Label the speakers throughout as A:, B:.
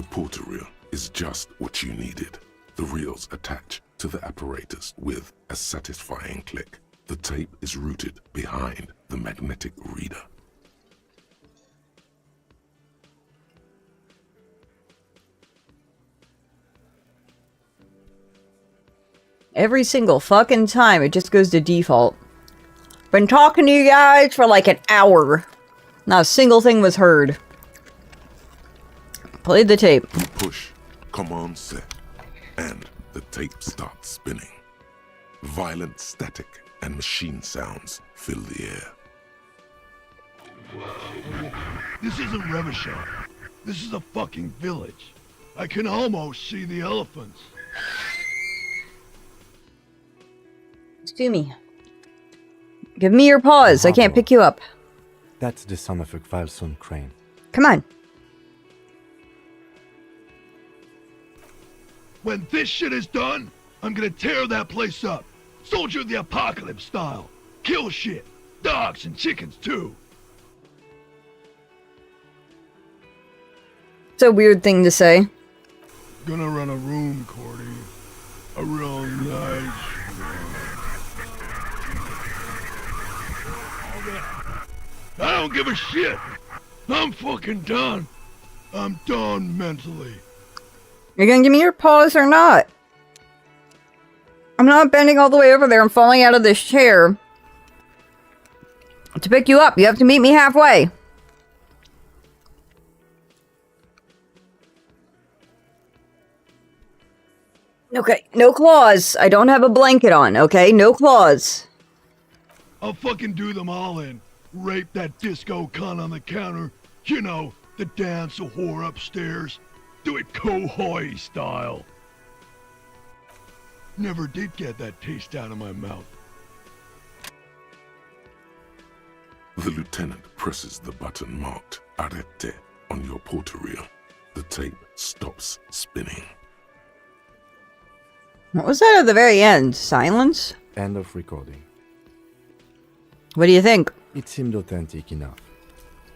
A: portal reel is just what you needed. The reels attach to the apparatus with a satisfying click. The tape is routed behind the magnetic reader.
B: Every single fucking time, it just goes to default. Been talking to you guys for like an hour. Not a single thing was heard. Played the tape.
A: You push command set, and the tape starts spinning. Violent static and machine sounds fill the air.
C: This isn't Revachon. This is a fucking village. I can almost see the elephants.
B: Excuse me. Give me your paws. I can't pick you up.
D: That's the son of a Kvalson crane.
B: Come on.
C: When this shit is done, I'm gonna tear that place up. Soldier of the Apocalypse style. Kill shit. Dogs and chickens too.
B: It's a weird thing to say.
C: Gonna run a room, Cordy. A real nice I don't give a shit. I'm fucking done. I'm done mentally.
B: You're gonna give me your paws or not? I'm not bending all the way over there. I'm falling out of this chair. To pick you up, you have to meet me halfway. Okay, no claws. I don't have a blanket on, okay? No claws.
C: I'll fucking do them all in. Rape that disco cunt on the counter. You know, the dance a whore upstairs. Do it Kohoi style. Never did get that taste out of my mouth.
A: The lieutenant presses the button marked Arrête on your portal reel. The tape stops spinning.
B: What was that at the very end? Silence?
D: End of recording.
B: What do you think?
D: It seemed authentic enough.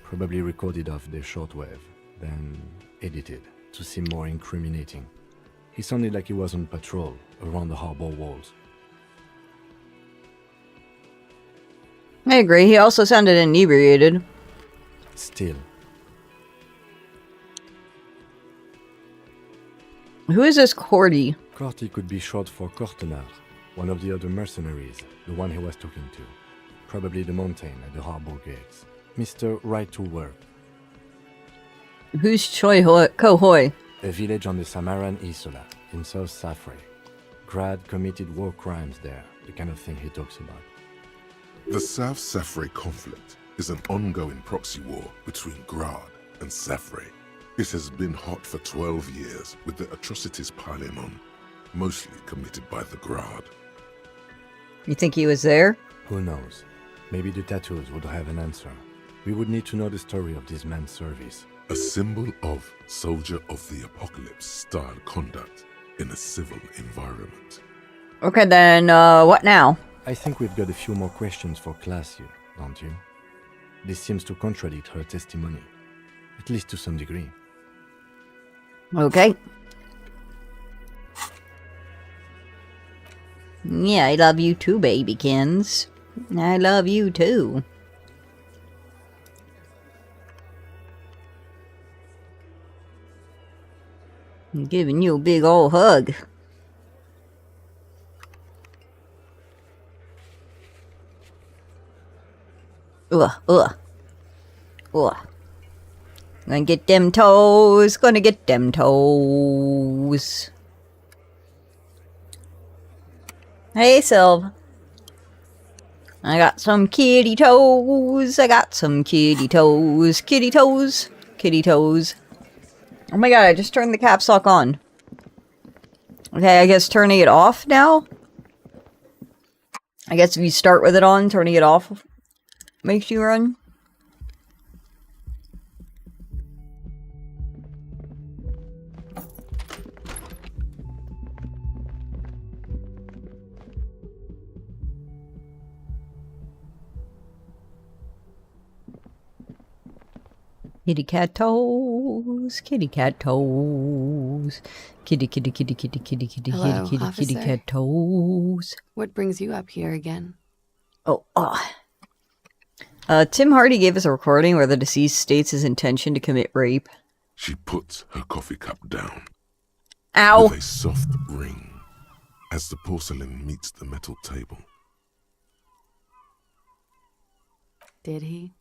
D: Probably recorded off the shortwave, then edited to seem more incriminating. He sounded like he was on patrol around the harbor walls.
B: I agree. He also sounded inebriated.
D: Still.
B: Who is this Cordy?
D: Corty could be short for Cortenard, one of the other mercenaries, the one he was talking to. Probably the mountain at the harbor gates. Mr. Right to Work.
B: Who's Kohoi?
D: A village on the Samaran Isola, in South Safre. Grad committed war crimes there, the kind of thing he talks about.
A: The South Safre conflict is an ongoing proxy war between Grad and Safre. It has been hot for 12 years, with the atrocities piling on, mostly committed by the Grad.
B: You think he was there?
D: Who knows? Maybe the tattoos would have an answer. We would need to know the story of this man's service.
A: A symbol of Soldier of the Apocalypse style conduct in a civil environment.
B: Okay, then, what now?
D: I think we've got a few more questions for class here, don't you? This seems to contradict her testimony, at least to some degree.
B: Okay. Yeah, I love you too, babykins. I love you too. I'm giving you a big ol' hug. Ugh. Gonna get them toes. Gonna get them toes. Hey, Sylv. I got some kitty toes. I got some kitty toes. Kitty toes. Kitty toes. Oh my god, I just turned the caps lock on. Okay, I guess turning it off now? I guess if you start with it on, turning it off makes you run. Kitty cat toes. toes, kitty cat toes. Kitty, kitty, kitty, kitty, kitty, kitty,
E: Hello,
B: kitty, kitty, kitty
E: officer.
B: cat toes.
E: What brings you up here again?
B: Oh, Tim Hardy gave us a recording where the deceased states his intention to commit rape.
A: She puts her coffee cup down
B: Ow!
A: with a soft ring as the porcelain meets the metal table.
E: Did he?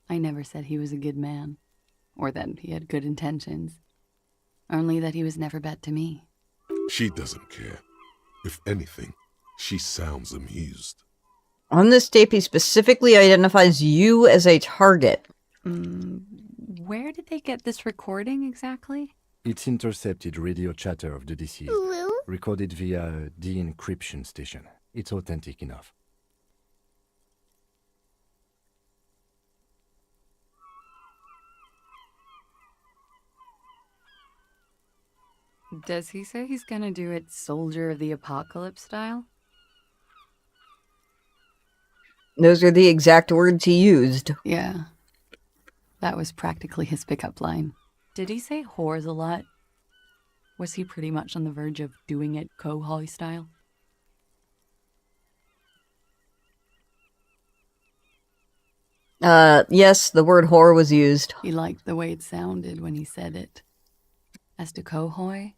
E: I never said he was a good man, or that he had good intentions. Only that he was never bad to me.
A: She doesn't care. If anything, she sounds amused.
B: On this tape, he specifically identifies you as a target.
E: Where did they get this recording exactly?
D: It's intercepted radio chatter of the deceased, recorded via a de-encryption station. It's authentic enough.
E: Does he say he's gonna do it Soldier of the Apocalypse style?
B: Those are the exact words he used.
E: Yeah. That was practically his pickup line. Did he say whores a lot? Was he pretty much on the verge of doing it Kohoi style?
B: Yes, the word whore was used.
E: He liked the way it sounded when he said it. As to Kohoi,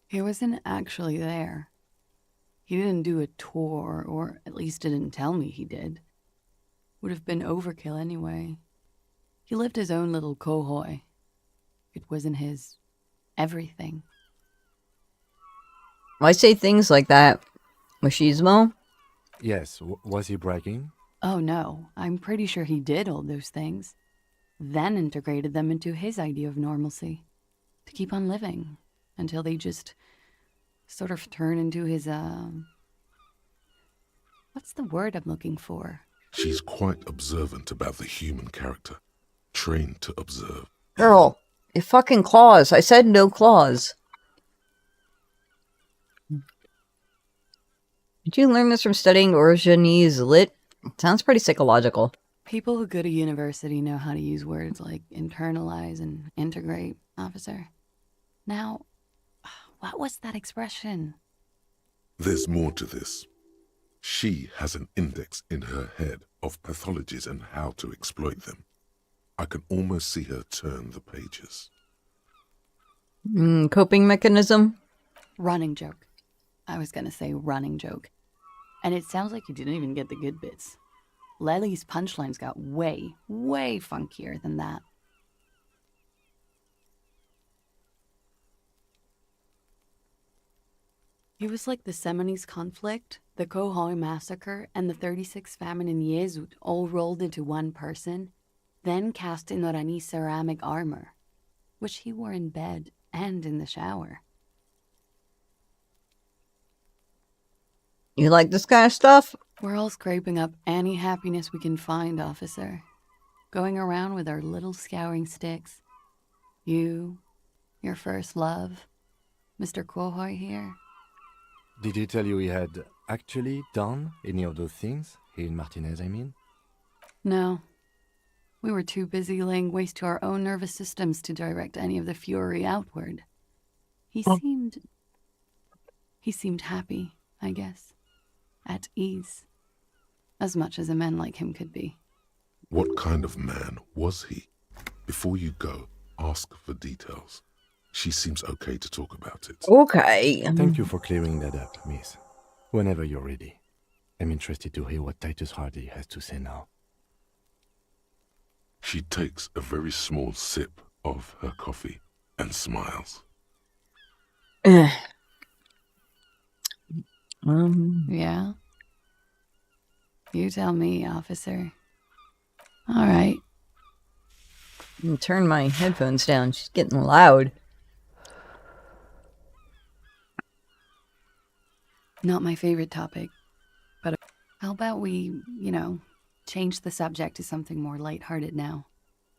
E: he wasn't actually there. He didn't do a tour, or at least didn't tell me he did. Would have been overkill anyway. He lived his own little Kohoi. It wasn't his everything.
B: I say things like that. Machismo?
D: Yes, was he bragging?
E: Oh no, I'm pretty sure he did all those things. Then integrated them into his idea of normalcy. To keep on living. Until they just sort of turn into his, what's the word I'm looking for?
A: She's quite observant about the human character, trained to observe.
B: Girl, your fucking claws. I said no claws. Did you learn this from studying Origenes Lit? Sounds pretty psychological.
E: People who go to university know how to use words like internalize and integrate, officer. Now, what was that expression?
A: There's more to this. She has an index in her head of pathologies and how to exploit them. I can almost see her turn the pages.
B: Coping mechanism?
E: Running joke. I was gonna say running joke. And it sounds like you didn't even get the good bits. Lely's punchlines got way, way funkier than that. He was like the Seminoles conflict, the Kohoi massacre, and the 36 famine in Yezud all rolled into one person, then cast in Orani's ceramic armor, which he wore in bed and in the shower.
B: You like this kind of stuff?
E: We're all scraping up any happiness we can find, officer. Going around with our little scouring sticks. You, your first love, Mr. Kohoi here.
D: Did he tell you he had actually done any of those things? He and Martinez, I mean?
E: No. We were too busy laying waste to our own nervous systems to direct any of the fury outward. He seemed happy, I guess. At ease. As much as a man like him could be.
A: What kind of man was he? Before you go, ask for details. She seems okay to talk about it.
B: Okay.
D: Thank you for clearing that up, miss. Whenever you're ready. I'm interested to hear what Titus Hardy has to say now.
A: She takes a very small sip of her coffee and smiles.
E: Yeah? You tell me, officer. All right.
B: Turn my headphones down. She's getting loud.
E: Not my favorite topic, but how about we, change the subject to something more lighthearted now?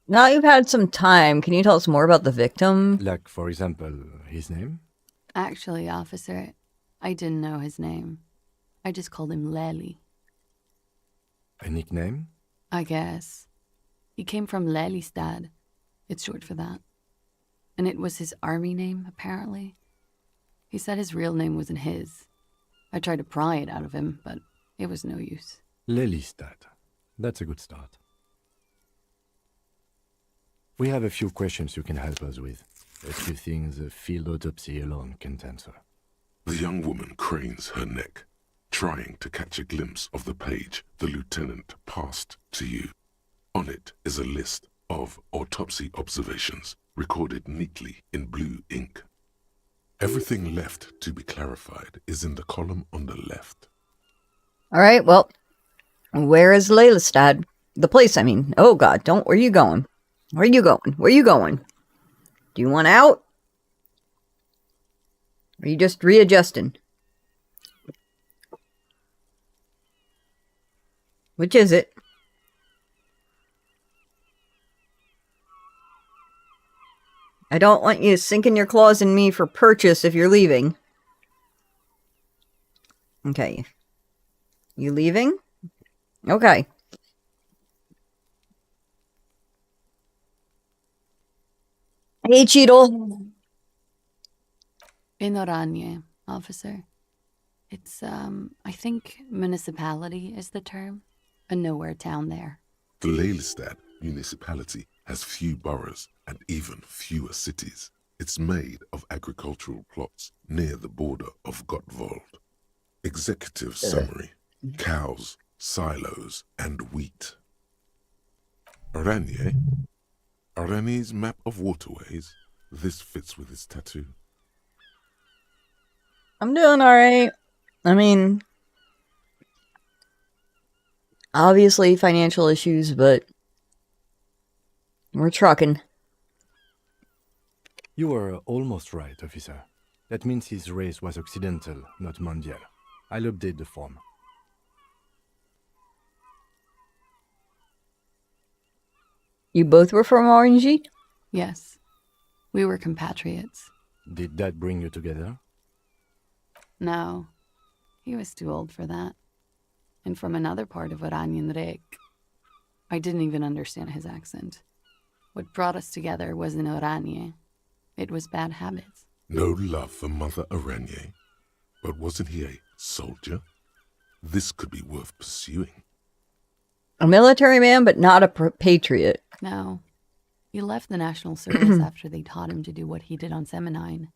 B: Now you've had some time, can you tell us more about the victim?
D: Like, for example, his name?
E: Actually, officer, I didn't know his name. I just called him Lely.
D: A nickname?
E: I guess. He came from Lelystad, It's short for that. And it was his army name, apparently. He said his real name wasn't his. I tried to pry it out of him, but it was no use.
D: Lelystad. That's a good start. We have a few questions you can help us with. A few things a field autopsy alone can't answer.
A: The young woman cranes her neck, trying to catch a glimpse of the page the lieutenant passed to you. On it is a list of autopsy observations recorded neatly in blue ink. Everything left to be clarified is in the column on the left.
B: All right, well, where is Lelystad? The place, I mean. Oh, God, where are you going? Where are you going? Where are you going? Do you want out? Or are you just readjusting? Which is it? I don't want you sinking your claws in me for purchase if you're leaving. Okay. You leaving? Okay. Hey, Cheetle.
E: In Oranje, officer. It's, I think municipality is the term. A nowhere town there.
A: The Lelystad municipality has few boroughs and even fewer cities. It's made of agricultural plots near the border of Gottwald. Executive summary: cows, silos, and wheat. Oranje? Oranje's map of waterways. This fits with his tattoo.
B: I'm doing alright. I mean, obviously financial issues, but we're trucking.
D: You were almost right, officer. That means his race was Occidental, not Mondial. I'll update the form.
B: You both were from RNG?
E: Yes. We were compatriots.
D: Did that bring you together?
E: No. He was too old for that. And from another part of Oranjenrijk. I didn't even understand his accent. What brought us together wasn't Oranje. It was bad habits.
A: No love for Mother Oranje. But wasn't he a soldier? This could be worth pursuing.
B: A military man, but not a patriot.
E: No. He left the National Service after they taught him to do what he did on Seminine.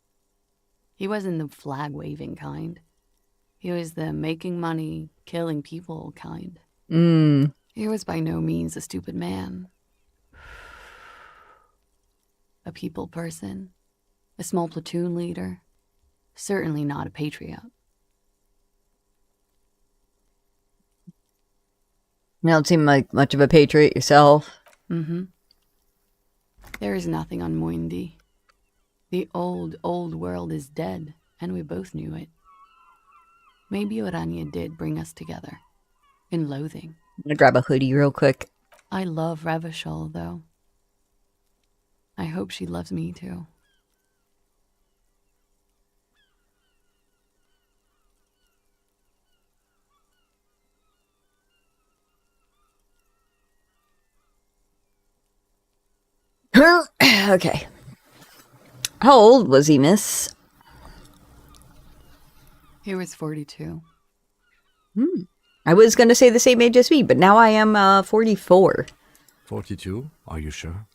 E: He wasn't the flag-waving kind. He was the making money, killing people kind. He was by no means a stupid man. A people person. A small platoon leader. Certainly not a patriot.
B: You don't seem like much of a patriot yourself.
E: Mm-hmm. There is nothing on Moindi. The old world is dead, and we both knew it. Maybe Oranje did bring us together. In loathing.
B: I'm gonna grab a hoodie real quick.
E: I love Revachol, though. I hope she loves me, too.
B: Okay. How old was he, miss?
E: He was 42.
B: I was going to say the same age as me, but now I am 44.
D: 42? Are you sure?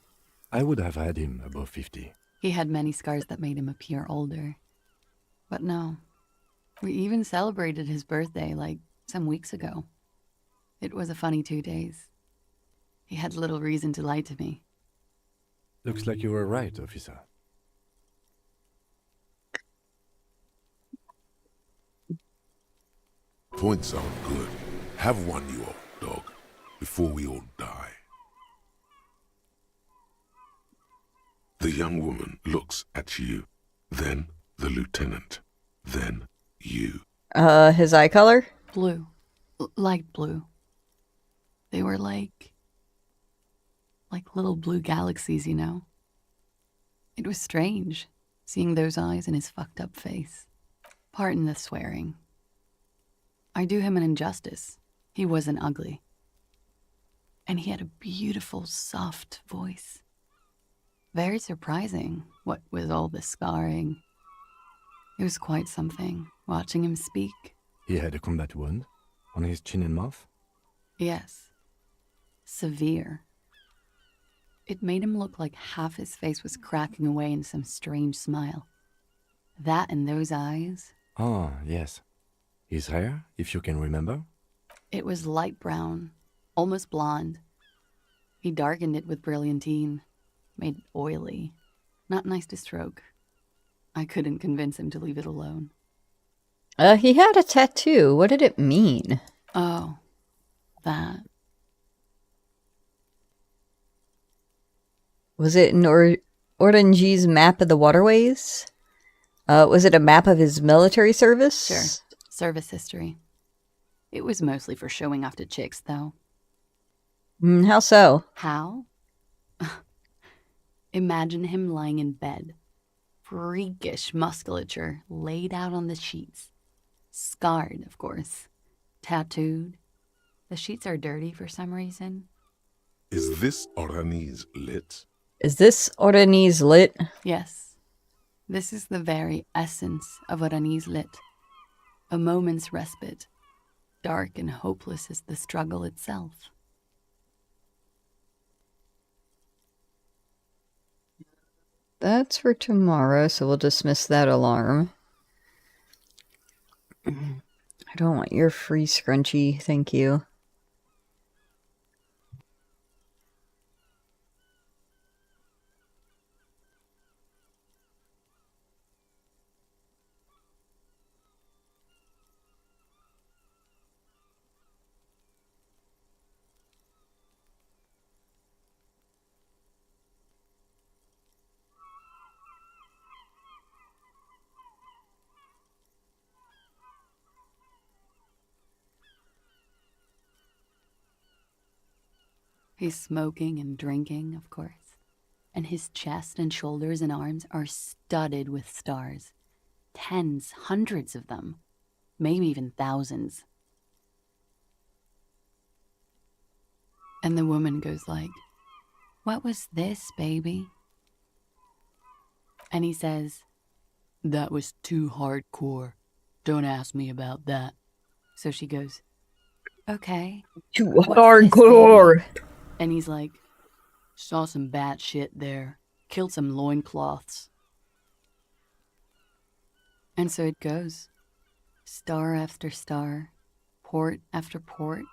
D: I would have had him above 50.
E: He had many scars that made him appear older. But no. We even celebrated his birthday, like, some weeks ago. It was a funny 2 days. He had little reason to lie to me.
D: Looks like you were right, officer.
A: Points aren't good. Have one, you old dog, before we all die. The young woman looks at you, then the lieutenant, then you.
B: His eye color?
E: Blue. Light blue. They were like little blue galaxies, you know? It was strange, seeing those eyes in his fucked up face. Pardon the swearing. I do him an injustice. He wasn't ugly. And he had a beautiful, soft voice. Very surprising, what with all the scarring. It was quite something, watching him speak.
D: He had a combat wound on his chin and mouth.
E: Yes. Severe. It made him look like half his face was cracking away in some strange smile. That and those eyes.
D: Ah, yes. His hair, if you can remember.
E: It was light brown, almost blonde. He darkened it with brilliantine, made it oily. Not nice to stroke. I couldn't convince him to leave it alone.
B: He had a tattoo. What did it mean?
E: Oh, that.
B: Was it an Orange's map of the waterways? Was it a map of his military service?
E: Sure. Service history. It was mostly for showing off to chicks, though.
B: How so?
E: How? Imagine him lying in bed. Freakish musculature laid out on the sheets. Scarred, of course. Tattooed. The sheets are dirty for some reason.
A: Is this Oranese lit?
B: Is this Oranese lit?
E: Yes. This is the very essence of Oranese lit. A moment's respite. Dark and hopeless as the struggle itself.
B: That's for tomorrow, so we'll dismiss that alarm. I don't want your free scrunchie, thank you.
E: He's smoking and drinking, of course. And his chest and shoulders and arms are studded with stars. Tens, hundreds of them. Maybe even thousands. And the woman goes like, "What was this, baby?" And he says, "That was too hardcore. Don't ask me about that." So she goes, "Okay."
B: Too
E: What's this,
B: hardcore.
E: And he's like, "Saw some bad shit there. Killed some loincloths." And so it goes. Star after star. Port after port.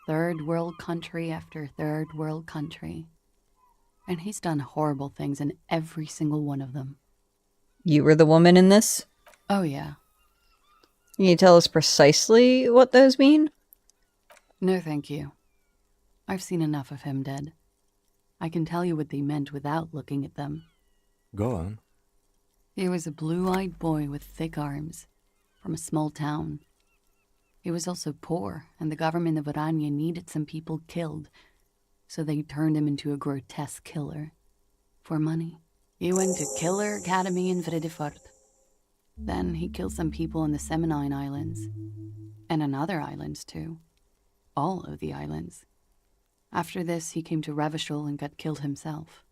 E: Third world country after third world country. And he's done horrible things in every single one of them.
B: You were the woman in this?
E: Oh, yeah.
B: Can you tell us precisely what those mean?
E: No, thank you. I've seen enough of him dead. I can tell you what they meant without looking at them.
D: Go on.
E: He was a blue-eyed boy with thick arms, from a small town. He was also poor, and the government of Oranje needed some people killed, so they turned him into a grotesque killer. For money. He went to Killer Academy in Vredefort. Then he killed some people on the Semenine Islands. And on other islands, too. All of the islands. After this, he came to Revachol and got killed himself.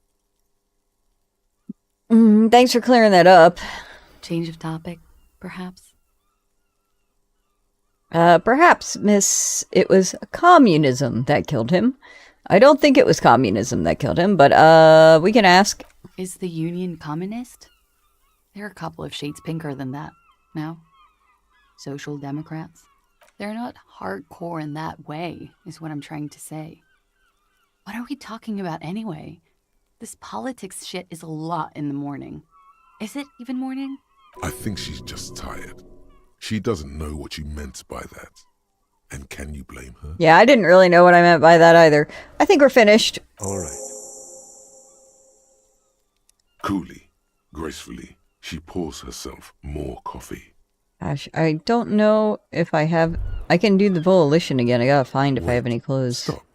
B: Thanks for clearing that up.
E: Change of topic, perhaps?
B: Perhaps, miss, it was communism that killed him. I don't think it was communism that killed him, but, we can ask.
E: Is the Union communist? They're a couple of shades pinker than that, no? Social Democrats? They're not hardcore in that way, is what I'm trying to say. What are we talking about anyway? This politics shit is a lot in the morning. Is it even morning?
A: I think she's just tired. She doesn't know what you meant by that. And can you blame her?
B: Yeah, I didn't really know what I meant by that either. I think we're finished.
A: All right. Coolly, gracefully, she pours herself more coffee.
B: Gosh, I don't know if I have... I can do the volition again. I gotta find if I
A: Wait,
B: have any clothes.
A: Stop.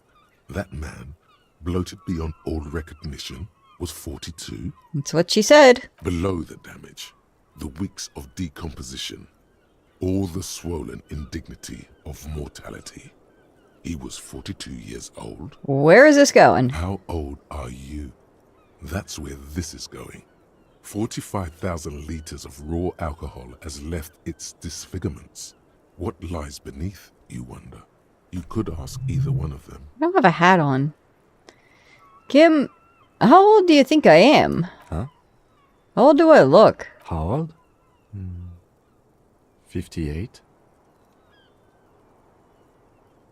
A: That man, bloated beyond all recognition, was 42.
B: That's what she said.
A: Below the damage, the weeks of decomposition, all the swollen indignity of mortality. He was 42 years old.
B: Where is this going?
A: How old are you? That's where this is going. 45,000 liters of raw alcohol has left its disfigurements. What lies beneath, you wonder? You could ask either one of them.
B: I don't have a hat on. Kim, how old do you think I am?
D: Huh?
B: How old do I look?
D: How old? 58?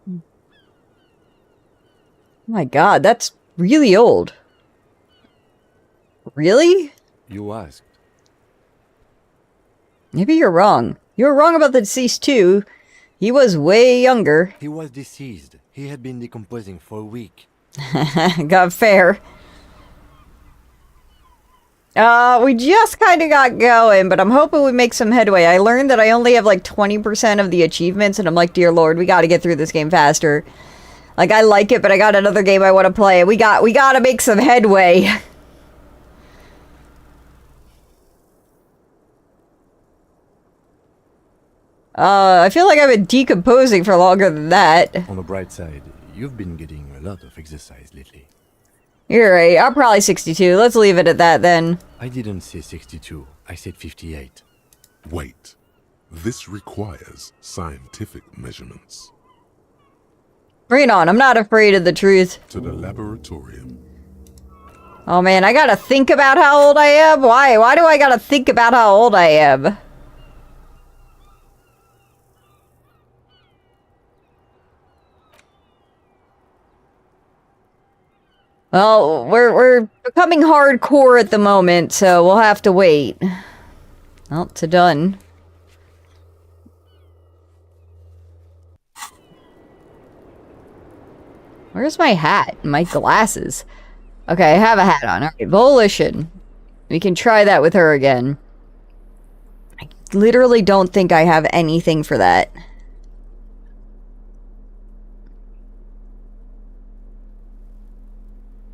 B: Oh my god, that's really old. Really?
D: You asked.
B: Maybe you're wrong. You were wrong about the deceased too. He was way younger.
D: He was deceased. He had been decomposing for a week.
B: Got fair. We just kind of got going, but I'm hoping we make some headway. I learned that I only have like 20% of the achievements, and I'm like, dear lord, we gotta get through this game faster. Like, I like it, but I got another game I want to play. We gotta make some headway. I feel like I've been decomposing for longer than that.
D: On the bright side, you've been getting a lot of exercise lately.
B: You're right, I'm probably 62. Let's leave it at that then.
D: I didn't say 62. I said 58.
A: Wait. This requires scientific measurements.
B: Bring it on, I'm not afraid of the truth.
A: To the laboratorium.
B: Oh man, I gotta think about how old I am? Why? Why do I gotta think about how old I am? Well, we're becoming hardcore at the moment, so we'll have to wait. Well, it's done. Where's my hat? My glasses. Okay, I have a hat on. Alright, Volition. We can try that with her again. I literally don't think I have anything for that.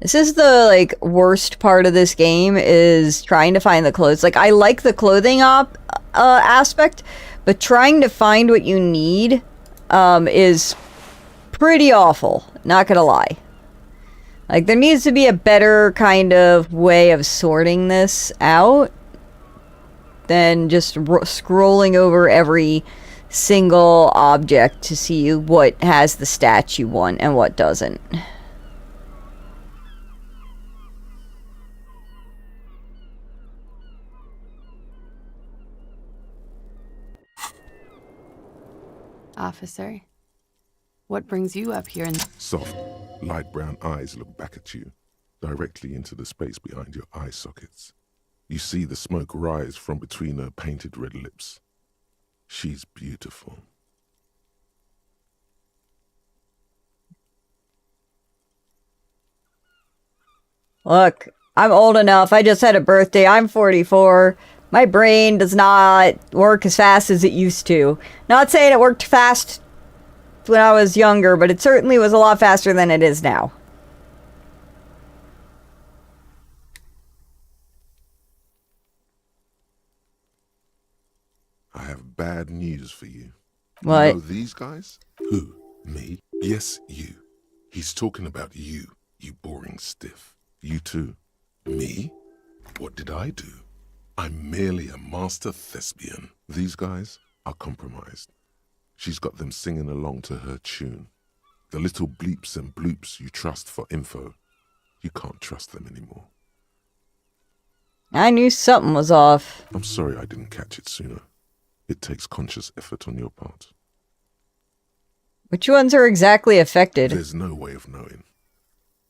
B: This is the, like, worst part of this game, is trying to find the clothes. Like, I like the clothing aspect, but trying to find what you need is pretty awful. Not gonna lie. Like, there needs to be a better kind of way of sorting this out than just scrolling over every single object to see what has the stats you want and what doesn't.
E: Officer, what brings you up here in...
A: Soft, light brown eyes look back at you, directly into the space behind your eye sockets. You see the smoke rise from between her painted red lips. She's beautiful.
B: Look, I'm old enough. I just had a birthday. I'm 44. My brain does not work as fast as it used to. Not saying it worked fast when I was younger, but it certainly was a lot faster than it is now.
A: I have bad news for you.
B: What?
A: You know these guys? Who? Me? Yes, you. He's talking about you, you boring stiff. You too. Me? What did I do? I'm merely a master thespian. These guys are compromised. She's got them singing along to her tune. The little bleeps and bloops you trust for info, you can't trust them anymore.
B: I knew something was off.
A: I'm sorry I didn't catch it sooner. It takes conscious effort on your part.
B: Which ones are exactly affected?
A: There's no way of knowing.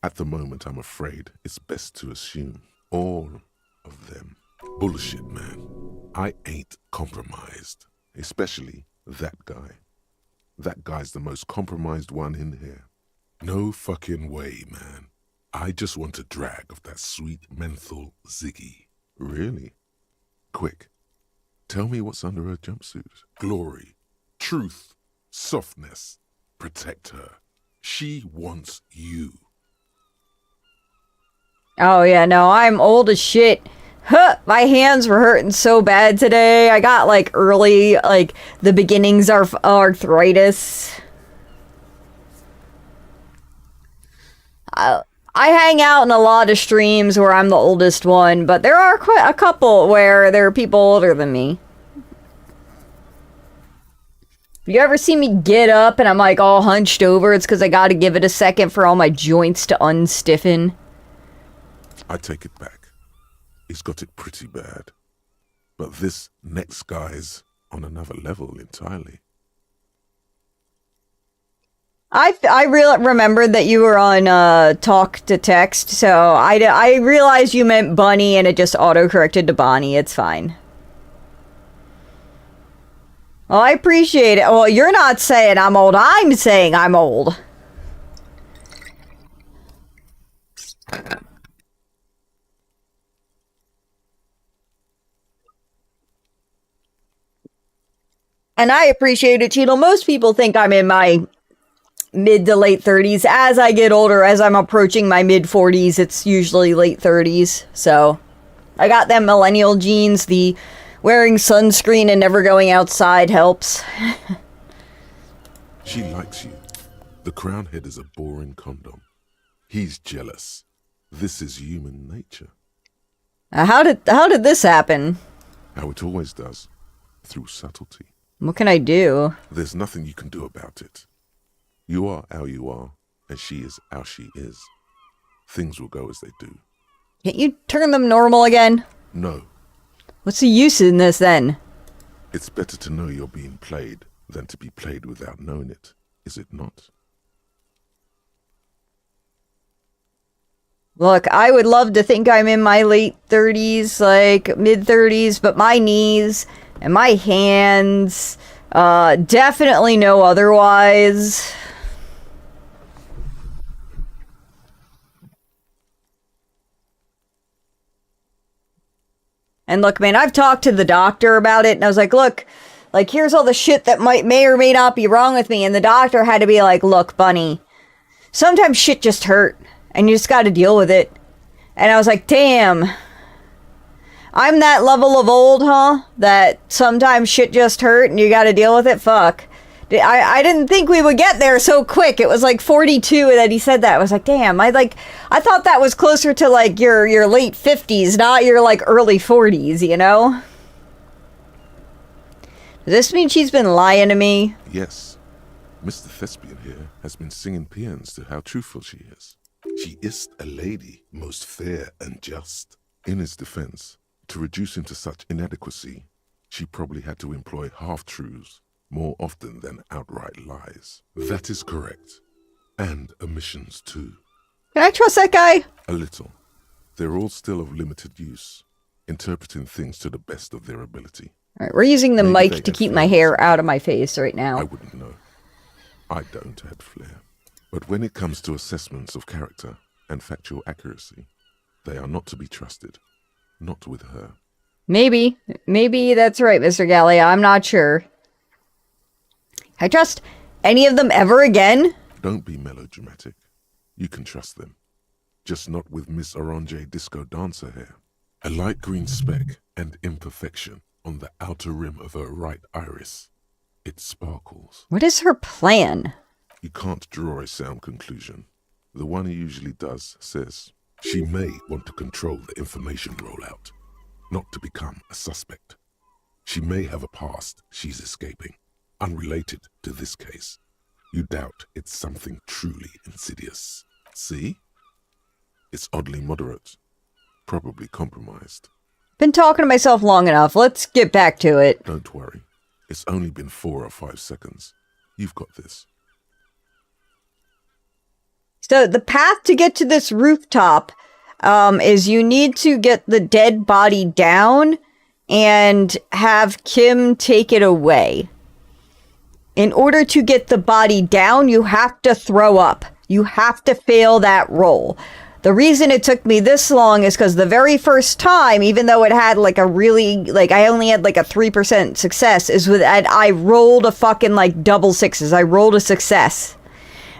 A: At the moment, I'm afraid it's best to assume all of them. Bullshit, man. I ain't compromised. Especially that guy. That guy's the most compromised one in here. No fucking way, man. I just want a drag of that sweet menthol Ziggy. Really? Quick. Tell me what's under her jumpsuit. Glory. Truth. Softness. Protect her. She wants you.
B: Oh yeah, no, I'm old as shit. Huh, my hands were hurting so bad today. I got like early, like the beginnings of arthritis. I hang out in a lot of streams where I'm the oldest one, but there are quite a couple where there are people older than me. You ever see me get up and I'm like all hunched over? It's because I gotta give it a second for all my joints to unstiffen.
A: I take it back. He's got it pretty bad. But this next guy's on another level entirely.
B: I really remembered that you were on talk to text, so I realized you meant Bunny and it just auto-corrected to Bonnie. It's fine. Well, I appreciate it. Well, you're not saying I'm old. I'm saying I'm old. And I appreciate it, Cheetle. Most people think I'm in my mid to late 30s. As I get older, as I'm approaching my mid 40s, it's usually late 30s. So I got them millennial genes. The wearing sunscreen and never going outside helps.
A: She likes you. The crown head is a boring condom. He's jealous. This is human nature.
B: How did this happen?
A: How it always does. Through subtlety.
B: What can I do?
A: There's nothing you can do about it. You are how you are, and she is how she is. Things will go as they do.
B: Can't you turn them normal again?
A: No.
B: What's the use in this then?
A: It's better to know you're being played than to be played without knowing it, is it not?
B: Look, I would love to think I'm in my late 30s, like mid 30s, but my knees and my hands definitely know otherwise. And look, man, I've talked to the doctor about it, and I was like, look, like, here's all the shit that may or may not be wrong with me. And the doctor had to be like, look, Bunny, sometimes shit just hurt, and you just got to deal with it. And I was like, damn, I'm that level of old, huh? That sometimes shit just hurt, and you got to deal with it? Fuck. I didn't think we would get there so quick. It was like 42 that he said that. I was like, damn, I thought that was closer to like your late 50s, not your like early 40s, you know? Does this mean she's been lying to me?
A: Yes. Mr. Thespian here has been singing paeans to how truthful she is. She is a lady, most fair and just. In his defense, to reduce him to such inadequacy, she probably had to employ half-truths more often than outright lies. That is correct. And omissions too.
B: Can I trust that guy?
A: A little. They're all still of limited use, interpreting things to the best of their ability.
B: All right, we're using the
A: Maybe they
B: mic to
A: had
B: keep my
A: flares.
B: hair out of my face right now.
A: I wouldn't know. I don't have flair. But when it comes to assessments of character and factual accuracy, they are not to be trusted. Not with her.
B: Maybe that's right, Mr. Gallia. I'm not sure. I trust any of them ever again?
A: Don't be melodramatic. You can trust them. Just not with Miss Orange Disco Dancer hair. A light green speck and imperfection on the outer rim of her right iris. It sparkles.
B: What is her plan?
A: You can't draw a sound conclusion. The one he usually does says, she may want to control the information rollout, not to become a suspect. She may have a past she's escaping, unrelated to this case. You doubt it's something truly insidious. See? It's oddly moderate, probably compromised.
B: Been talking to myself long enough. Let's get back to it.
A: Don't worry. It's only been 4 or 5 seconds. You've got this.
B: So the path to get to this rooftop is you need to get the dead body down and have Kim take it away. In order to get the body down, you have to throw up. You have to fail that roll. The reason it took me this long is because the very first time, even though it had like a really, like I only had like a 3% success, is with, I rolled a fucking like double sixes. I rolled a success.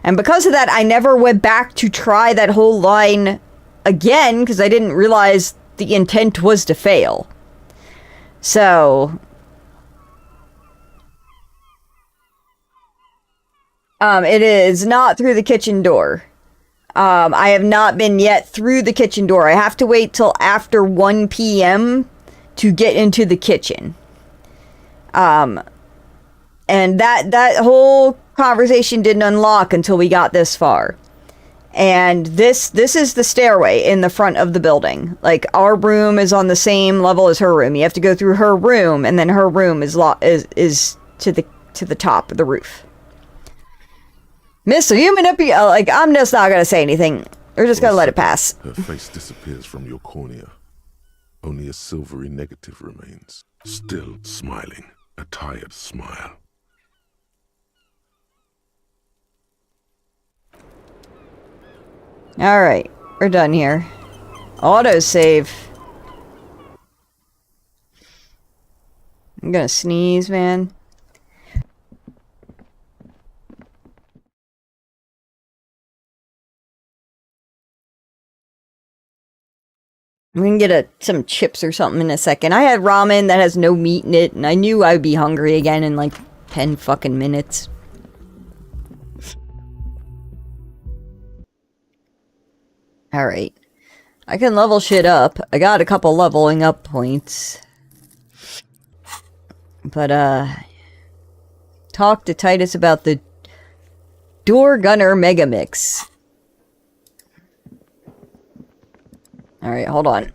B: And because of that, I never went back to try that whole line again because I didn't realize the intent was to fail. So it is not through the kitchen door. I have not been yet through the kitchen door. I have to wait till after 1 p.m. to get into the kitchen. And that whole conversation didn't unlock until we got this far. And this is the stairway in the front of the building. Like, our room is on the same level as her room. You have to go through her room, and then her room is to the top of the roof. Mr. You manipulate. Like, I'm just not gonna say anything. We're just gonna let it pass.
A: Her face disappears from your cornea. Only a silvery negative remains. Still smiling. A tired smile.
B: Alright, we're done here. Autosave. I'm gonna sneeze, man. I'm gonna get some chips or something in a second. I had ramen that has no meat in it, and I knew I'd be hungry again in like 10 fucking minutes. Alright. I can level shit up. I got a couple leveling up points. But, talk to Titus about the Door Gunner Mega Mix. Alright, hold on.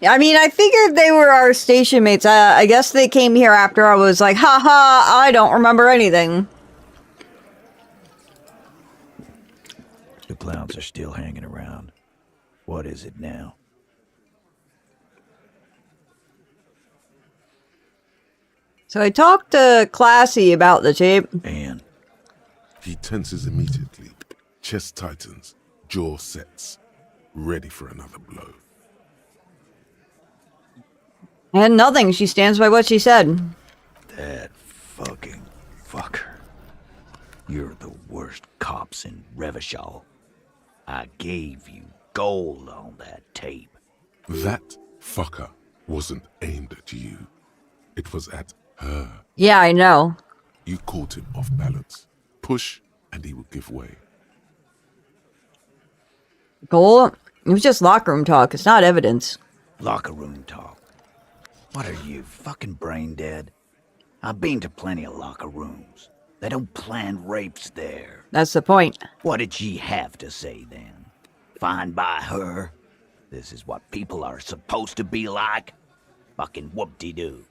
B: I mean, I figured they were our station mates. I guess they came here after I was like, haha, I don't remember anything.
F: The clowns are still hanging around. What is it now?
B: So I talked to Classy about the tape.
F: And
A: He tenses immediately. Chest tightens. Jaw sets. Ready for another blow.
B: And nothing. She stands by what she said.
F: that fucking fucker. You're the worst cops in Revachol. I gave you gold on that tape.
A: That fucker wasn't aimed at you. It was at her.
B: Yeah, I know.
A: You caught him off balance. Push, and he would give way.
B: Cole, it was just locker room talk. It's not evidence.
F: Locker room talk. What are you, fucking brain dead? I've been to plenty of locker rooms. They don't plan rapes there.
B: That's the point.
F: What did she have to say then? Fine by her? This is what people are supposed to be like? Fucking whoop-de-doo.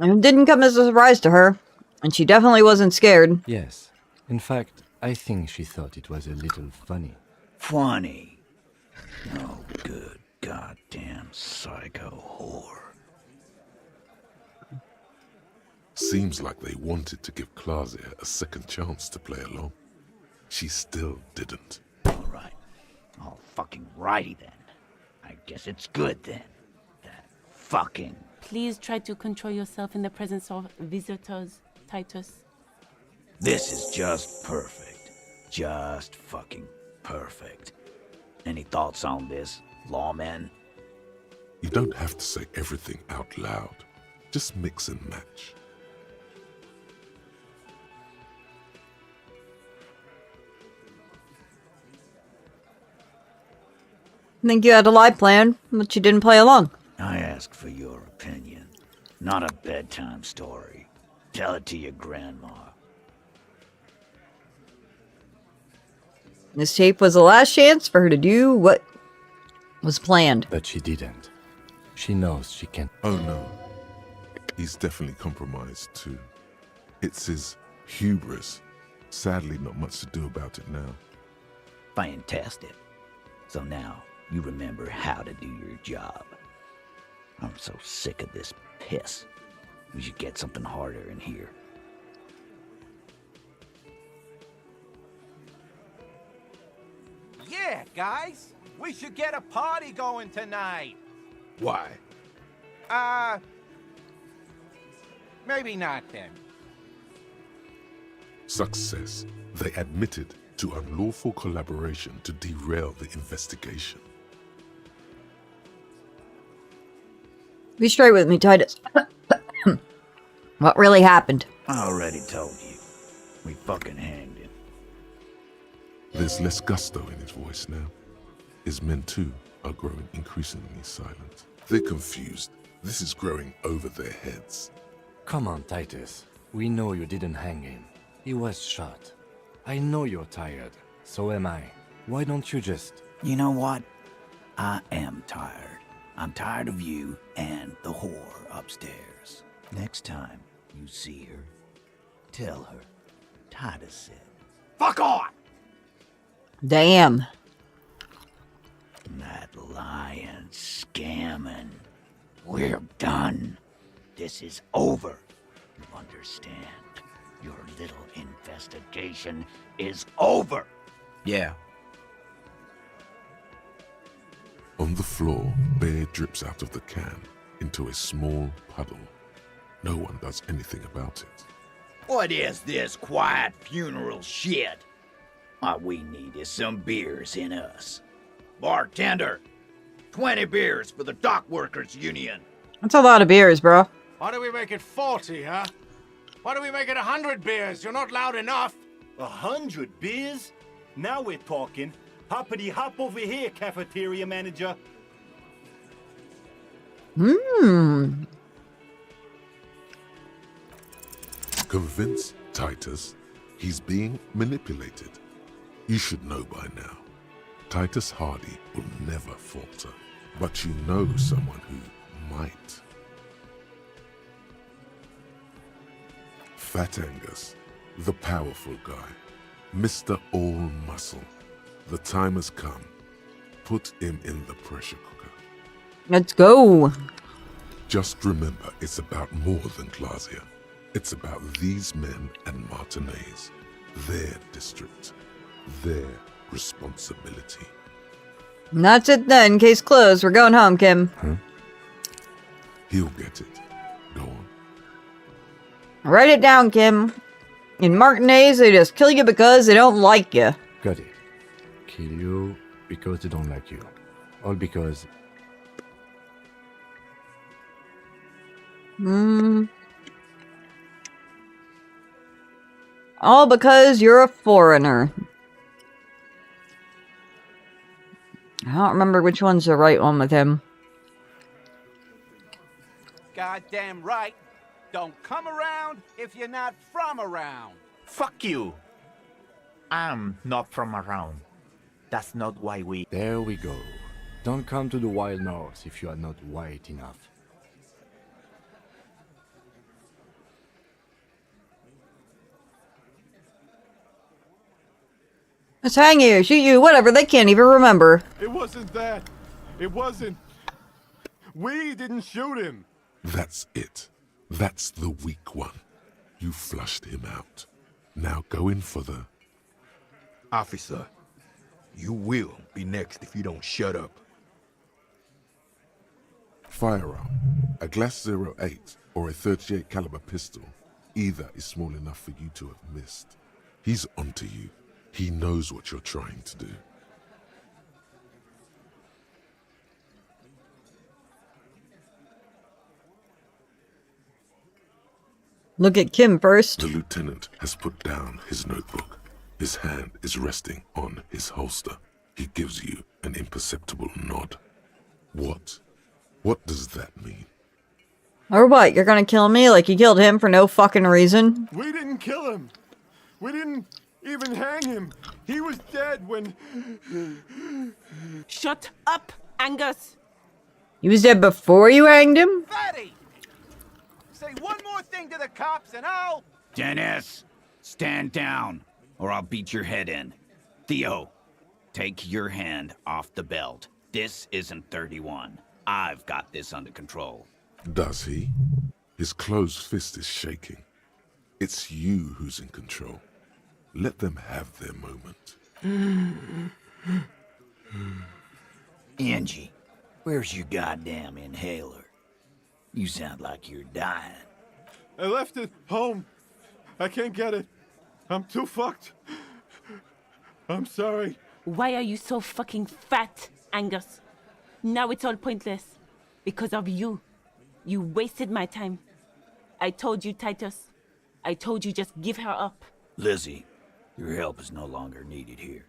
B: It didn't come as a surprise to her. And she definitely wasn't scared.
D: Yes. In fact, I think she thought it was a little funny.
F: Funny. No good goddamn psycho whore.
A: Seems like they wanted to give Klasia a second chance to play along. She still didn't.
F: Alright. All fucking righty then. I guess it's good then. That fucking...
G: Please try to control yourself in the presence of visitors, Titus.
F: This is just perfect. Just fucking perfect. Any thoughts on this, lawmen?
A: You don't have to say everything out loud. Just mix and match.
B: I think you had a live plan, but you didn't play along.
F: I ask for your opinion, not a bedtime story. Tell it to your grandma.
B: This tape was the last chance for her to do what was planned.
D: But she didn't. She knows she can't.
A: Oh no. He's definitely compromised too. It's his hubris. Sadly, not much to do about it now.
F: Fantastic. So now you remember how to do your job. I'm so sick of this piss. We should get something harder in here.
H: Yeah, guys, we should get a party going tonight.
C: Why?
H: Maybe not then.
A: Success. They admitted to unlawful collaboration to derail the investigation.
B: Be straight with me, Titus. What really happened?
F: I already told you. We fucking hanged him.
A: There's less gusto in his voice now. His men too are growing increasingly silent. They're confused. This is growing over their heads.
D: Come on, Titus. We know you didn't hang him. He was shot. I know you're tired. So am I. Why don't you just...
F: You know what? I am tired. I'm tired of you and the whore upstairs. Next time you see her, tell her Titus said,
H: Fuck on!
B: Damn.
F: that lying scamming. We're done. This is over. You understand? Your little investigation is over. Yeah.
A: On the floor, beer drips out of the can into a small puddle. No one does anything about it.
F: What is this quiet funeral shit? All we need is some beers in us. Bartender, 20 beers for the Dock Workers Union.
B: That's a lot of beers, bro.
H: Why do we make it 40, huh? Why do we make it 100 beers? You're not loud enough.
I: 100 beers? Now we're talking. Hoppity hop over here, cafeteria manager.
A: Convince Titus he's being manipulated. You should know by now. Titus Hardy will never falter. But you know someone who might. Fat Angus, the powerful guy. Mr. All Muscle. The time has come. Put him in the pressure cooker.
B: Let's go.
A: Just remember, it's about more than Glasia. It's about these men and Martinez. Their district. Their responsibility.
B: And that's it then. Case closed. We're going home, Kim.
A: He'll get it. Go on.
B: Write it down, Kim. In Martinez, they just kill you because they don't like you.
D: Got it. Kill you because they don't like you. All because...
B: All because you're a foreigner. I don't remember which one's the right one with him.
H: Goddamn right. Don't come around if you're not from around.
J: Fuck you. I'm not from around. That's not why we...
D: There we go. Don't come to the Wild North if you are not white enough.
B: Let's hang you, shoot you, whatever. They can't even remember.
C: It wasn't that. It wasn't. We didn't shoot him.
A: That's it. That's the weak one. You flushed him out. Now go in for the...
C: Officer, you will be next if you don't shut up.
A: Firearm. A Glass 08 or a 38 caliber pistol. Either is small enough for you to have missed. He's onto you. He knows what you're trying to do.
B: Look at Kim first.
A: The lieutenant has put down his notebook. His hand is resting on his holster. He gives you an imperceptible nod. What? What does that mean?
B: Or what? You're gonna kill me like you killed him for no fucking reason?
K: We didn't kill him. We didn't even hang him. He was dead when...
G: Shut up, Angus!
B: He was dead before you hanged him?
H: Fatty! Say one more thing to the cops and I'll...
F: Dennis, stand down, or I'll beat your head in. Theo, take your hand off the belt. This isn't 31. I've got this under control.
A: Does he? His closed fist is shaking. It's you who's in control. Let them have their moment.
F: Angie, where's your goddamn inhaler? You sound like you're dying.
K: I left it home. I can't get it. I'm too fucked. I'm sorry.
G: Why are you so fucking fat, Angus? Now it's all pointless. Because of you. You wasted my time. I told you, Titus. I told you just give her up.
F: Lizzie, your help is no longer needed here.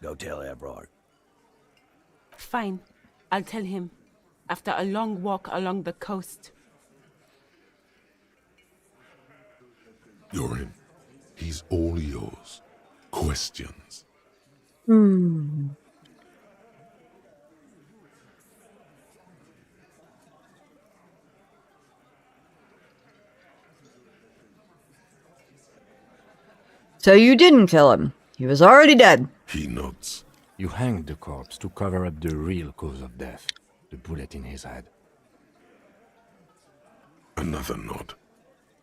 F: Go tell Everard.
G: Fine. I'll tell him. After a long walk along the coast.
A: You're in. He's all yours. Questions?
B: So you didn't kill him. He was already dead.
A: He nods.
D: You hanged the corpse to cover up the real cause of death, the bullet in his head.
A: Another nod.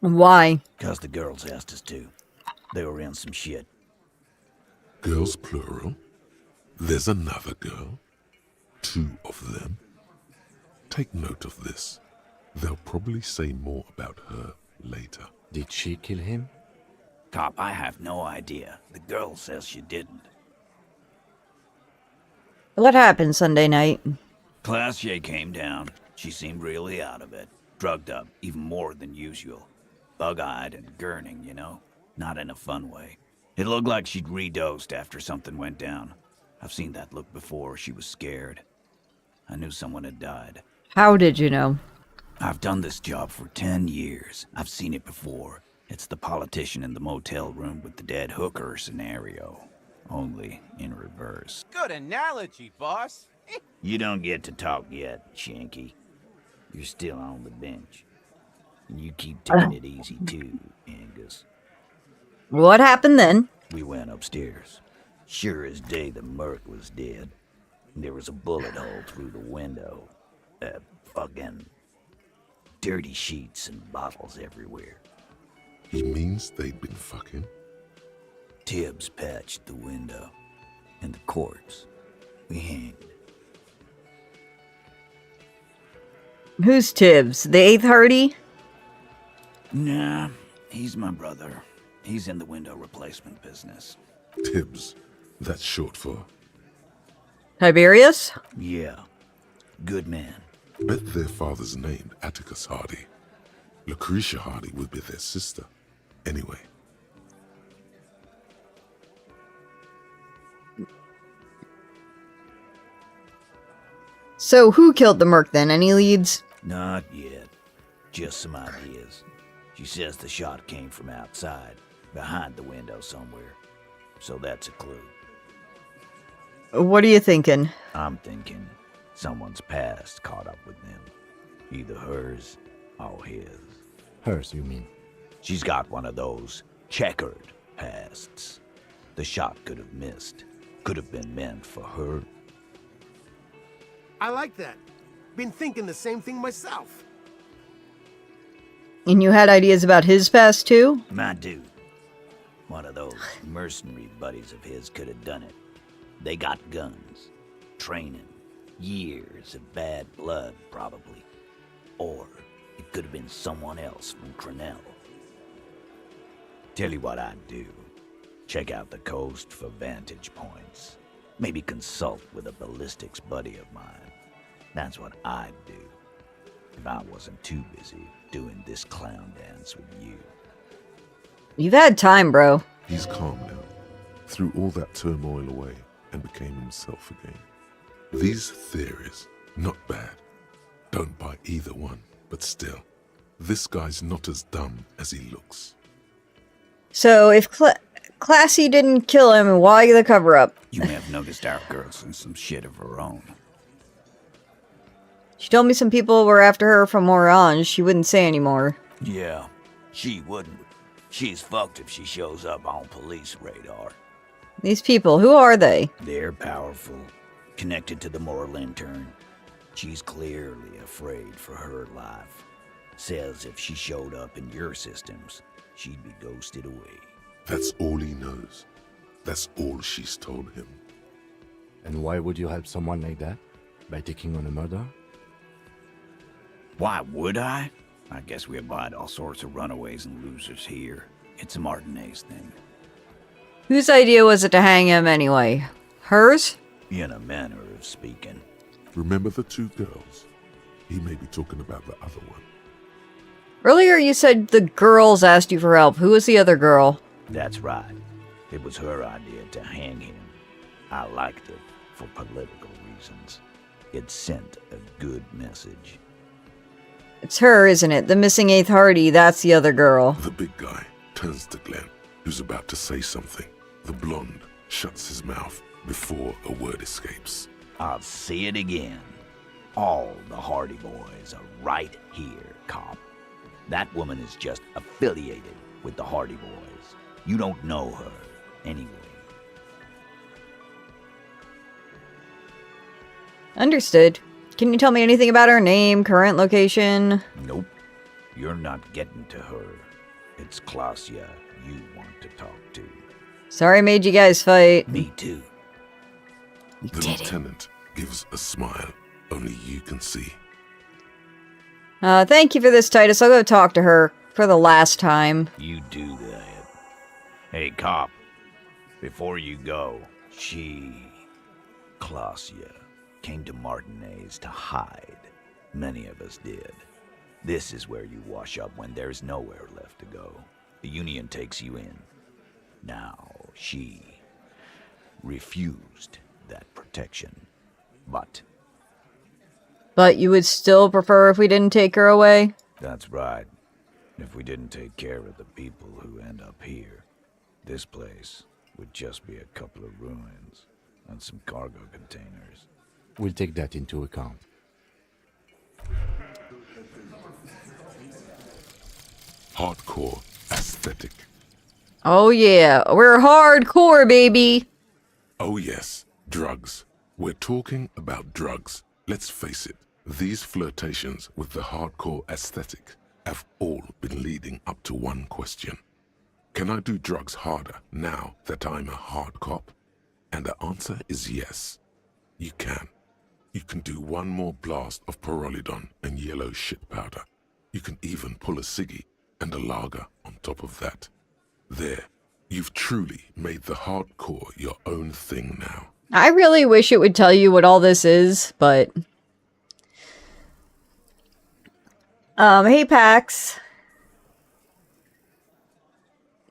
B: Why?
F: 'Cause the girls asked us to. They were in some shit.
A: Girls plural? There's another girl? 2 of them? Take note of this. They'll probably say more about her later.
D: Did she kill him?
F: Cop, I have no idea. The girl says she didn't.
B: What happened Sunday night?
F: Classier came down. She seemed really out of it. Drugged up, even more than usual. Bug-eyed and gurning, you know? Not in a fun way. It looked like she'd redosed after something went down. I've seen that look before. She was scared. I knew someone had died.
B: How did you know?
F: I've done this job for 10 years. I've seen it before. It's the politician in the motel room with the dead hooker scenario. Only in reverse.
H: Good analogy, boss.
F: You don't get to talk yet, Shanky. You're still on the bench. And you keep taking it easy too, Angus.
B: What happened then?
F: We went upstairs. Sure as day the Merc was dead. There was a bullet hole through the window. Fucking dirty sheets and bottles everywhere.
A: He means they'd been fucking?
F: Tibbs patched the window. And the corpse. We hanged.
B: Who's Tibbs? The 8th Hardy?
F: Nah, he's my brother. He's in the window replacement business.
A: Tibbs. That's short for...
B: Tiberius?
F: Yeah. Good man.
A: Bet their father's named Atticus Hardy. Lucretia Hardy would be their sister. Anyway.
B: So who killed the Merc then? Any leads?
F: Not yet. Just some ideas. She says the shot came from outside, behind the window somewhere. So that's a clue.
B: What are you thinking?
F: I'm thinking someone's past caught up with them. Either hers or his.
D: Hers, you mean?
F: She's got one of those checkered pasts. The shot could have missed. Could have been meant for her.
L: I like that. Been thinking the same thing myself.
B: And you had ideas about his past too?
F: My dude. One of those mercenary buddies of his could have done it. They got guns, training, years of bad blood, probably. Or it could have been someone else from Crenell. Tell you what I'd do. Check out the coast for vantage points. Maybe consult with a ballistics buddy of mine. That's what I'd do. If I wasn't too busy doing this clown dance with you.
B: You've had time, bro.
A: He's calm now, threw all that turmoil away and became himself again. These theories, not bad. Don't buy either one, but still, this guy's not as dumb as he looks.
B: So, if Classy didn't kill him, why the cover-up?
F: You may have noticed our girl's in some shit of her own.
B: She told me some people were after her from Orange. She wouldn't say anymore.
F: Yeah, she wouldn't. She's fucked if she shows up on police radar.
B: These people, who are they?
F: They're powerful, connected to the Moor Lantern. She's clearly afraid for her life. Says if she showed up in your systems, she'd be ghosted away.
A: That's all he knows. That's all she's told him.
D: And why would you help someone like that? By taking on a murder?
F: Why would I? I guess we abide all sorts of runaways and losers here. It's a Martinez thing.
B: Whose idea was it to hang him anyway? Hers?
F: In a manner of speaking.
A: Remember the two girls? He may be talking about the other one.
B: Earlier you said the girls asked you for help. Who was the other girl?
F: That's right. It was her idea to hang him. I liked it for political reasons. It sent a good message.
B: It's her, isn't it? The missing 8th Hardy, that's the other girl.
A: The big guy turns to Glenn, who's about to say something. The blonde shuts his mouth before a word escapes.
F: I'll say it again. All the Hardy Boys are right here, cop. That woman is just affiliated with the Hardy Boys. You don't know her, anyway.
B: Understood. Can you tell me anything about her name, current location?
F: Nope. You're not getting to her. It's Klasia you want to talk to.
B: Sorry I made you guys fight.
F: Me too.
A: The lieutenant gives a smile only you can see.
B: Thank you for this, Titus. I'll go talk to her for the last time.
F: You do that. Hey, cop. Before you go, Klasia, came to Martinez to hide. Many of us did. This is where you wash up when there's nowhere left to go. The Union takes you in. Now, she refused that protection.
B: But you would still prefer if we didn't take her away?
F: That's right. If we didn't take care of the people who end up here, this place would just be a couple of ruins and some cargo containers.
D: We'll take that into account.
A: Hardcore aesthetic.
B: Oh yeah, we're hardcore, baby!
A: Oh yes, drugs. We're talking about drugs. Let's face it, these flirtations with the hardcore aesthetic have all been leading up to one question. Can I do drugs harder now that I'm a hard cop? And the answer is yes. You can. You can do one more blast of Pyrrolidon and yellow shit powder. You can even pull a ciggy and a lager on top of that. There, you've truly made the hardcore your own thing now.
B: I really wish it would tell you what all this is, but... hey Pax.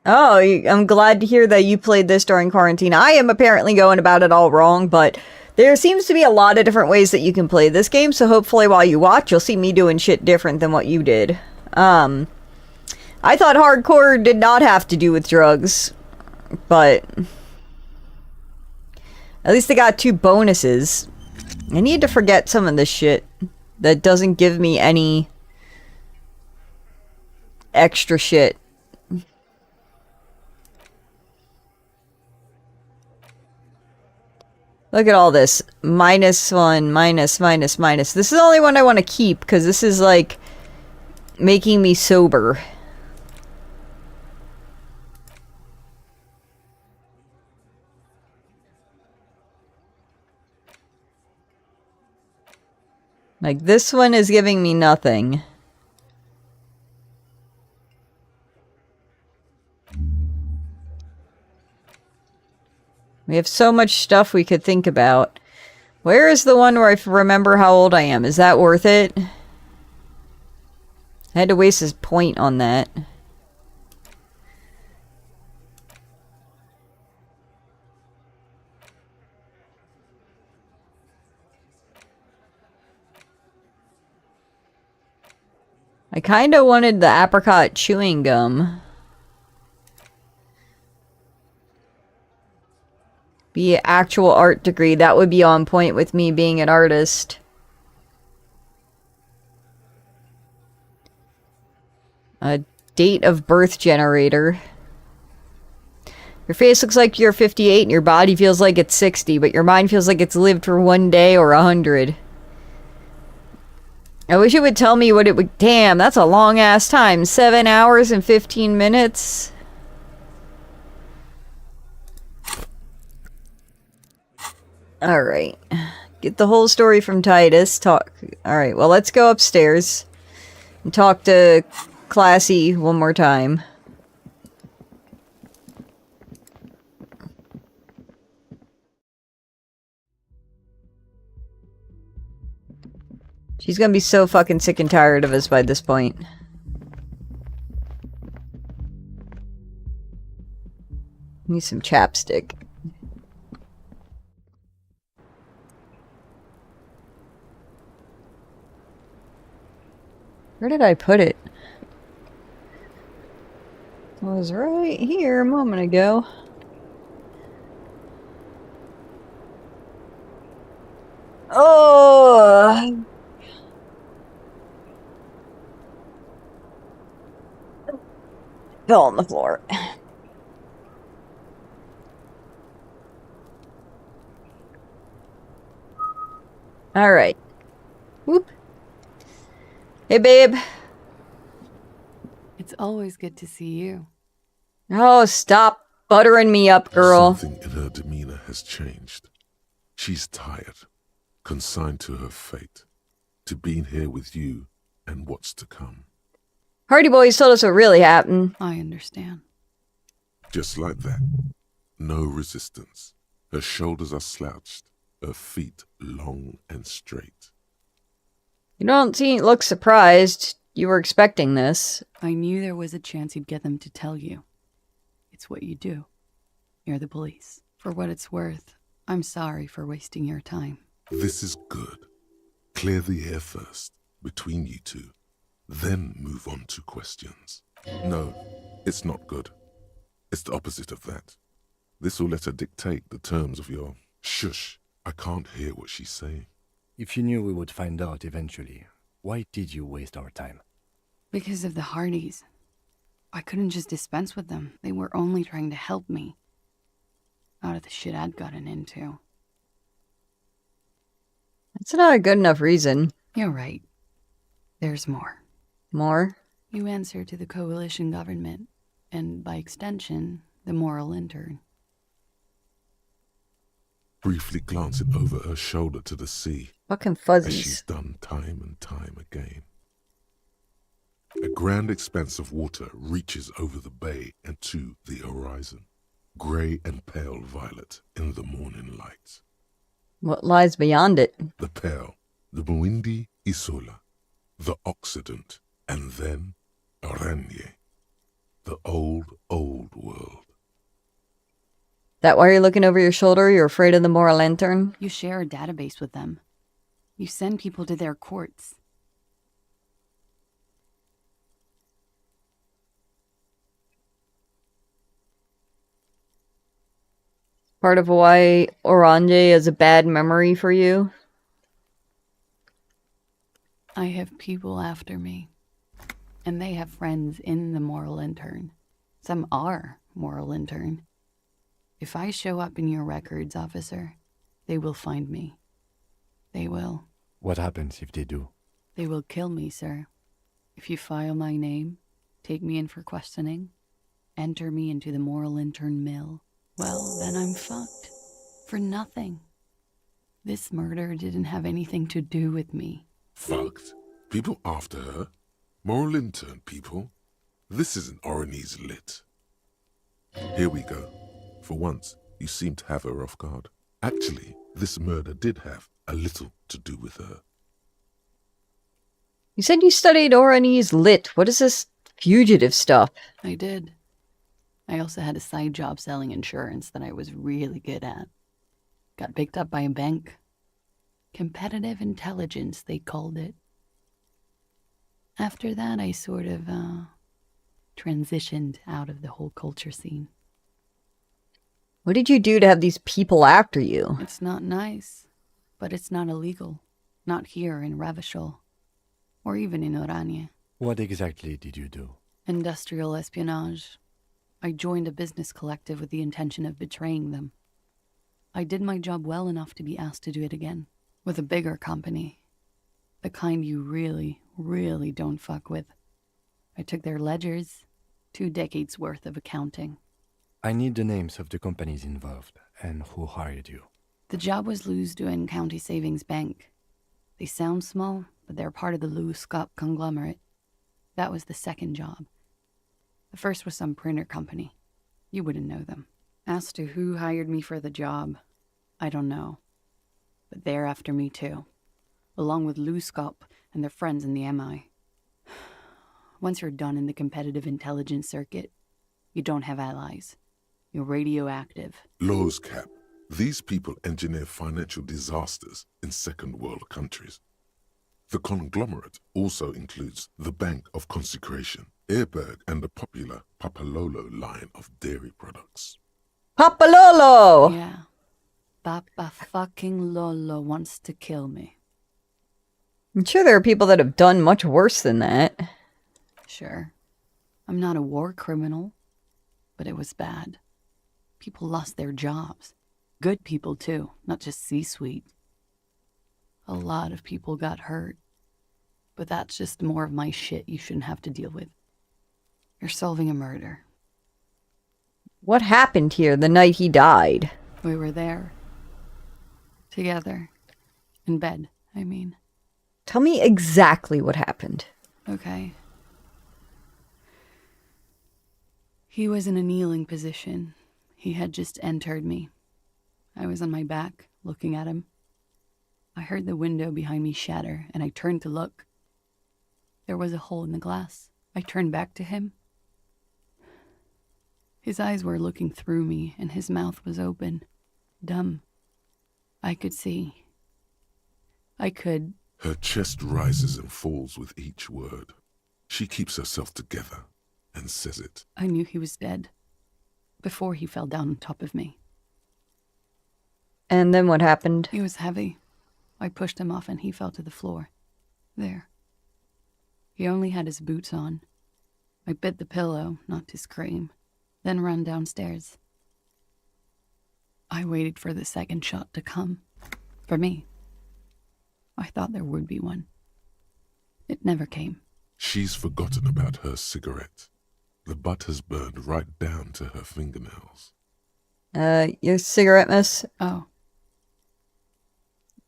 B: Oh, I'm glad to hear that you played this during quarantine. I am apparently going about it all wrong, but there seems to be a lot of different ways that you can play this game, so hopefully while you watch, you'll see me doing shit different than what you did. I thought hardcore did not have to do with drugs, but... At least they got 2 bonuses. I need to forget some of this shit that doesn't give me any extra shit. Look at all this. -1, minus, minus, minus. This is the only one I want to keep, because this is, like, making me sober. Like, this one is giving me nothing. We have so much stuff we could think about. Where is the one where I remember how old I am? Is that worth it? I had to waste his point on that. I kind of wanted the apricot chewing gum. Be an actual art degree. That would be on point with me being an artist. A date of birth generator. Your face looks like you're 58 and your body feels like it's 60, but your mind feels like it's lived for 1 day or 100. I wish it would tell me what it would... Damn, that's a long ass time. 7 hours and 15 minutes. Alright. Get the whole story from Titus. Alright, well, let's go upstairs and talk to Classy one more time. She's gonna be so fucking sick and tired of us by this point. Need some chapstick. Where did I put it? It was right here a moment ago. Oh! Fell on the floor. Alright. Whoop. Hey, babe.
E: It's always good to see you.
B: Oh, stop buttering me up, girl.
A: Something in her demeanor has changed. She's tired, consigned to her fate, to being here with you and what's to come.
B: Hardy Boys told us what really happened.
E: I understand.
A: Just like that. No resistance. Her shoulders are slouched, her feet long and straight.
B: You don't look surprised. You were expecting this.
E: I knew there was a chance you'd get them to tell you. It's what you do. You're the police. For what it's worth, I'm sorry for wasting your time.
A: This is good. Clear the air first, between you two. Then move on to questions. No, it's not good. It's the opposite of that. This will let her dictate the terms of your... Shush, I can't hear what she's saying.
D: If you knew we would find out eventually, why did you waste our time?
E: Because of the Hardys. I couldn't just dispense with them. They were only trying to help me. Out of the shit I'd gotten into.
B: That's not a good enough reason.
E: You're right. There's more.
B: More?
E: You answer to the coalition government, and by extension, the moral intern.
A: Briefly glancing over her shoulder to the sea.
B: Fucking
A: As
B: fuzzies.
A: she's done time and time again. A grand expanse of water reaches over the bay and to the horizon. Grey and pale violet in the morning light.
B: What lies beyond it?
A: The pale, the Muindi Isola, the Occident, and then Aranye, the old, old world.
B: That why you're looking over your shoulder? You're afraid of the moral lantern?
E: You share a database with them. You send people to their courts.
B: Part of why Oranje is a bad memory for you?
E: I have people after me. And they have friends in the moral intern. Some are moral intern. If I show up in your records, officer, they will find me. They will.
D: What happens if they do?
E: They will kill me, sir. If you file my name, take me in for questioning, enter me into the moral intern mill, well, then I'm fucked. For nothing. This murder didn't have anything to do with me.
A: Fucked? People after her? Moral intern people? This isn't Oranese lit. Here we go. For once, you seem to have her off guard. Actually, this murder did have a little to do with her.
B: You said you studied Oranese lit. What is this fugitive stuff?
E: I did. I also had a side job selling insurance that I was really good at. Got picked up by a bank. Competitive intelligence, they called it. After that, I sort of, transitioned out of the whole culture scene.
B: What did you do to have these people after you?
E: It's not nice, but it's not illegal. Not here in Ravishol, or even in Oranje.
D: What exactly did you do?
E: Industrial espionage. I joined a business collective with the intention of betraying them. I did my job well enough to be asked to do it again, with a bigger company. The kind you really, really don't fuck with. I took their ledgers, 2 decades worth of accounting.
D: I need the names of the companies involved and who hired you.
E: The job was Lewsdoen County Savings Bank. They sound small, but they're part of the Lewis-Scott conglomerate. That was the second job. The first was some printer company. You wouldn't know them. As to who hired me for the job, I don't know. But they're after me too, along with Lewis-Scott and their friends in the MI. Once you're done in the competitive intelligence circuit, you don't have allies. You're radioactive.
A: Laws cap. These people engineer financial disasters in second world countries. The conglomerate also includes the Bank of Consecration, Airberg, and the popular Papalolo line of dairy products.
B: Papalolo!
E: Yeah. Papa fucking Lolo wants to kill me.
B: I'm sure there are people that have done much worse than that.
E: Sure. I'm not a war criminal, but it was bad. People lost their jobs. Good people, too, not just C-suite. A lot of people got hurt. But that's just more of my shit you shouldn't have to deal with. You're solving a murder.
B: What happened here the night he died?
E: We were there. Together. In bed, I mean.
B: Tell me exactly what happened.
E: Okay. He was in a kneeling position. He had just entered me. I was on my back, looking at him. I heard the window behind me shatter, and I turned to look. There was a hole in the glass. I turned back to him. His eyes were looking through me, and his mouth was open. Dumb. I could see. I could...
A: Her chest rises and falls with each word. She keeps herself together and says it.
E: I knew he was dead. Before he fell down on top of me.
B: And then what happened?
E: He was heavy. I pushed him off and he fell to the floor. There. He only had his boots on. I bit the pillow, not to scream, then ran downstairs. I waited for the second shot to come. For me. I thought there would be one. It never came.
A: She's forgotten about her cigarette. The butt has burned right down to her fingernails.
B: Your cigarette, miss?
E: Oh.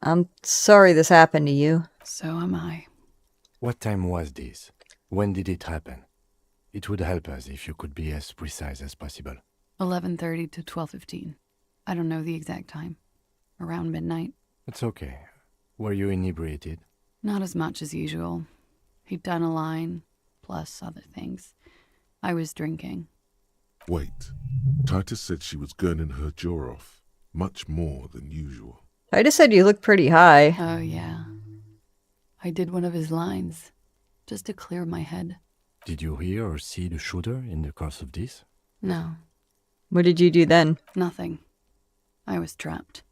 B: I'm sorry this happened to you.
E: So am I.
D: What time was this? When did it happen? It would help us if you could be as precise as possible.
E: 11:30 to 12:15. I don't know the exact time. Around midnight.
D: It's okay. Were you inebriated?
E: Not as much as usual. He'd done a line, plus other things. I was drinking.
A: Wait. Titus said she was gurning her jaw off, much more than usual.
B: I just said you look pretty high.
E: Oh, yeah. I did one of his lines, just to clear my head.
D: Did you hear or see the shooter in the course of this?
E: No.
B: What did you do then?
E: Nothing. I was trapped.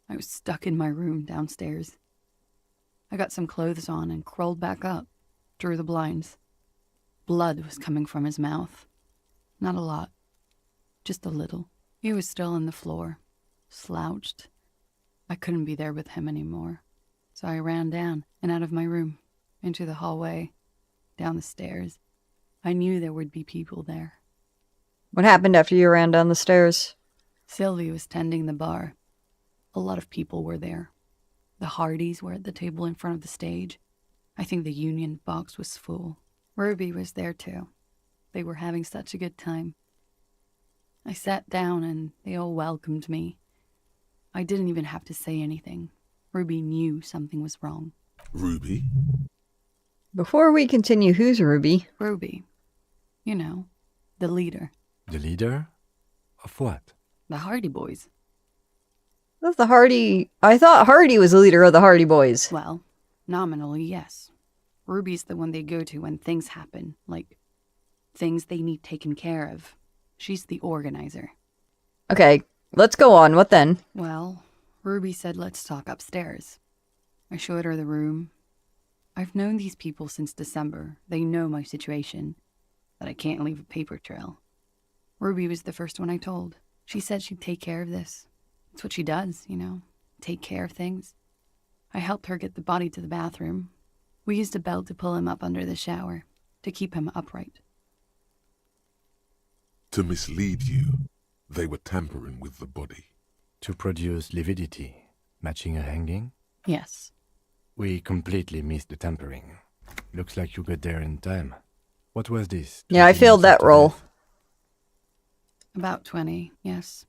E: I was stuck in my room downstairs. I got some clothes on and crawled back up, drew the blinds. Blood was coming from his mouth. Not a lot. Just a little. He was still on the floor, slouched. I couldn't be there with him anymore. So I ran down and out of my room, into the hallway, down the stairs. I knew there would be people there.
B: What happened after you ran down the stairs?
E: Sylvie was tending the bar. A lot of people were there. The Hardys were at the table in front of the stage. I think the Union box was full. Ruby was there too. They were having such a good time. I sat down and they all welcomed me. I didn't even have to say anything. Ruby knew something was wrong.
A: Ruby?
B: Before we continue, who's Ruby?
E: Ruby. You know, the leader.
D: The leader? Of what?
E: The Hardy Boys.
B: I thought Hardy was the leader of the Hardy Boys.
E: Well, nominally, yes. Ruby's the one they go to when things happen, like things they need taken care of. She's the organizer.
B: Okay, let's go on. What then?
E: Well, Ruby said let's talk upstairs. I showed her the room. I've known these people since December. They know my situation, that I can't leave a paper trail. Ruby was the first one I told. She said she'd take care of this. It's what she does, you know, take care of things. I helped her get the body to the bathroom. We used a belt to pull him up under the shower, to keep him upright.
A: To mislead you, they were tampering with the body.
D: To produce lividity, matching a hanging?
E: Yes.
D: We completely missed the tampering. Looks like you got there in time. What was this?
B: Yeah, I
D: 20
B: failed
D: minutes
B: that
D: after
B: roll.
D: death?
E: About 20, yes.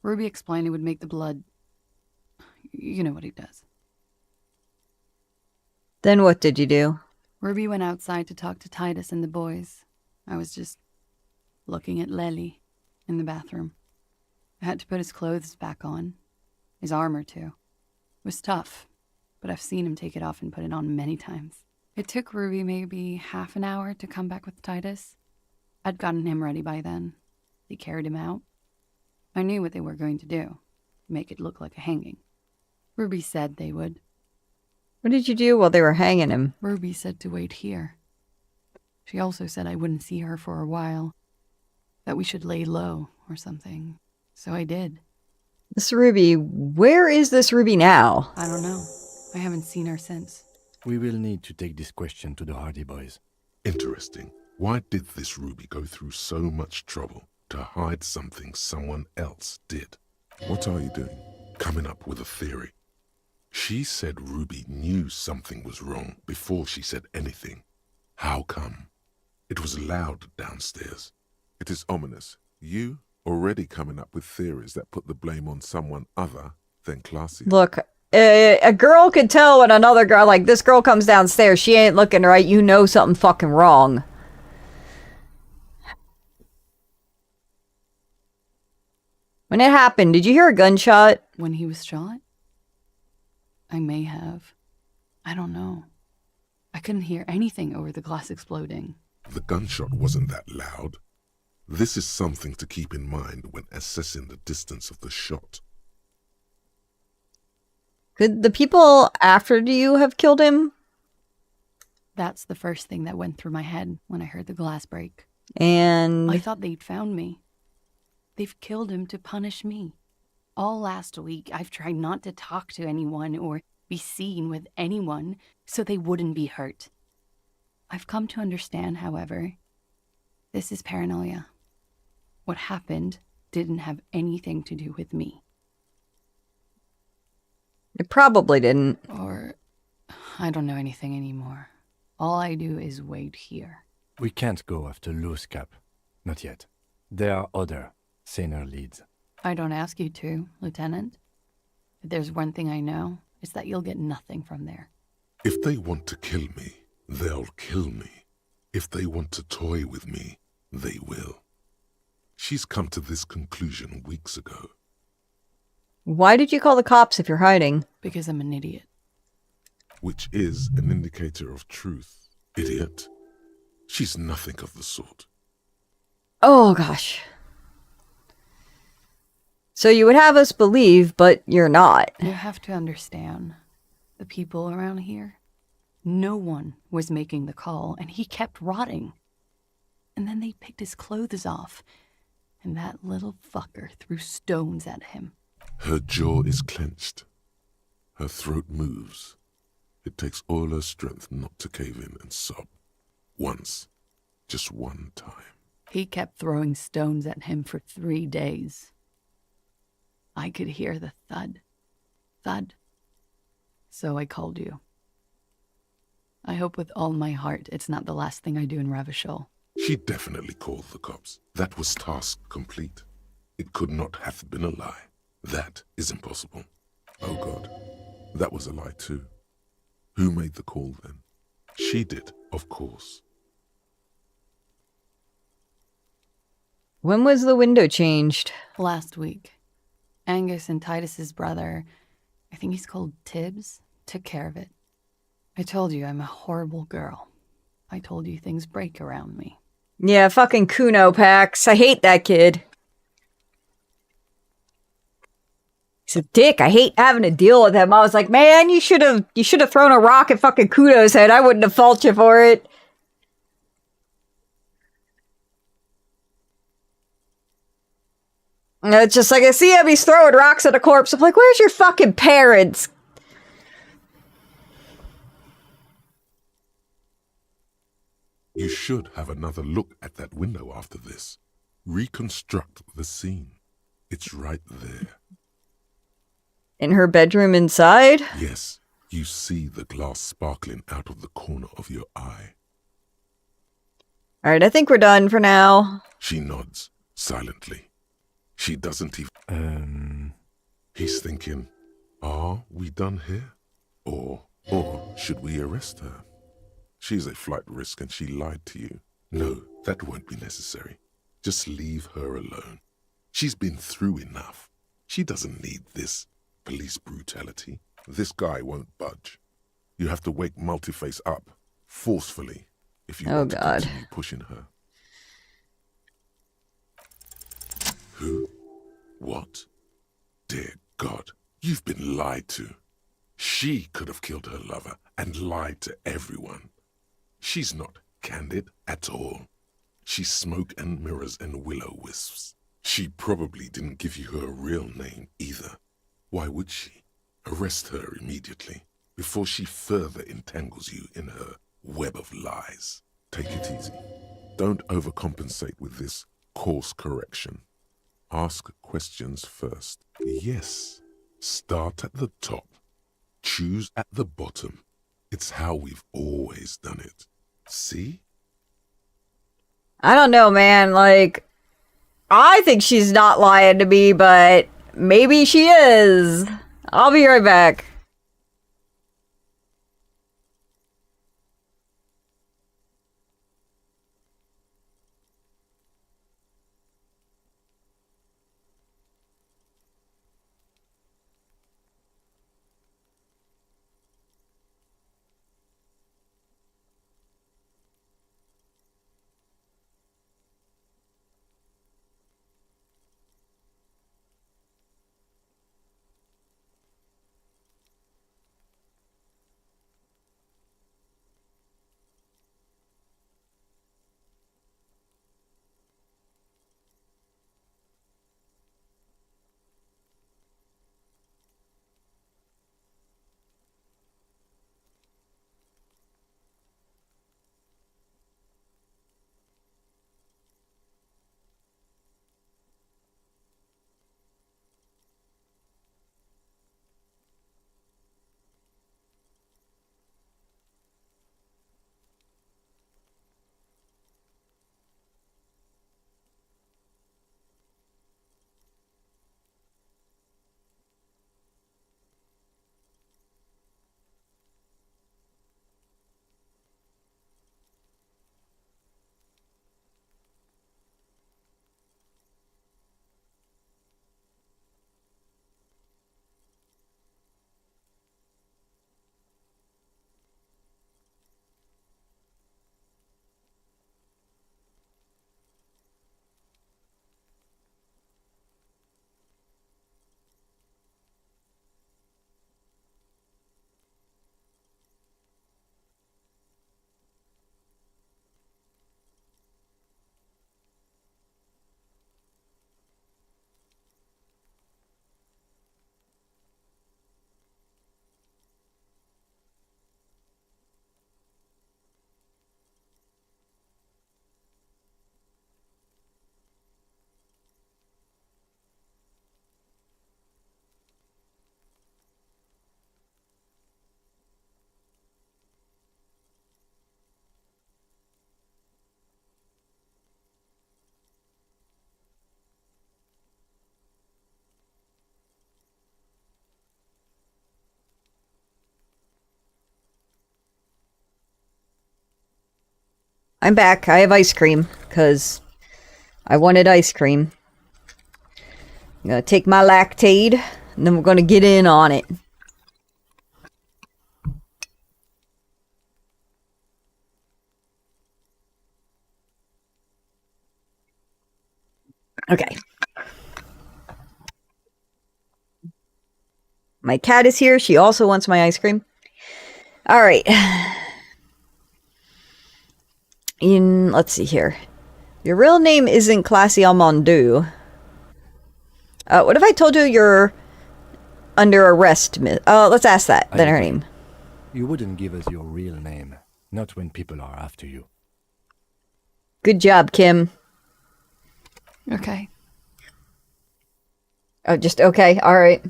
E: Ruby explained it would make the blood... You know what he does.
B: Then what did you do?
E: Ruby went outside to talk to Titus and the boys. I was just looking at Lely in the bathroom. I had to put his clothes back on. His armor, too. It was tough, but I've seen him take it off and put it on many times. It took Ruby maybe half an hour to come back with Titus. I'd gotten him ready by then. They carried him out. I knew what they were going to do. Make it look like a hanging. Ruby said they would.
B: What did you do while they were hanging him?
E: Ruby said to wait here. She also said I wouldn't see her for a while. That we should lay low or something. So I did.
B: This Ruby, where is this Ruby now?
E: I don't know. I haven't seen her since.
D: We will need to take this question to the Hardy Boys.
A: Interesting. Why did this Ruby go through so much trouble to hide something someone else did? What are you doing? Coming up with a theory. She said Ruby knew something was wrong before she said anything. How come? It was loud downstairs. It is ominous. You already coming up with theories that put the blame on someone other than Classy.
B: Look, a girl could tell when another girl, like this girl comes downstairs, she ain't looking right, you know something fucking wrong. When it happened, did you hear a gunshot?
E: When he was shot? I may have. I don't know. I couldn't hear anything over the glass exploding.
A: The gunshot wasn't that loud. This is something to keep in mind when assessing the distance of the shot.
B: Could the people after you have killed him?
E: That's the first thing that went through my head when I heard the glass break.
B: And
E: I thought they'd found me. They've killed him to punish me. All last week, I've tried not to talk to anyone or be seen with anyone so they wouldn't be hurt. I've come to understand, however, this is paranoia. What happened didn't have anything to do with me.
B: it probably didn't.
E: Or I don't know anything anymore. All I do is wait here.
D: We can't go after loose cap. Not yet. There are other, saner leads.
E: I don't ask you to, Lieutenant. If there's one thing I know, it's that you'll get nothing from there.
A: If they want to kill me, they'll kill me. If they want to toy with me, they will. She's come to this conclusion weeks ago.
B: Why did you call the cops if you're hiding?
E: Because I'm an idiot.
A: Which is an indicator of truth. Idiot. She's nothing of the sort.
B: Oh, gosh. So you would have us believe, but you're not.
E: You have to understand, the people around here, no one was making the call, and he kept rotting. And then they picked his clothes off, and that little fucker threw stones at him.
A: Her jaw is clenched. Her throat moves. It takes all her strength not to cave in and sob. Once. Just one time.
E: He kept throwing stones at him for 3 days. I could hear the thud. Thud. So I called you. I hope with all my heart it's not the last thing I do in Ravishol.
A: She definitely called the cops. That was task complete. It could not have been a lie. That is impossible. Oh God, that was a lie too. Who made the call then? She did, of course.
B: When was the window changed?
E: Last week. Angus and Titus's brother, I think he's called Tibbs, took care of it. I told you I'm a horrible girl. I told you things break around me.
B: Yeah, fucking Kuno Pax. I hate that kid. He's a dick. I hate having to deal with him. I was like, man, you should have thrown a rock at fucking Kuno's head. I wouldn't have fault you for it. And it's just like, I see him, he's throwing rocks at a corpse. I'm like, where's your fucking parents?
A: You should have another look at that window after this. Reconstruct the scene. It's right there.
B: In her bedroom inside?
A: Yes, you see the glass sparkling out of the corner of your eye.
B: Alright, I think we're done for now.
A: She nods, silently. She doesn't even... He's thinking, are we done here? Or should we arrest her? She's a flight risk and she lied to you. No, that won't be necessary. Just leave her alone. She's been through enough. She doesn't need this police brutality. This guy won't budge. You have to wake Multiface up, forcefully, if you want to continue pushing her. Who? What? Dear God, you've been lied to. She could have killed her lover and lied to everyone. She's not candid at all. She's smoke and mirrors and will-o-wisps. She probably didn't give you her real name either. Why would she? Arrest her immediately, before she further entangles you in her web of lies. Take it easy. Don't overcompensate with this course correction. Ask questions first. Yes, start at the top. Choose at the bottom. It's how we've always done it. See?
B: I don't know, man. Like, I think she's not lying to me, but maybe she is. I'll be right back. I'm back. I have ice cream, because I wanted ice cream. I'm gonna take my Lactaid, and then we're gonna get in on it. Okay. My cat is here. She also wants my ice cream. All right. Let's see here. Your real name isn't Classy Almondu. What if I told you you're under arrest? Let's ask that. Then her name.
D: You wouldn't give us your real name. Not when people are after you.
B: Good job, Kim.
E: Okay.
B: Oh, just okay. All right.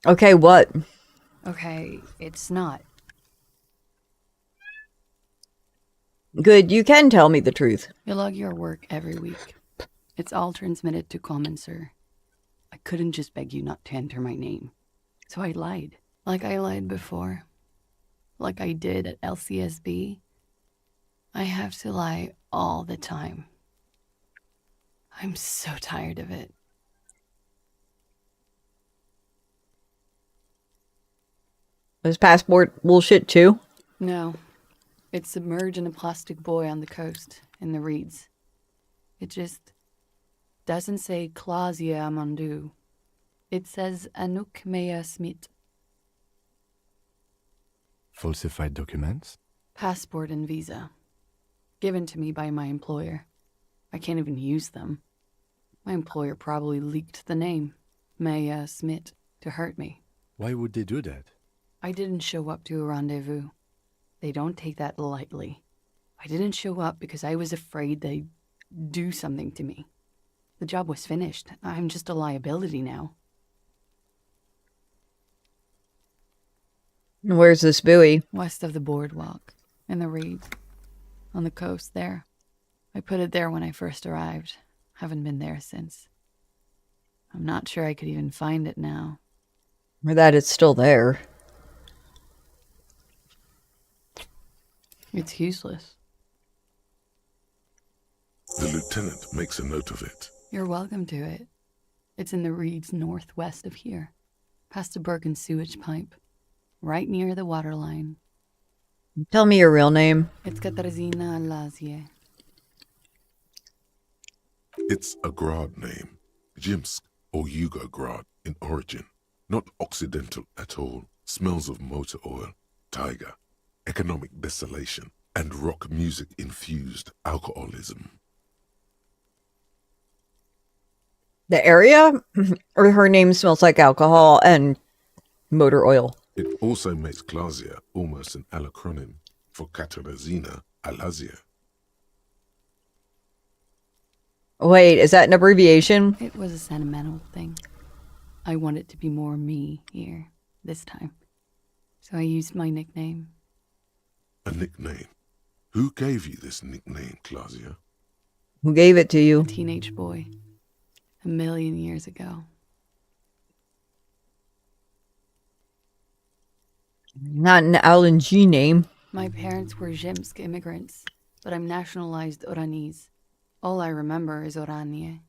B: Okay, what?
E: Okay, it's not.
B: Good, you can tell me the truth.
E: You log your work every week. It's all transmitted to Common, sir. I couldn't just beg you not to enter my name. So I lied. Like I lied before. Like I did at LCSB. I have to lie all the time. I'm so tired of it.
B: Is passport bullshit too?
E: No. It's submerged in a plastic buoy on the coast, in the reeds. It just doesn't say Clausia Amandu. It says Anouk Mea Smith.
D: Falsified documents?
E: Passport and visa. Given to me by my employer. I can't even use them. My employer probably leaked the name, Mea Smith, to hurt me.
D: Why would they do that?
E: I didn't show up to a rendezvous. They don't take that lightly. I didn't show up because I was afraid they'd do something to me. The job was finished. I'm just a liability now.
B: Where's this buoy?
E: West of the boardwalk, in the reeds, on the coast there. I put it there when I first arrived. Haven't been there since. I'm not sure I could even find it now.
B: Or that it's still there.
E: It's useless.
A: The lieutenant makes a note of it.
E: You're welcome to it. It's in the reeds northwest of here, past a broken sewage pipe, right near the waterline.
B: Tell me your real name.
E: It's Katarzyna Lazie.
A: It's a Grad name, Jimsk or Yugo-Grad in origin. Not Occidental at all. Smells of motor oil, tiger, economic desolation, and rock music-infused alcoholism.
B: The area? Or her name smells like alcohol and motor oil?
A: It also makes Clausia almost an allacronym for Katarzyna Alazia.
B: Wait, is that an abbreviation?
E: It was a sentimental thing. I wanted to be more me here, this time. So I used my nickname.
A: A nickname? Who gave you this nickname, Clausia?
B: Who gave it to you?
E: A teenage boy. 1,000,000 years ago.
B: Not an Alan G name.
E: My parents were Zhimsk immigrants, but I'm nationalized Oranese. All I remember is Oranje.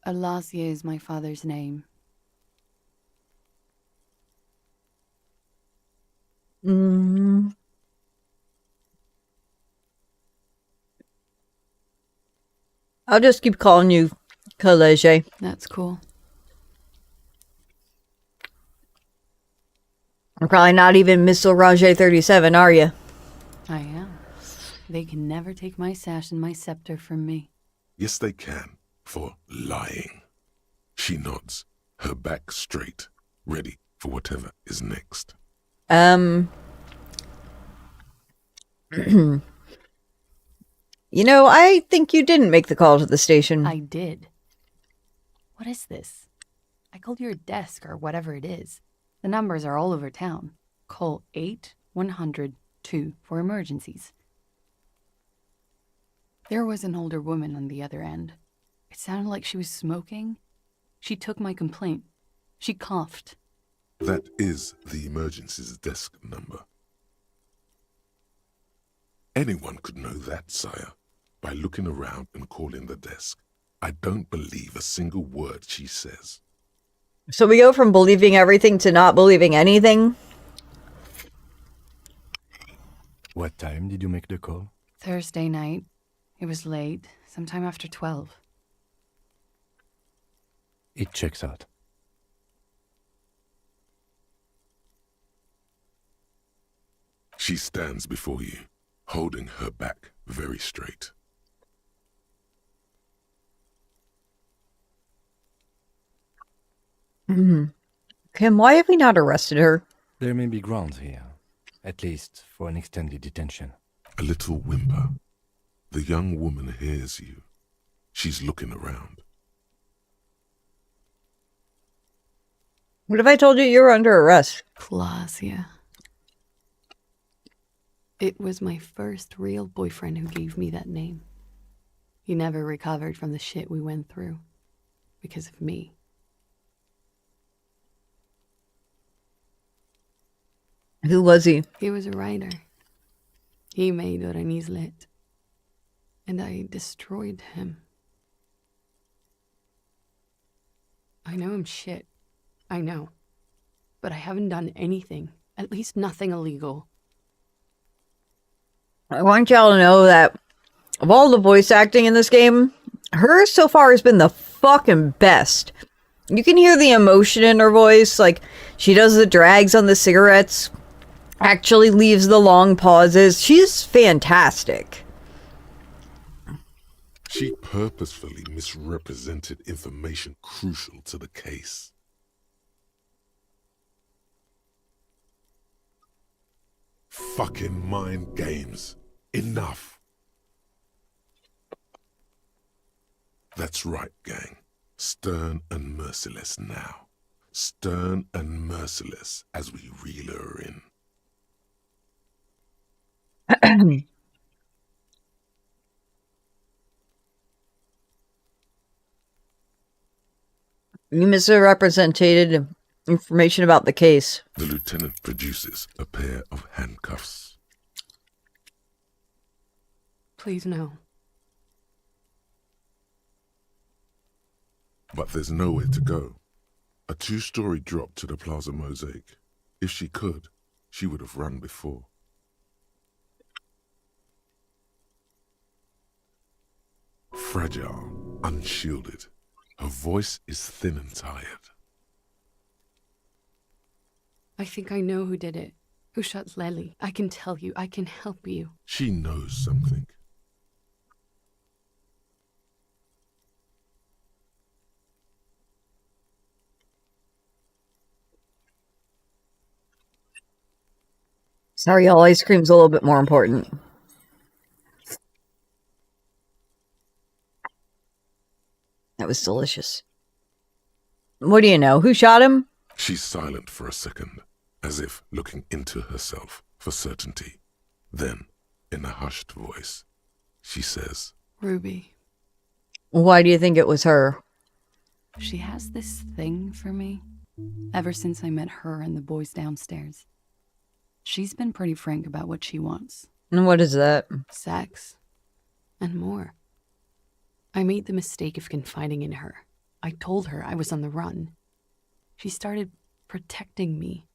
E: Alasia is my father's name.
B: I'll just keep calling you College.
E: That's cool.
B: You're probably not even Miss Oranje 37, are you?
E: I am. They can never take my sash and my scepter from me.
A: Yes, they can, for lying. She nods, her back straight, ready for whatever is next.
B: You know, I think you didn't make the call to the station.
E: I did. What is this? I called your desk or whatever it is. The numbers are all over town. Call 8-100-2 for emergencies. There was an older woman on the other end. It sounded like she was smoking. She took my complaint. She coughed.
A: That is the emergencies desk number. Anyone could know that, sire, by looking around and calling the desk. I don't believe a single word she says.
B: So we go from believing everything to not believing anything?
D: What time did you make the call?
E: Thursday night. It was late, sometime after 12.
D: It checks out.
A: She stands before you, holding her back very straight.
B: Kim, why have we not arrested her?
D: There may be grounds here, at least for an extended detention.
A: A little whimper. The young woman hears you. She's looking around.
B: What if I told you you were under arrest?
E: Clausia. It was my first real boyfriend who gave me that name. He never recovered from the shit we went through. Because of me.
B: Who was he?
E: He was a writer. He made Oranís lit. And I destroyed him. I know I'm shit. I know. But I haven't done anything. At least nothing illegal.
B: I want y'all to know that of all the voice acting in this game, hers so far has been the fucking best. You can hear the emotion in her voice, like she does the drags on the cigarettes, actually leaves the long pauses. She's fantastic.
A: She purposefully misrepresented information crucial to the case. Fucking mind games. Enough. That's right, gang. Stern and merciless now. Stern and merciless as we reel her in.
B: You misrepresented information about the case.
A: The lieutenant produces a pair of handcuffs.
E: Please no.
A: But there's nowhere to go. A 2-story drop to the Plaza Mosaic. If she could, she would have run before. Fragile, unshielded. Her voice is thin and tired.
E: I think I know who did it. Who shot Lely. I can tell you. I can help you.
A: She knows something.
B: Sorry, y'all, ice cream's a little bit more important. That was delicious. What do you know? Who shot him?
A: She's silent for a second, as if looking into herself for certainty. Then, in a hushed voice, she says,
E: Ruby.
B: Why do you think it was her?
E: She has this thing for me. Ever since I met her and the boys downstairs. She's been pretty frank about what she wants.
B: And what is that?
E: Sex. And more. I made the mistake of confiding in her. I told her I was on the run. She started protecting me.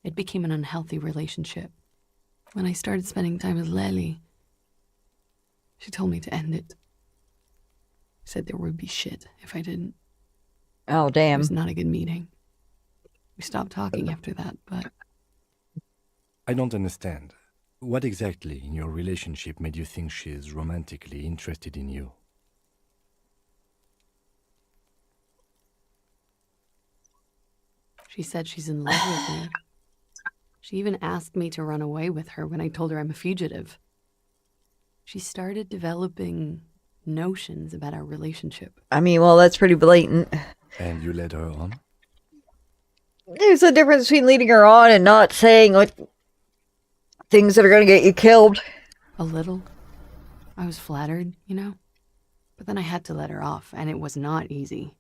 E: It became an unhealthy relationship. When I started spending time with Lely, she told me to end it. Said there would be shit if I didn't.
B: Oh, damn.
E: It was not a good meeting. We stopped talking after that, but...
D: I don't understand. What exactly in your relationship made you think she is romantically interested in you?
E: She said she's in love with me. She even asked me to run away with her when I told her I'm a fugitive. She started developing notions about our relationship.
B: I mean, well, that's pretty blatant.
D: And you led her on?
B: There's a difference between leading her on and not saying what things that are going to get you killed.
E: A little. I was flattered, you know? But then I had to let her off, and it was not easy.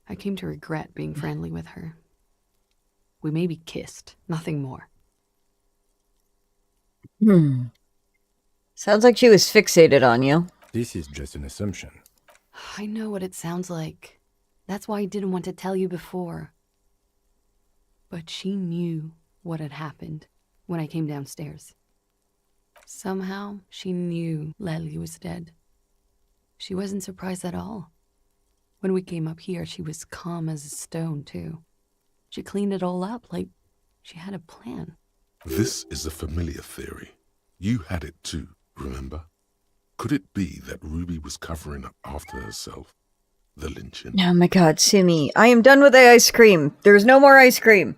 E: I came to regret being friendly with her. We maybe kissed, nothing more.
B: Sounds like she was fixated on you.
D: This is just an assumption.
E: I know what it sounds like. That's why I didn't want to tell you before. But she knew what had happened when I came downstairs. Somehow, she knew Lely was dead. She wasn't surprised at all. When we came up here, she was calm as a stone, too. She cleaned it all up like she had a plan.
A: This is a familiar theory. You had it too, remember? Could it be that Ruby was covering up after herself? The lynching?
B: Oh my god, Simi. I am done with the ice cream. There's no more ice cream.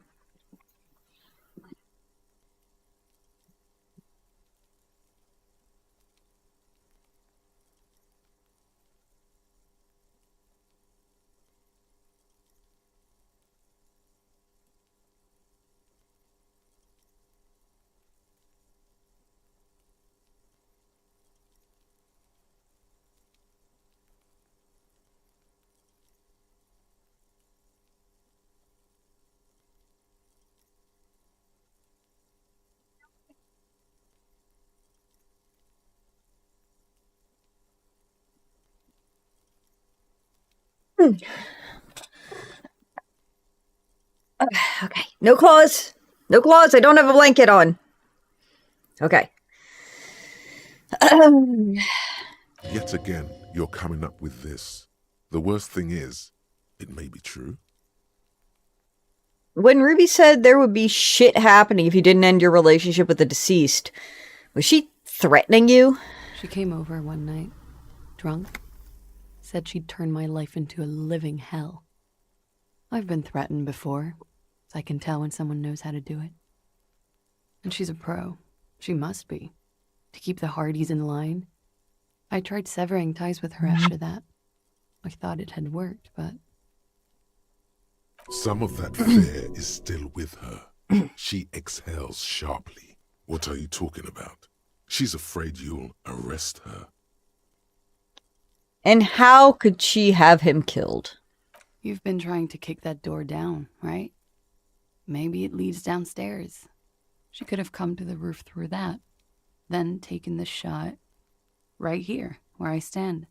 B: Okay. No claws. No claws. I don't have a blanket on. Okay.
A: Yet again, you're coming up with this. The worst thing is, it may be true.
B: When Ruby said there would be shit happening if you didn't end your relationship with the deceased, was she threatening you?
E: She came over one night, drunk, said she'd turn my life into a living hell. I've been threatened before, so I can tell when someone knows how to do it. And she's a pro. She must be. To keep the Hardys in line. I tried severing ties with her after that. I thought it had worked, but...
A: Some of that fear is still with her. She exhales sharply. What are you talking about? She's afraid you'll arrest her.
B: And how could she have him killed?
E: You've been trying to kick that door down, right? Maybe it leads downstairs. She could have come to the roof through that, then taken the shot right here, where I stand.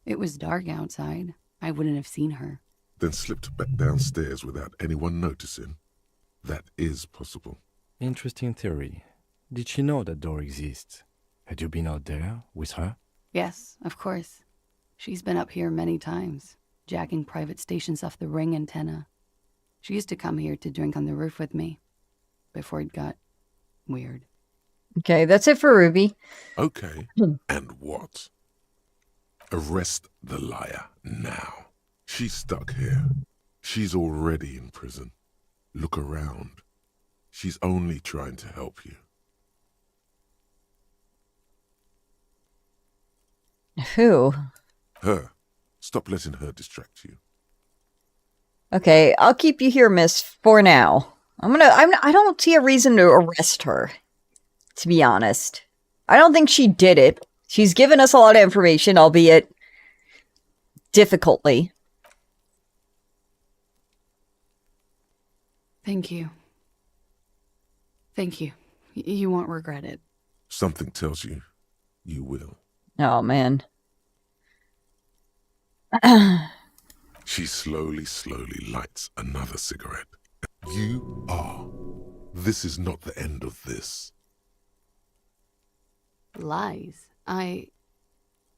E: It was dark outside. I wouldn't have seen her.
A: Then slipped back downstairs without anyone noticing. That is possible.
D: Interesting theory. Did she know that door exists? Had you been out there with her?
E: Yes, of course. She's been up here many times, jacking private stations off the ring antenna. She used to come here to drink on the roof with me, before it got weird.
B: Okay, that's it for Ruby.
A: Okay, and what? Arrest the liar now. She's stuck here. She's already in prison. Look around. She's only trying to help you.
B: Who?
A: Her. Stop letting her distract you.
B: Okay, I'll keep you here, miss, for now. I don't see a reason to arrest her, to be honest. I don't think she did it. She's given us a lot of information, albeit difficultly.
E: Thank you. Thank you. You won't regret it.
A: Something tells you, you will.
B: Oh, man.
A: She slowly lights another cigarette. You are. This is not the end of this.
E: Lies.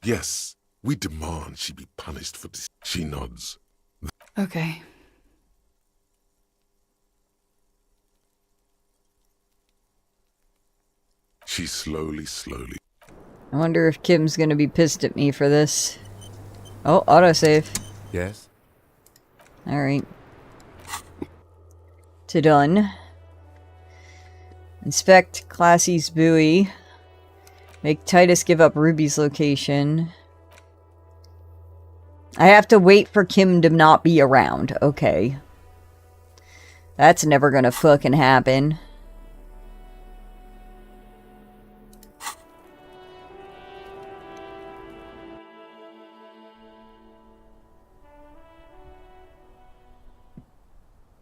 A: Yes, we demand she be punished for this. She nods.
E: Okay.
A: She slowly.
B: I wonder if Kim's gonna be pissed at me for this. Oh, autosave.
D: Yes?
B: Alright. To done. Inspect Classy's buoy. Make Titus give up Ruby's location. I have to wait for Kim to not be around. Okay. That's never gonna fucking happen.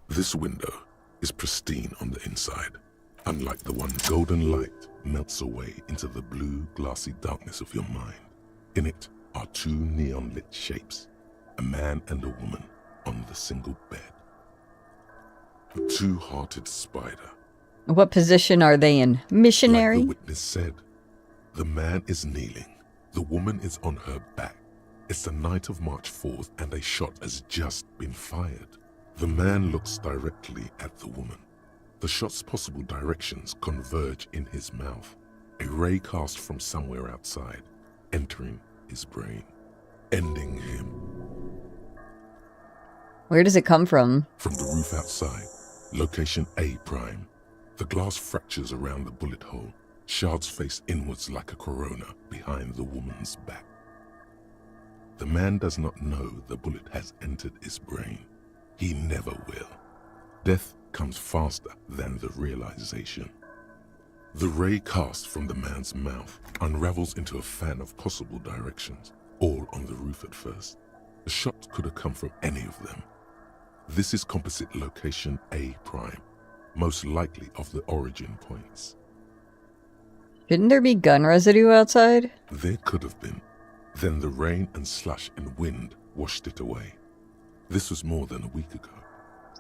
A: This window is pristine on the inside. Unlike the one, golden light melts away into the blue, glassy darkness of your mind. In it are two neon-lit shapes, a man and a woman on the single bed. A two-hearted spider.
B: What position are they in? Missionary?
A: Like the witness said, the man is kneeling, the woman is on her back, It's the night of March 4th and a shot has just been fired. The man looks directly at the woman. The shot's possible directions converge in his mouth. A ray cast from somewhere outside, entering his brain, ending him.
B: Where does it come from?
A: From the roof outside, location A prime. The glass fractures around the bullet hole. Shards face inwards like a corona behind the woman's back. The man does not know the bullet has entered his brain. He never will. Death comes faster than the realization. The ray cast from the man's mouth unravels into a fan of possible directions, all on the roof at first. The shot could have come from any of them. This is composite location A prime, most likely of the origin points.
B: Shouldn't there be gun residue outside?
A: There could have been. Then the rain and slush and wind washed it away. This was more than a week ago.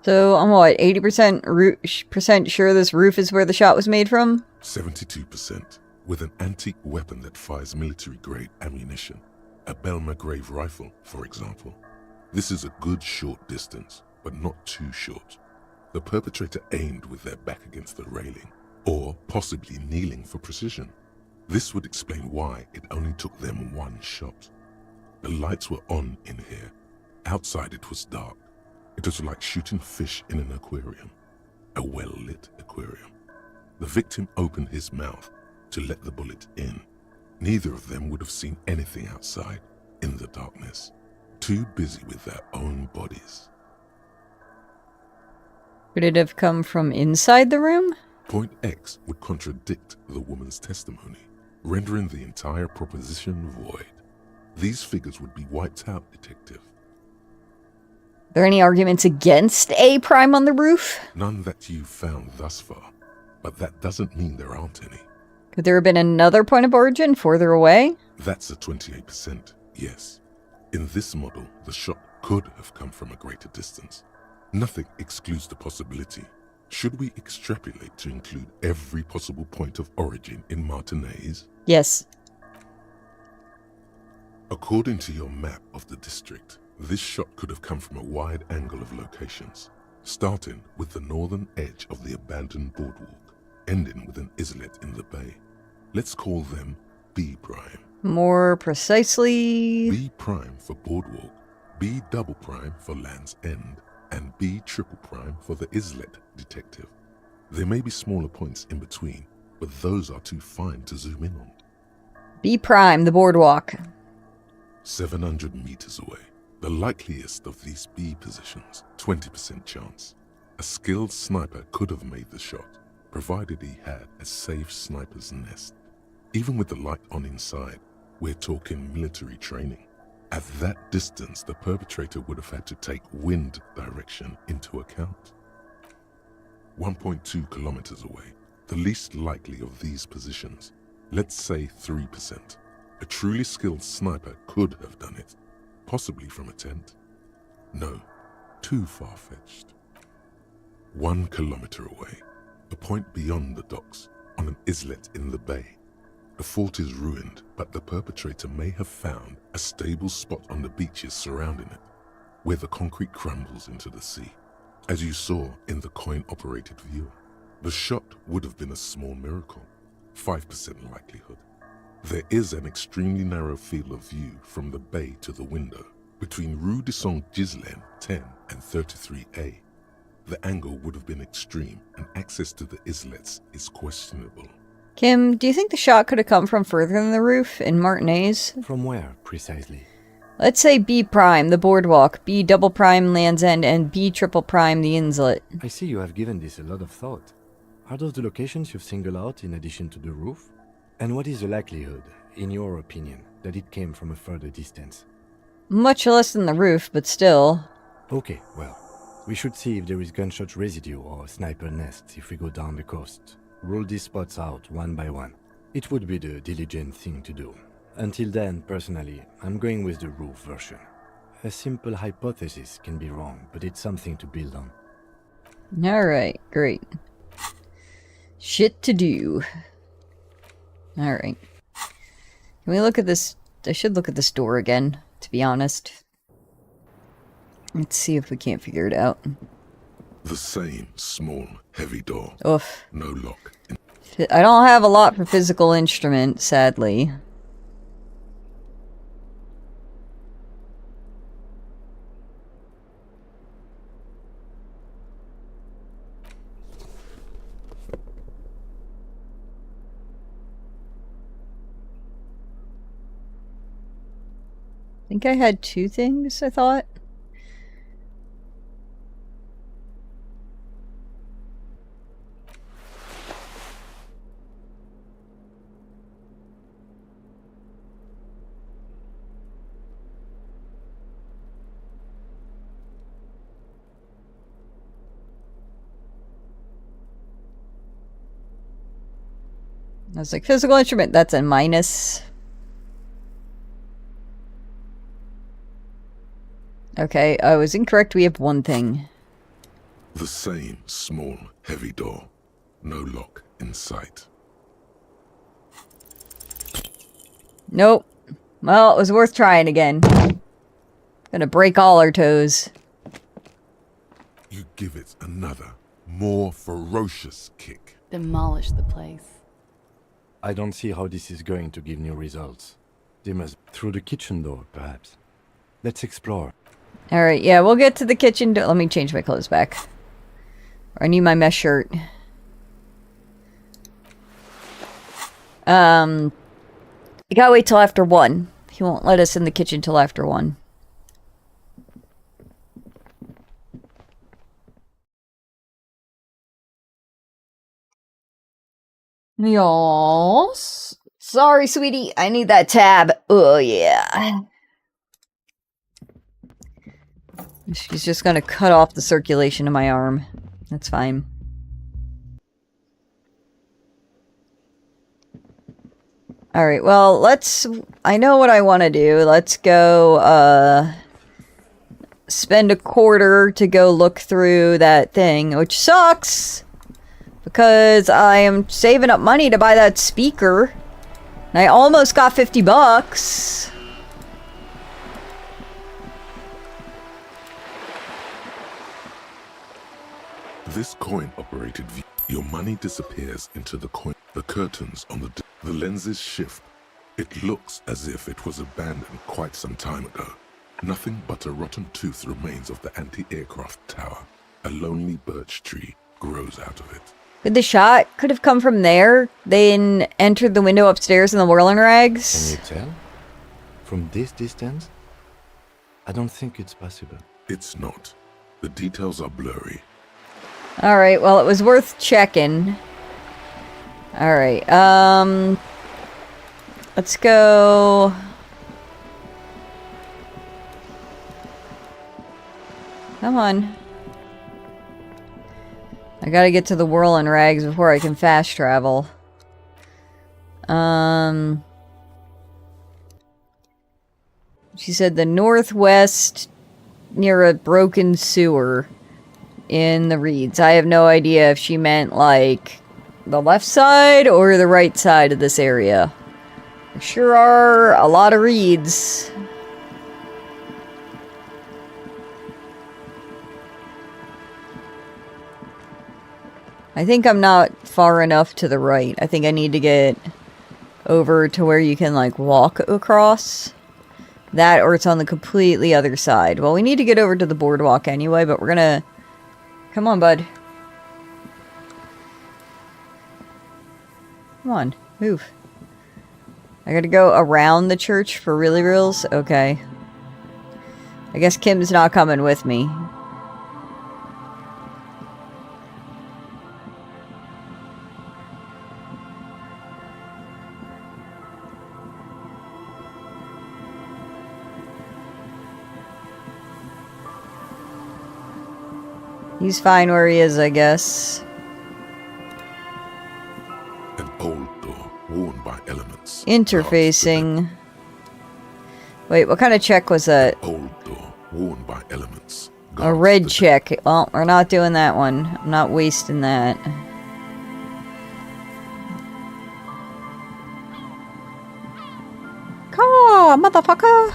B: So I'm what, 80% sure this roof is where the shot was made from?
A: 72%, with an antique weapon that fires military-grade ammunition. A Belma-grave rifle, for example. This is a good short distance, but not too short. The perpetrator aimed with their back against the railing, or possibly kneeling for precision. This would explain why it only took them one shot. The lights were on in here. Outside it was dark. It was like shooting fish in an aquarium, a well-lit aquarium. The victim opened his mouth to let the bullet in. Neither of them would have seen anything outside in the darkness, too busy with their own bodies.
B: Could it have come from inside the room?
A: Point X would contradict the woman's testimony, rendering the entire proposition void. These figures would be wiped out, Detective.
B: Are there any arguments against A prime on the roof?
A: None that you've found thus far, but that doesn't mean there aren't any.
B: Could there have been another point of origin further away?
A: That's a 28%, yes. In this model, the shot could have come from a greater distance. Nothing excludes the possibility. Should we extrapolate to include every possible point of origin in Martinez?
B: Yes.
A: According to your map of the district, this shot could have come from a wide angle of locations, starting with the northern edge of the abandoned boardwalk, ending with an islet in the bay. Let's call them B prime.
B: More precisely...
A: B prime for boardwalk, B double prime for Land's End, and B triple prime for the islet, Detective. There may be smaller points in between, but those are too fine to zoom in on.
B: B prime, the boardwalk.
A: 700 meters away. The likeliest of these B positions, 20% chance. A skilled sniper could have made the shot, provided he had a safe sniper's nest. Even with the light on inside, we're talking military training. At that distance, the perpetrator would have had to take wind direction into account. 1.2 kilometers away, the least likely of these positions, let's say 3%. A truly skilled sniper could have done it, possibly from a tent. No, too far-fetched. 1 kilometer away, a point beyond the docks, on an islet in the bay. The fort is ruined, but the perpetrator may have found a stable spot on the beaches surrounding it, where the concrete crumbles into the sea, as you saw in the coin-operated viewer. The shot would have been a small miracle, 5% likelihood. There is an extremely narrow field of view from the bay to the window, between Rue de Saint-Ghislain 10 and 33A. The angle would have been extreme, and access to the islets is questionable.
B: Kim, do you think the shot could have come from further than the roof, in Martinez?
D: From where, precisely?
B: Let's say B prime, the boardwalk, B double prime, Land's End, and B triple prime, the inlet.
D: I see you have given this a lot of thought. Are those the locations you've singled out in addition to the roof? And what is the likelihood, in your opinion, that it came from a further distance?
B: Much less than the roof, but still.
D: Okay, well, we should see if there is gunshot residue or sniper nests if we go down the coast. Rule these spots out one by one. It would be the diligent thing to do. Until then, personally, I'm going with the roof version. A simple hypothesis can be wrong, but it's something to build on.
B: Alright, great. Shit to do. Alright. Can we look at this? I should look at this door again to be honest. Let's see if we can't figure it out.
A: The same small, heavy door.
B: Oof.
A: No lock.
B: I don't have a lot for physical instruments, sadly. I think I had 2 things, I thought. I was like, physical instrument, that's a minus. Okay, I was incorrect. We have 1 thing.
A: The same small, heavy door. No lock in sight.
B: Nope. Well, it was worth trying again. Gonna break all our toes.
A: You give it another, more ferocious kick.
E: Demolish the place.
D: I don't see how this is going to give new results. They must through the kitchen door, perhaps. Let's explore.
B: Alright, yeah, we'll get to the kitchen door. Let me change my clothes back. I need my mesh shirt. You gotta wait till after 1. He won't let us in the kitchen till after 1. Yes. Sorry, sweetie. I need that tab. Oh, yeah. She's just gonna cut off the circulation of my arm. That's fine. Alright, well, let's... I know what I want to do. Let's go, spend a quarter to go look through that thing, which sucks! Because I am saving up money to buy that speaker. And I almost got 50 bucks.
A: This coin-operated view. Your money disappears into the coin. The curtains on the lenses shift. It looks as if it was abandoned quite some time ago. Nothing but a rotten tooth remains of the anti-aircraft tower. A lonely birch tree grows out of it.
B: The shot could have come from there, then entered the window upstairs in the whirling rags.
D: Can you tell? From this distance? I don't think it's possible.
A: It's not. The details are blurry.
B: Alright, well, it was worth checking. Alright, let's go... Come on. I gotta get to the whirling rags before I can fast travel. She said the northwest near a broken sewer in the reeds. I have no idea if she meant, like, the left side or the right side of this area. There sure are a lot of reeds. I think I'm not far enough to the right. I think I need to get over to where you can, like, walk across. That, or it's on the completely other side. Well, we need to get over to the boardwalk anyway, but we're gonna... Come on, bud. Come on, move. I gotta go around the church for really reals? Okay. I guess Kim's not coming with me. He's fine where he is, I guess.
A: An old door worn by elements.
B: Interfacing. Wait, what kind of check was that?
A: Old door worn by elements.
B: A red check. Well, we're not doing that one. I'm not wasting that. Caw, motherfucker!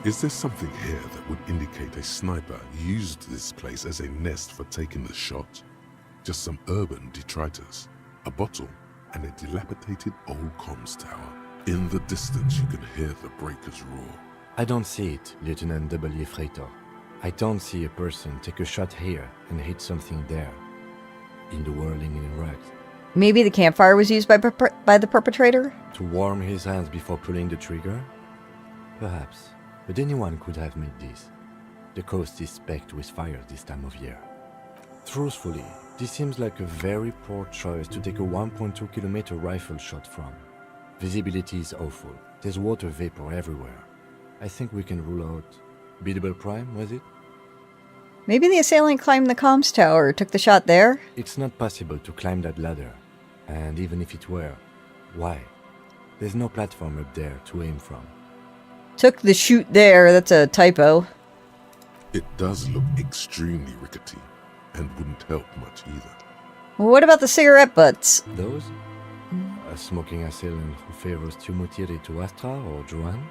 A: Is there something here that would indicate a sniper used this place as a nest for taking the shot? Just some urban detritus, a bottle, and a dilapidated old comms tower. In the distance, you can hear the breakers roar.
D: I don't see it, Lieutenant W. Freighter. I don't see a person take a shot here and hit something there. In the whirling in rags.
B: Maybe the campfire was used by the perpetrator?
D: To warm his hands before pulling the trigger? Perhaps. But anyone could have made this. The coast is specked with fire this time of year. Truthfully, this seems like a very poor choice to take a 1.2 kilometer rifle shot from. Visibility is awful. There's water vapor everywhere. I think we can rule out... Biddable Prime, was it?
B: Maybe the assailant climbed the comms tower, took the shot there?
D: It's not possible to climb that ladder. And even if it were, why? There's no platform up there to aim from.
B: Took the shoot there, that's a typo.
A: It does look extremely rickety, and wouldn't help much either.
B: Well, what about the cigarette butts?
D: Those? A smoking assailant who favors Tumutiri to Astra or Joan?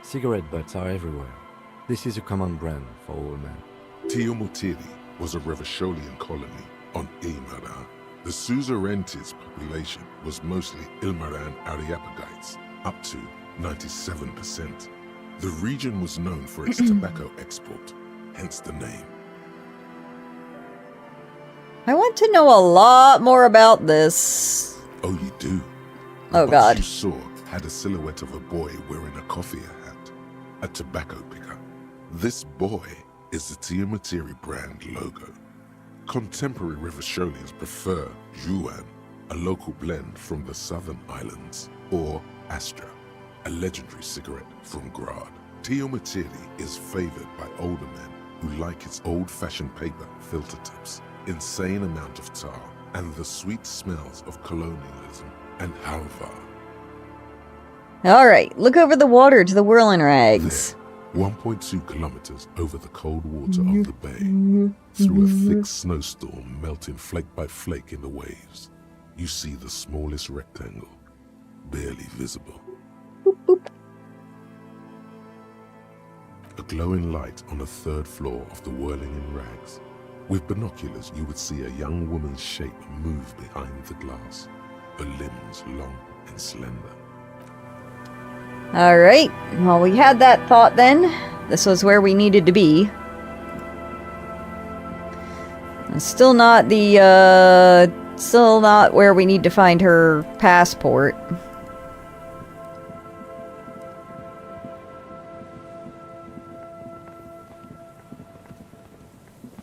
D: Cigarette butts are everywhere. This is a common brand for all men.
A: Tiomutiri was a Revacholian colony on Ilmaran. The suzerainty's population was mostly Ilmaran Areopagites, up to 97%. The region was known for its tobacco export, hence the name.
B: I want to know a lot more about this.
A: Oh, you do?
B: Oh,
A: The
B: God.
A: bus you saw had a silhouette of a boy wearing a coffee hat, a tobacco picker. This boy is the Tiamatiri brand logo. Contemporary Revacholians prefer Juan, a local blend from the southern islands, or Astra, a legendary cigarette from Grad. Tiamatiri is favored by older men who like its old-fashioned paper filter tips, insane amount of tar, and the sweet smells of colonialism and halva.
B: Alright, look over the water to the whirling rags.
A: There, 1.2 kilometers over the cold water of the bay, through a thick snowstorm melting flake by flake in the waves, you see the smallest rectangle, barely visible. A glowing light on the third floor of the whirling in rags. With binoculars, you would see a young woman's shape move behind the glass, her limbs long and slender.
B: Alright, well, we had that thought then. This was where we needed to be. It's still not the, still not where we need to find her passport.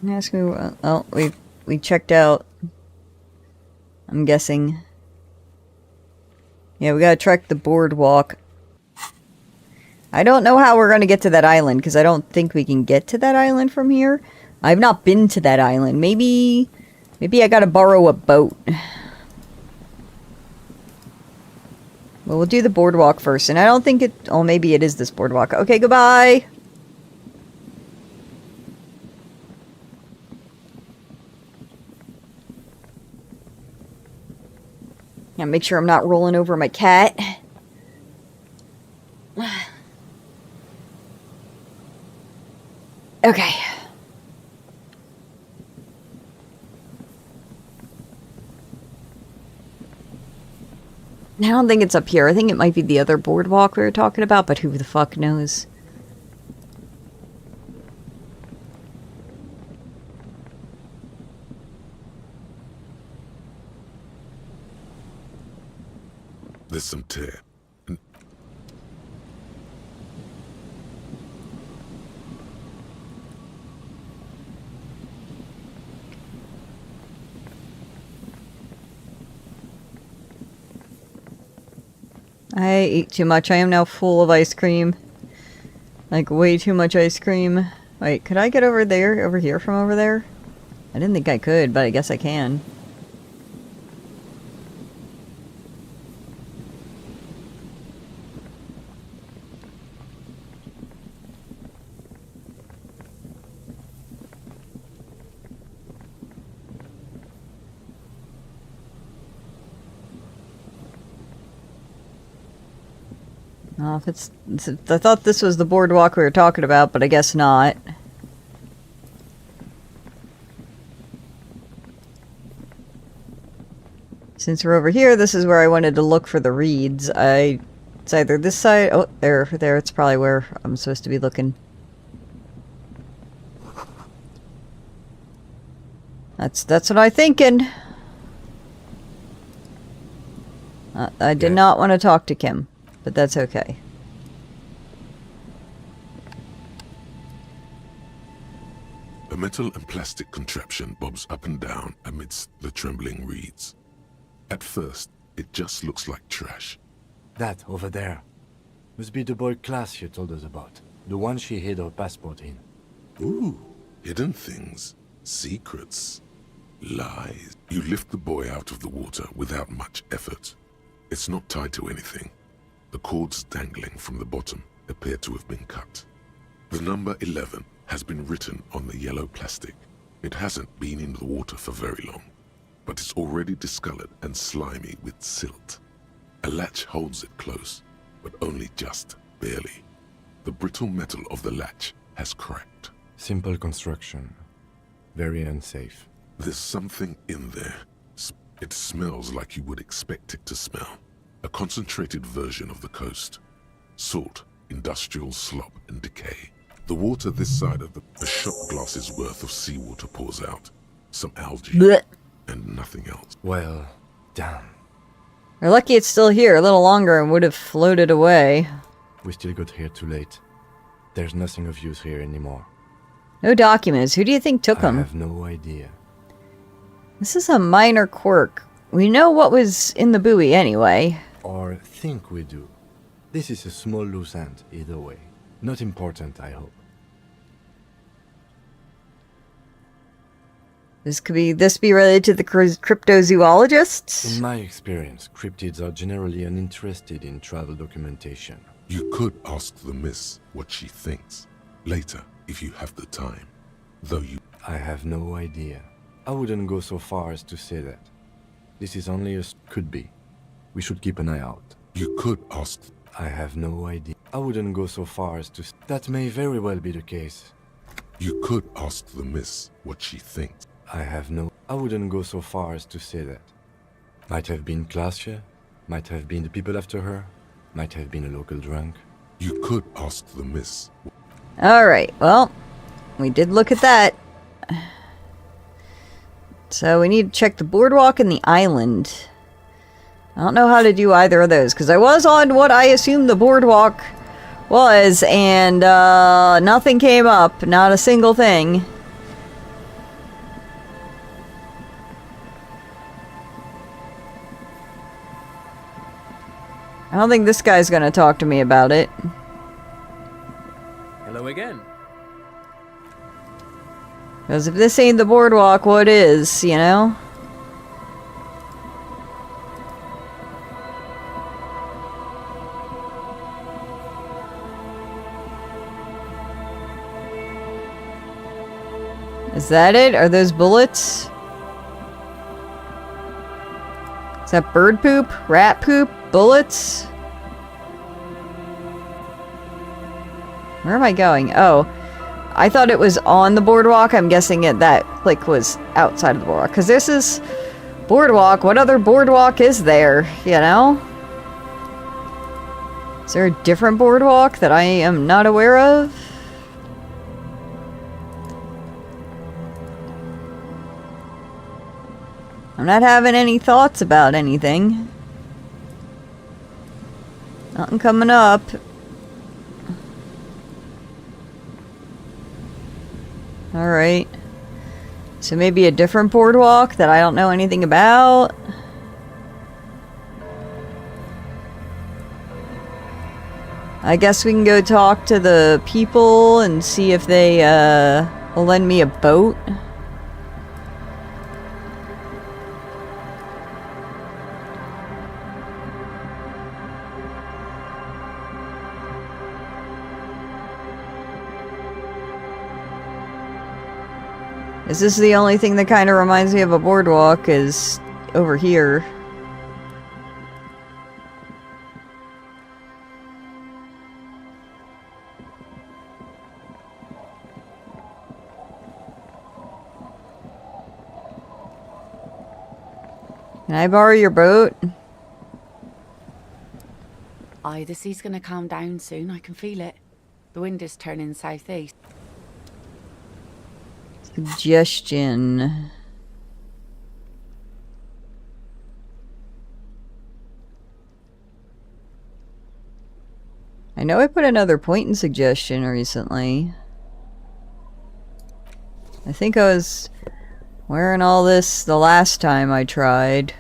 B: Ask me, oh, we checked out. I'm guessing. Yeah, we gotta trek the boardwalk. I don't know how we're gonna get to that island, because I don't think we can get to that island from here. I've not been to that island. Maybe I gotta borrow a boat. Well, we'll do the boardwalk first, and I don't think it... Oh, maybe it is this boardwalk. Okay, goodbye! Yeah, make sure I'm not rolling over my cat. Okay. I don't think it's up here. I think it might be the other boardwalk we were talking about, but who the fuck knows?
A: There's some tear.
B: I ate too much. I am now full of ice cream. Like, way too much ice cream. Wait, could I get over there? Over here from over there? I didn't think I could, but I guess I can. Well, if I thought this was the boardwalk we were talking about, but I guess not. Since we're over here, this is where I wanted to look for the reeds. It's either this side. Oh, there. It's probably where I'm supposed to be looking. That's what I'm thinking. I did not want to talk to Kim, but that's okay.
A: A metal and plastic contraption bobs up and down amidst the trembling reeds. At first, it just looks like trash.
D: That over there must be the boy Klaas you told us about. The one she hid her passport in.
A: Ooh, hidden things, secrets, lies. You lift the boy out of the water without much effort. It's not tied to anything. The cords dangling from the bottom appear to have been cut. The number 11 has been written on the yellow plastic. It hasn't been in the water for very long, but it's already discolored and slimy with silt. A latch holds it close, but only just barely. The brittle metal of the latch has cracked.
D: Simple construction. Very unsafe.
A: There's something in there. It smells like you would expect it to smell. A concentrated version of the coast. Salt, industrial slop, and decay. The water this side of a shot glass's worth of seawater pours out. Some algae.
B: Blech.
A: And nothing else.
D: Well, damn.
B: We're lucky it's still here. A little longer and would have floated away.
D: We still got here too late. There's nothing of use here anymore.
B: No documents. Who do you think took them?
D: I have no idea.
B: This is a minor quirk. We know what was in the buoy anyway.
D: Or think we do. This is a small loose end, either way. Not important, I hope.
B: This be related to the cryptozoologists?
D: In my experience, cryptids are generally uninterested in travel documentation.
A: You could ask the miss what she thinks. Later, if you have the time. Though you...
D: I have no idea. I wouldn't go so far as to say that. This is only a could be. We should keep an eye out.
A: You could ask...
D: I have no idea. I wouldn't go so far as to... That may very well be the case.
A: You could ask the miss what she thinks.
D: I wouldn't go so far as to say that. Might have been Klaasje, might have been the people after her, might have been a local drunk.
A: You could ask the miss.
B: Alright, well, we did look at that. So we need to check the boardwalk and the island. I don't know how to do either of those, because I was on what I assumed the boardwalk was, and nothing came up. Not a single thing. I don't think this guy's gonna talk to me about it.
M: Hello again.
B: Because if this ain't the boardwalk, what is, you know? Is that it? Are those bullets? Is that bird poop? Rat poop? Bullets? Where am I going? Oh. I thought it was on the boardwalk. I'm guessing that click was outside of the boardwalk. Because this is boardwalk. What other boardwalk is there? You know? Is there a different boardwalk that I am not aware of? I'm not having any thoughts about anything. Nothing coming up. Alright. So maybe a different boardwalk that I don't know anything about. I guess we can go talk to the people and see if they will lend me a boat. Is this the only thing that kind of reminds me of a boardwalk is over here? Can I borrow your boat?
E: Aye, the sea's gonna calm down soon. I can feel it. The wind is turning southeast.
B: Suggestion. I know I put another point in suggestion recently. I think I was wearing all this the last time I tried.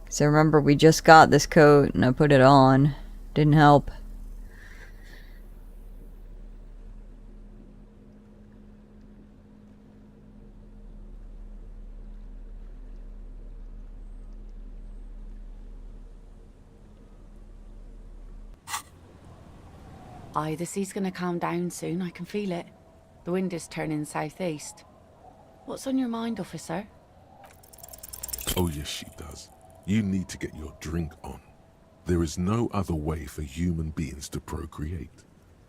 B: Because I remember we just got this coat and I put it on. Didn't help.
E: Aye, the sea's gonna calm down soon. I can feel it. The wind is turning southeast. What's on your mind, officer?
A: Oh yes, she does. You need to get your drink on. There is no other way for human beings to procreate.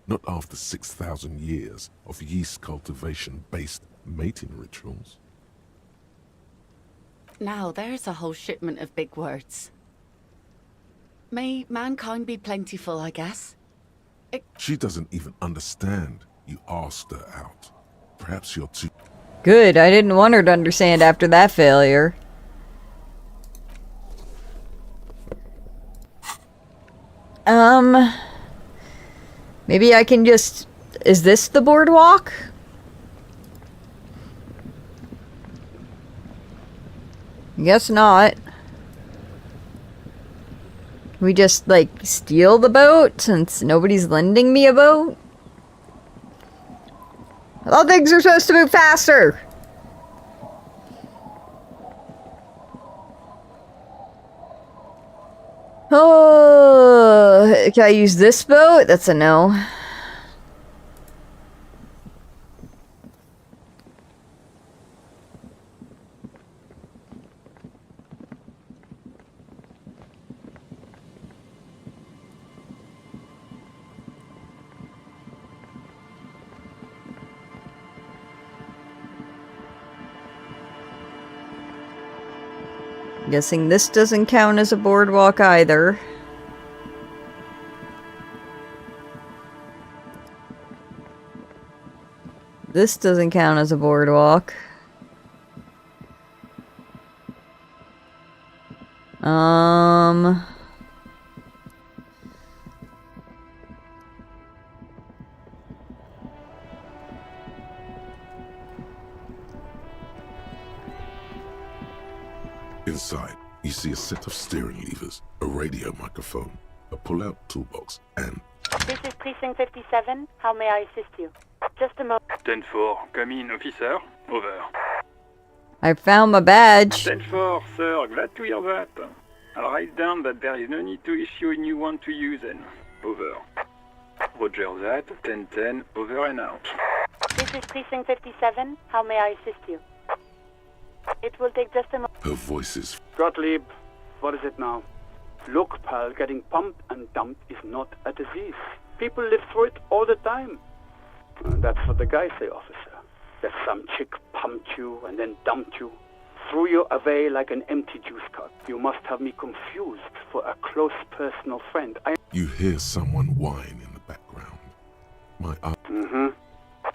A: Not after 6,000 years of yeast cultivation-based mating rituals.
E: Now, there's a whole shipment of big words. May mankind be plentiful, I guess.
A: She doesn't even understand. You asked her out. Perhaps you're too...
B: Good, I didn't want her to understand after that failure. Maybe I can just... Is this the boardwalk? Guess not. We just, like, steal the boat since nobody's lending me a boat? I thought things are supposed to move faster! Oh, can I use this boat? That's a no. Guessing this doesn't count as a boardwalk either. This doesn't count as a boardwalk.
A: Inside, you see a set of steering levers, a radio microphone, a pull-out toolbox, and...
M: This is Precinct 57. How may I assist you? Just a moment.
N: 10-4, come in, officer. Over.
B: I found my badge.
N: 10-4, sir. Glad to hear that. I'll write down that there is no need to issue a new one to you then. Over. Roger that. 10-10, over and out.
M: This is Precinct 57. How may I assist you? It will take just a moment.
A: Her voice is...
O: Gottlieb, what is it now? Look, pal, getting pumped and dumped is not a disease. People live through it all the time. That's what the guys say, officer. That some chick pumped you and then dumped you, threw you away like an empty juice cup. You must have me confused for a close personal friend.
A: You hear someone whine in the background. My eye...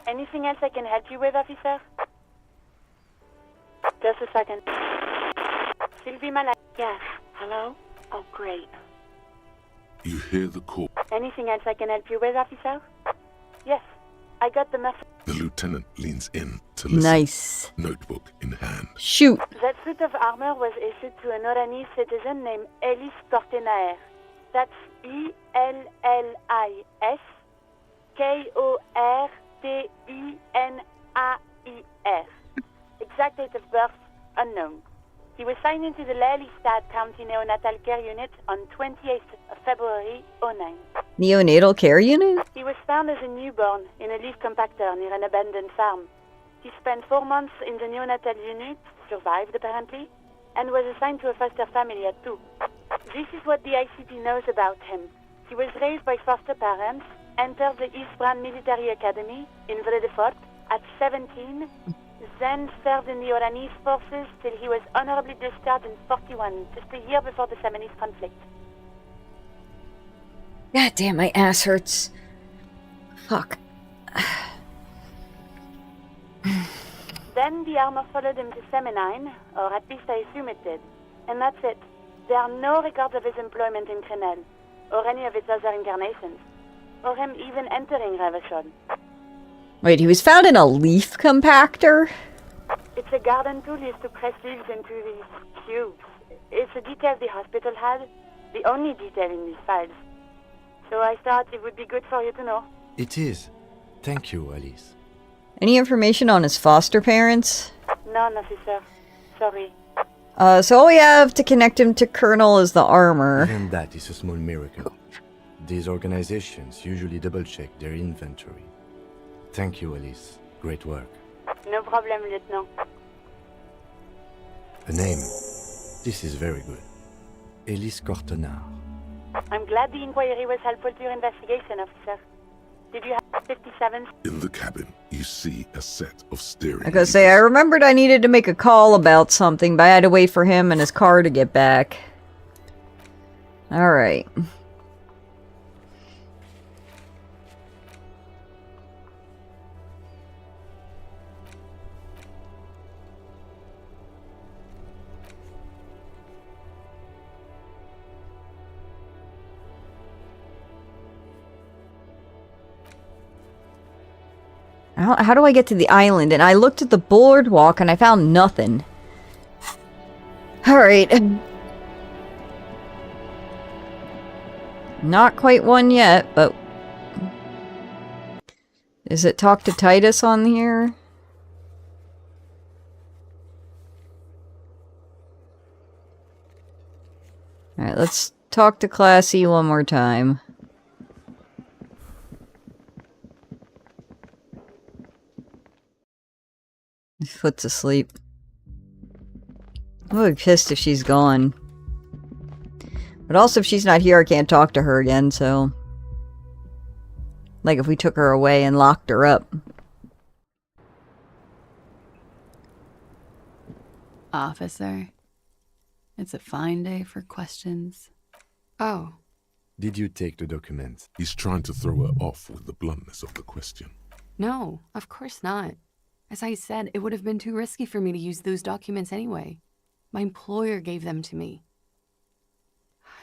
M: Anything else I can help you with, officer? Just a second. Sylvie Malak. Yes. Hello? Oh, great.
A: You hear the call.
M: Anything else I can help you with, officer? Yes. I got the message.
A: The lieutenant leans in to listen.
B: Nice.
A: Notebook in hand.
B: Shoot.
M: That suit of armor was issued to an Oranese citizen named Ellis Kortenaer. That's E-L-L-I-S K-O-R-T-E-N-A-I-R. Exact date of birth, unknown. He was signed into the Lelystad County Neonatal Care Unit on 28th of February, 09.
B: Neonatal care unit?
M: He was found as a newborn in a leaf compactor near an abandoned farm. He spent 4 months in the neonatal unit, survived apparently, and was assigned to a foster family at 2. This is what the ICP knows about him. He was raised by foster parents, entered the East Brand Military Academy in Vredefort at 17, then served in the Oranese forces till he was honorably discharged in 41, just a year before the Seminese conflict.
B: God damn, my ass hurts. Fuck.
M: Then the armor followed him to Seminine, or at least I assume it did. And that's it. There are no records of his employment in Crenel, or any of its other incarnations, or him even entering Revachol.
B: Wait, he was found in a leaf compactor?
M: It's a garden tool used to press leaves into these cubes. It's a detail the hospital had, the only detail in these files. So I thought it would be good for you to know.
D: It is. Thank you, Alice.
B: Any information on his foster parents?
M: None, officer. Sorry.
B: So all we have to connect him to Colonel is the armor.
D: Even that is a small miracle. These organizations usually double-check their inventory. Thank you, Alice. Great work.
M: No problem, Lieutenant.
D: A name. This is very good. Elise Cortenard.
M: I'm glad the inquiry was helpful to your investigation, officer. Did you have 57?
A: In the cabin, you see a set of steering
B: I gotta say, I remembered I needed to make a call about something, but I had to wait for him and his car to get back. Alright. How do I get to the island? And I looked at the boardwalk and I found nothing. Alright. Not quite one yet, but... Is it talk to Titus on here? Alright, let's talk to Classy one more time. Foot's asleep. I'm really pissed if she's gone. But also if she's not here, I can't talk to her again, so... Like if we took her away and locked her up.
E: Officer, it's a fine day for questions. Oh.
D: Did you take the documents?
A: He's trying to throw her off with the bluntness of the question.
E: No, of course not. As I said, it would have been too risky for me to use those documents anyway. My employer gave them to me.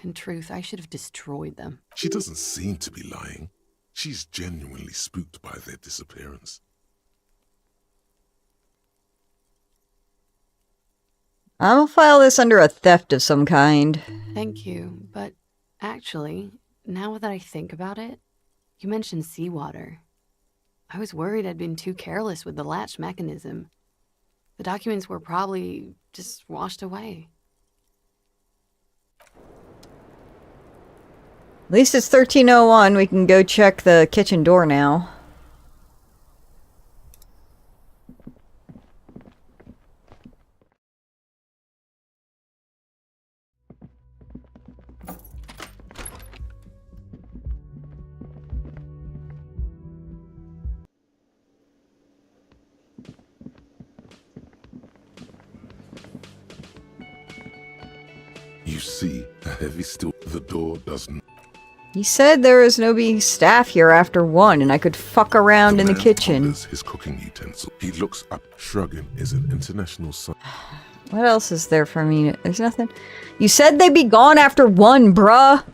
E: In truth, I should have destroyed them.
A: She doesn't seem to be lying. She's genuinely spooked by their disappearance.
B: I'll file this under a theft of some kind.
E: Thank you, but actually, now that I think about it, you mentioned seawater. I was worried I'd been too careless with the latch mechanism. The documents were probably just washed away.
B: At least it's 13:01. We can go check the kitchen door now.
A: You see a heavy steel. The door doesn't.
B: He said there was no be staff here after 1, and I could fuck around in the kitchen.
A: His cooking utensil. He looks up, shrugging. Is an international sign.
B: What else is there for me? There's nothing. You said they'd be gone after 1, bruh.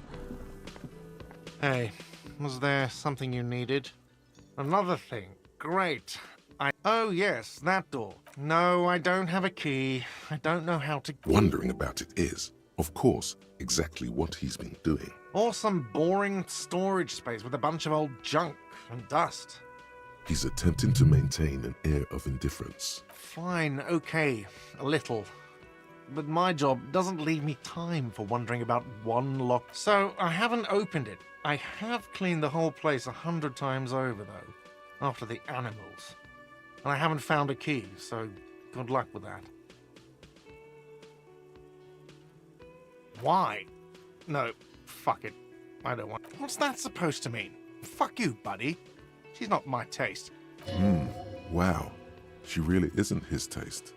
P: Hey, was there something you needed? Another thing. Great. Oh yes, that door. No, I don't have a key. I don't know how to...
A: Wondering about it is, of course, exactly what he's been doing.
P: Or some boring storage space with a bunch of old junk and dust.
A: He's attempting to maintain an air of indifference.
P: Fine, okay, a little. But my job doesn't leave me time for wondering about one lock. So I haven't opened it. I have cleaned the whole place 100 times over, though, after the animals. And I haven't found a key, so good luck with that. Why? No, fuck it. I don't want... What's that supposed to mean? Fuck you, buddy. She's not my taste.
A: Wow. She really isn't his taste.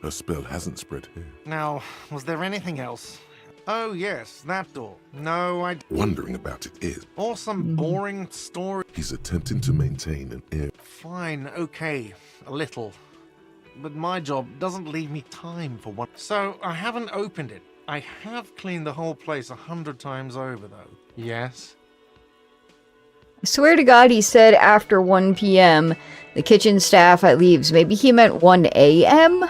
A: Her spell hasn't spread here.
P: Now, was there anything else? Oh, yes, that door. No, I...
A: Wondering about it is.
P: Or some boring story.
A: He's attempting to maintain an air.
P: Fine, okay, a little. But my job doesn't leave me time for one. So, I haven't opened it. I have cleaned the whole place 100 times over, though. Yes?
B: I swear to God he said after 1 p.m. the kitchen staff leaves. Maybe he meant 1 a.m.?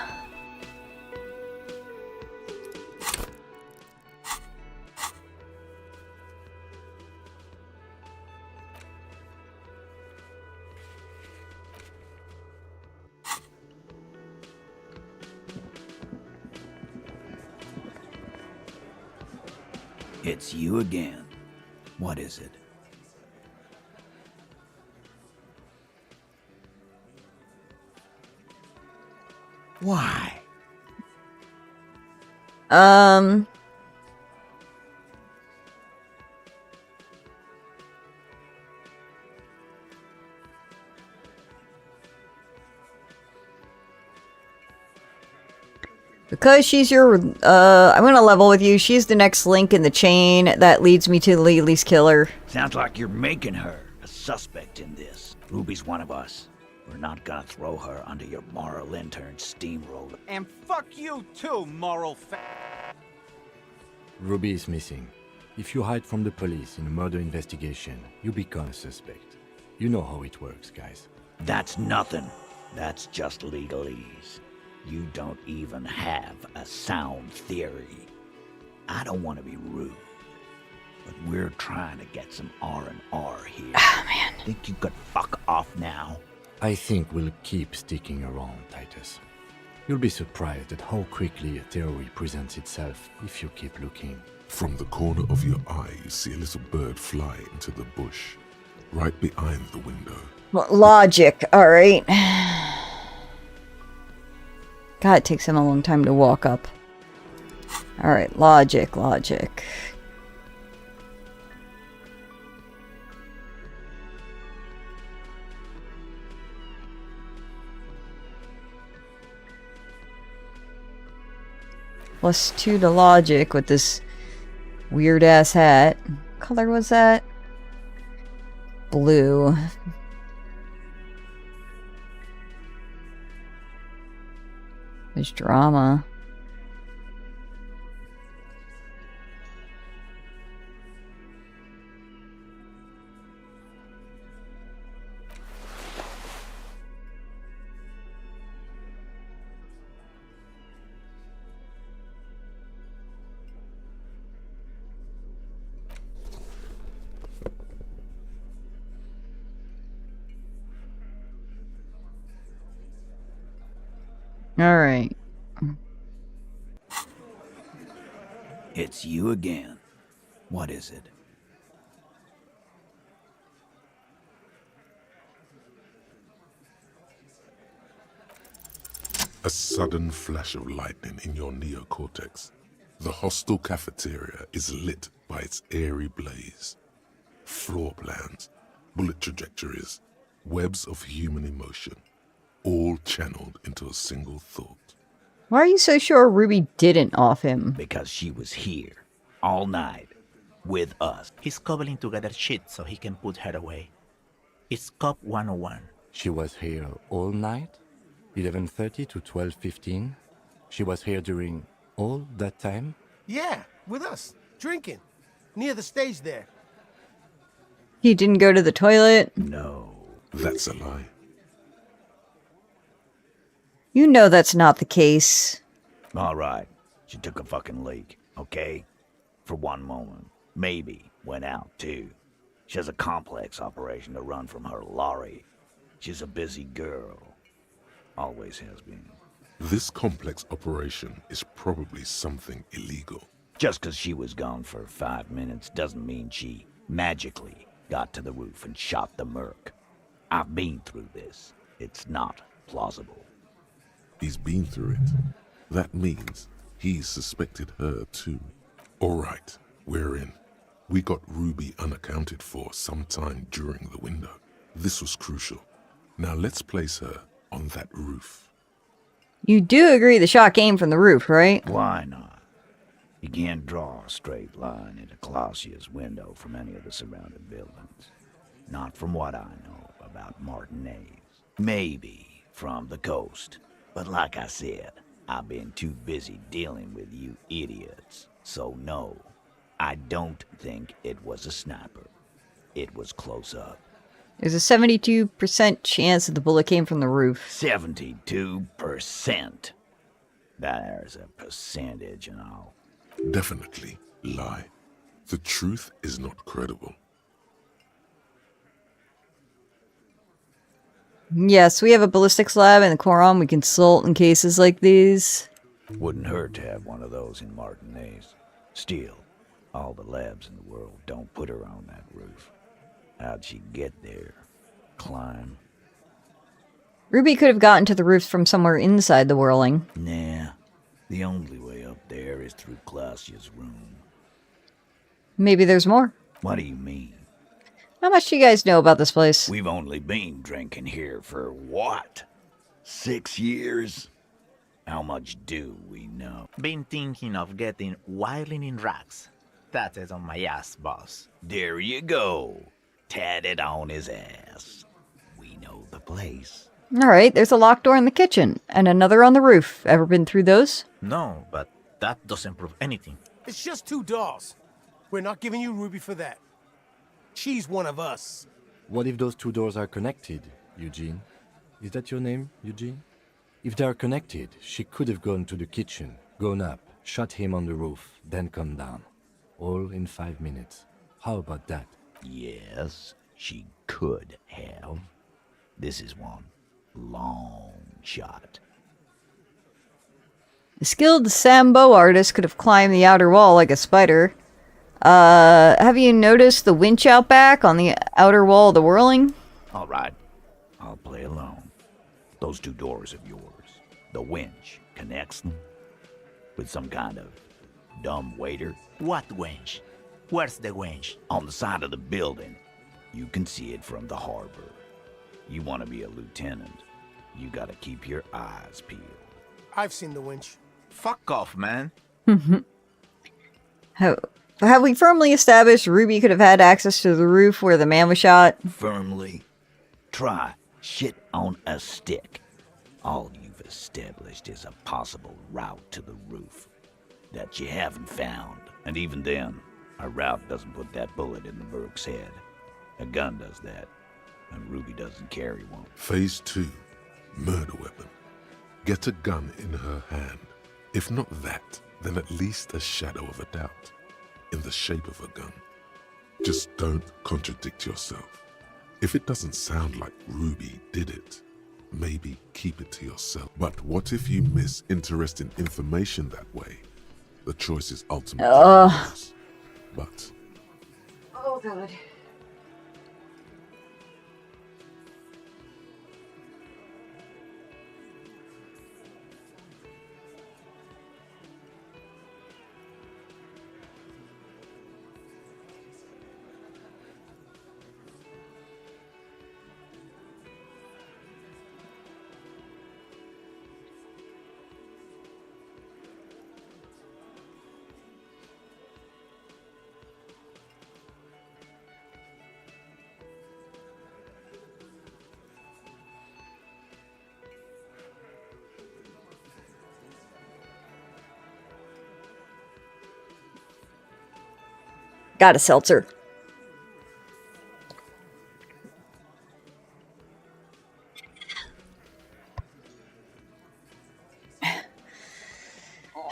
F: It's you again. What is it? Why?
B: Because she's your, I'm gonna level with you. She's the next link in the chain that leads me to Lily's killer.
F: Sounds like you're making her a suspect in this. Ruby's one of us. We're not gonna throw her under your moral intern steamroller.
H: And fuck you too, moral
D: Ruby is missing. If you hide from the police in a murder investigation, you become a suspect. You know how it works, guys.
F: That's nothing. That's just legalese. You don't even have a sound theory. I don't want to be rude, but we're trying to get some R&R here.
B: Oh, man.
F: Think you could fuck off now?
D: I think we'll keep sticking around, Titus. You'll be surprised at how quickly a theory presents itself if you keep looking.
A: From the corner of your eye, you see a little bird fly into the bush, right behind the window.
B: Well, logic, alright. God, it takes him a long time to walk up. Alright, logic. +2 to logic with this weird-ass hat. What color was that? Blue. There's drama. All right.
F: It's you again. What is it?
A: A sudden flash of lightning in your neocortex. The hostel cafeteria is lit by its airy blaze. Floor plans, bullet trajectories, webs of human emotion, all channeled into a single thought.
B: Why are you so sure Ruby didn't off him?
F: Because she was here, all night, with us.
J: He's cobbling together shit so he can put her away. It's Cop 101.
D: She was here all night? 11:30 to 12:15? She was here during all that time?
L: Yeah, with us, drinking, near the stage there.
B: He didn't go to the toilet?
F: No.
A: That's a lie.
B: You know that's not the case.
F: All right. She took a fucking leak, okay? For one moment. Maybe went out, too. She has a complex operation to run from her lorry. She's a busy girl. Always has been.
A: This complex operation is probably something illegal.
F: Just because she was gone for 5 minutes doesn't mean she magically got to the roof and shot the merc. I've been through this. It's not plausible.
A: He's been through it. That means he's suspected her too. All right, we're in. We got Ruby unaccounted for sometime during the window. This was crucial. Now let's place her on that roof.
B: You do agree the shot came from the roof, right?
F: Why not? You can't draw a straight line into Clausia's window from any of the surrounding buildings. Not from what I know about Martinez. Maybe from the coast. But like I said, I've been too busy dealing with you idiots. So no, I don't think it was a sniper. It was close up.
B: There's a 72% chance that the bullet came from the roof.
F: 72%. There's a percentage and all.
A: Definitely lie. The truth is not credible.
B: Yes, we have a ballistics lab in the Quorum we consult in cases like these.
F: Wouldn't hurt to have one of those in Martinez. Still, all the labs in the world don't put her on that roof. How'd she get there? Climb?
B: Ruby could have gotten to the roof from somewhere inside the whirling.
F: Nah. The only way up there is through Clausia's room.
B: Maybe there's more.
F: What do you mean?
B: How much do you guys know about this place?
F: We've only been drinking here for what? 6 years? How much do we know?
J: Been thinking of getting wilding in racks. That is on my ass, boss.
F: There you go. Tatted on his ass. We know the place.
B: Alright, there's a locked door in the kitchen, and another on the roof. Ever been through those?
J: No, but that doesn't prove anything.
L: It's just 2 doors. We're not giving you Ruby for that. She's one of us.
D: What if those 2 doors are connected, Eugene? Is that your name, Eugene? If they are connected, she could have gone to the kitchen, gone up, shot him on the roof, then come down. All in 5 minutes. How about that?
F: Yes, she could have. This is one long shot.
B: A skilled Sambo artist could have climbed the outer wall like a spider. Have you noticed the winch out back on the outer wall of the whirling?
F: All right, I'll play along. Those 2 doors of yours, the winch connects them with some kind of dumb waiter.
J: What winch? Where's the winch?
F: On the side of the building. You can see it from the harbor. You want to be a lieutenant, you gotta keep your eyes peeled.
L: I've seen the winch.
J: Fuck off, man.
B: Have we firmly established Ruby could have had access to the roof where the man was shot?
F: Firmly? Try shit on a stick. All you've established is a possible route to the roof that you haven't found. And even then, a route doesn't put that bullet in the Burke's head. A gun does that, and Ruby doesn't carry one.
A: Phase 2. Murder weapon. Get a gun in her hand. If not that, then at least a shadow of a doubt. In the shape of a gun. Just don't contradict yourself. If it doesn't sound like Ruby did it, maybe keep it to yourself. But what if you miss interesting information that way? The choice is ultimately yours. But...
B: Oh, God. Got a seltzer.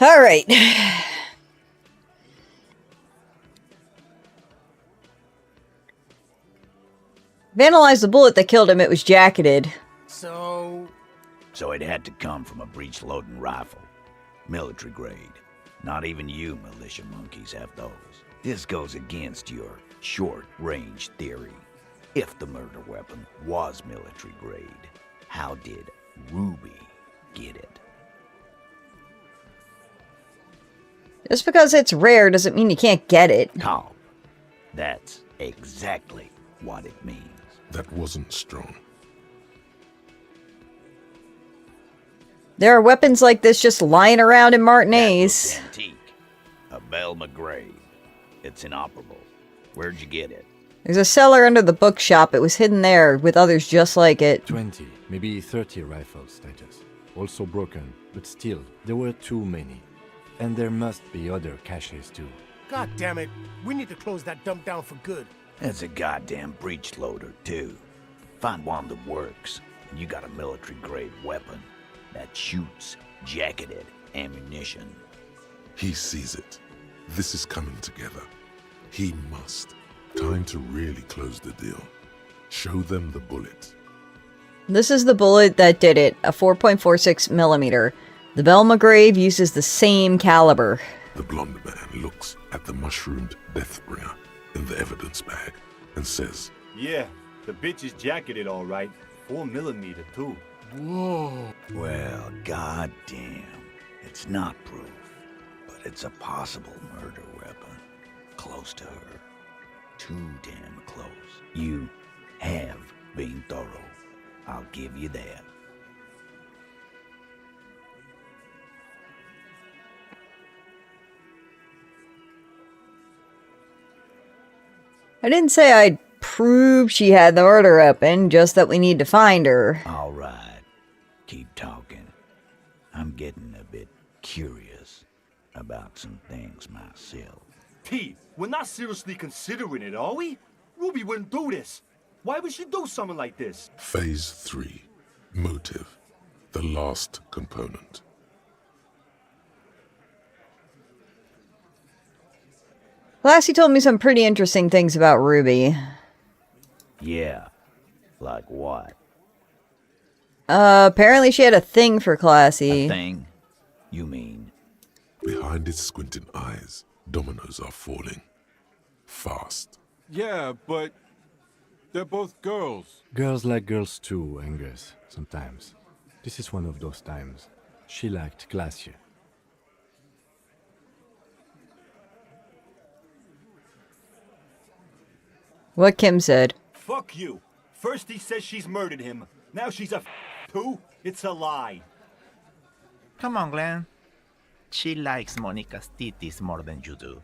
B: All right. Vandalized the bullet that killed him. It was jacketed.
L: So
F: it had to come from a breech-loading rifle. Military grade. Not even you militia monkeys have those. This goes against your short-range theory. If the murder weapon was military grade, how did Ruby get it?
B: Just because it's rare doesn't mean you can't get it.
F: Calm. That's exactly what it means.
A: That wasn't strong.
B: There are weapons like this just lying around in Martinez.
F: Antique. A Belle McGrave. It's inoperable. Where'd you get it?
B: There's a cellar under the bookshop. It was hidden there with others just like it.
D: 20, maybe 30 rifles, Titus. Also broken, but still, there were too many. And there must be other caches too.
L: God damn it. We need to close that dump down for good.
F: It's a goddamn breech loader, too. Find one that works, and you got a military-grade weapon that shoots jacketed ammunition.
A: He sees it. This is coming together. He must. Time to really close the deal. Show them the bullet.
B: This is the bullet that did it, a 4.46 millimeter. The Belle McGrave uses the same caliber.
A: The blonde man looks at the mushroomed deathbringer in the evidence bag and says,
I: Yeah, the bitch is jacketed all right. 4mm too.
F: Whoa. Well, goddamn. It's not proof, but it's a possible murder weapon. Close to her. Too damn close. You have been thorough. I'll give you that.
B: I didn't say I'd prove she had the murder weapon, just that we need to find her.
F: All right. Keep talking. I'm getting a bit curious about some things myself.
I: P, we're not seriously considering it, are we? Ruby wouldn't do this. Why would she do something like this?
A: Phase 3. Motive. The last component.
B: Lassie told me some pretty interesting things about Ruby.
F: Yeah. Like what?
B: Apparently she had a thing for Classy.
F: A thing? You mean?
A: Behind his squinting eyes, dominoes are falling. Fast.
K: Yeah, but they're both girls.
D: Girls like girls too, Angus, sometimes. This is one of those times. She liked Glacier.
B: What Kim said.
I: Fuck you. First he says she's murdered him. Now she's a too? It's a lie.
J: Come on, Glenn. She likes Monica's titties more than you do.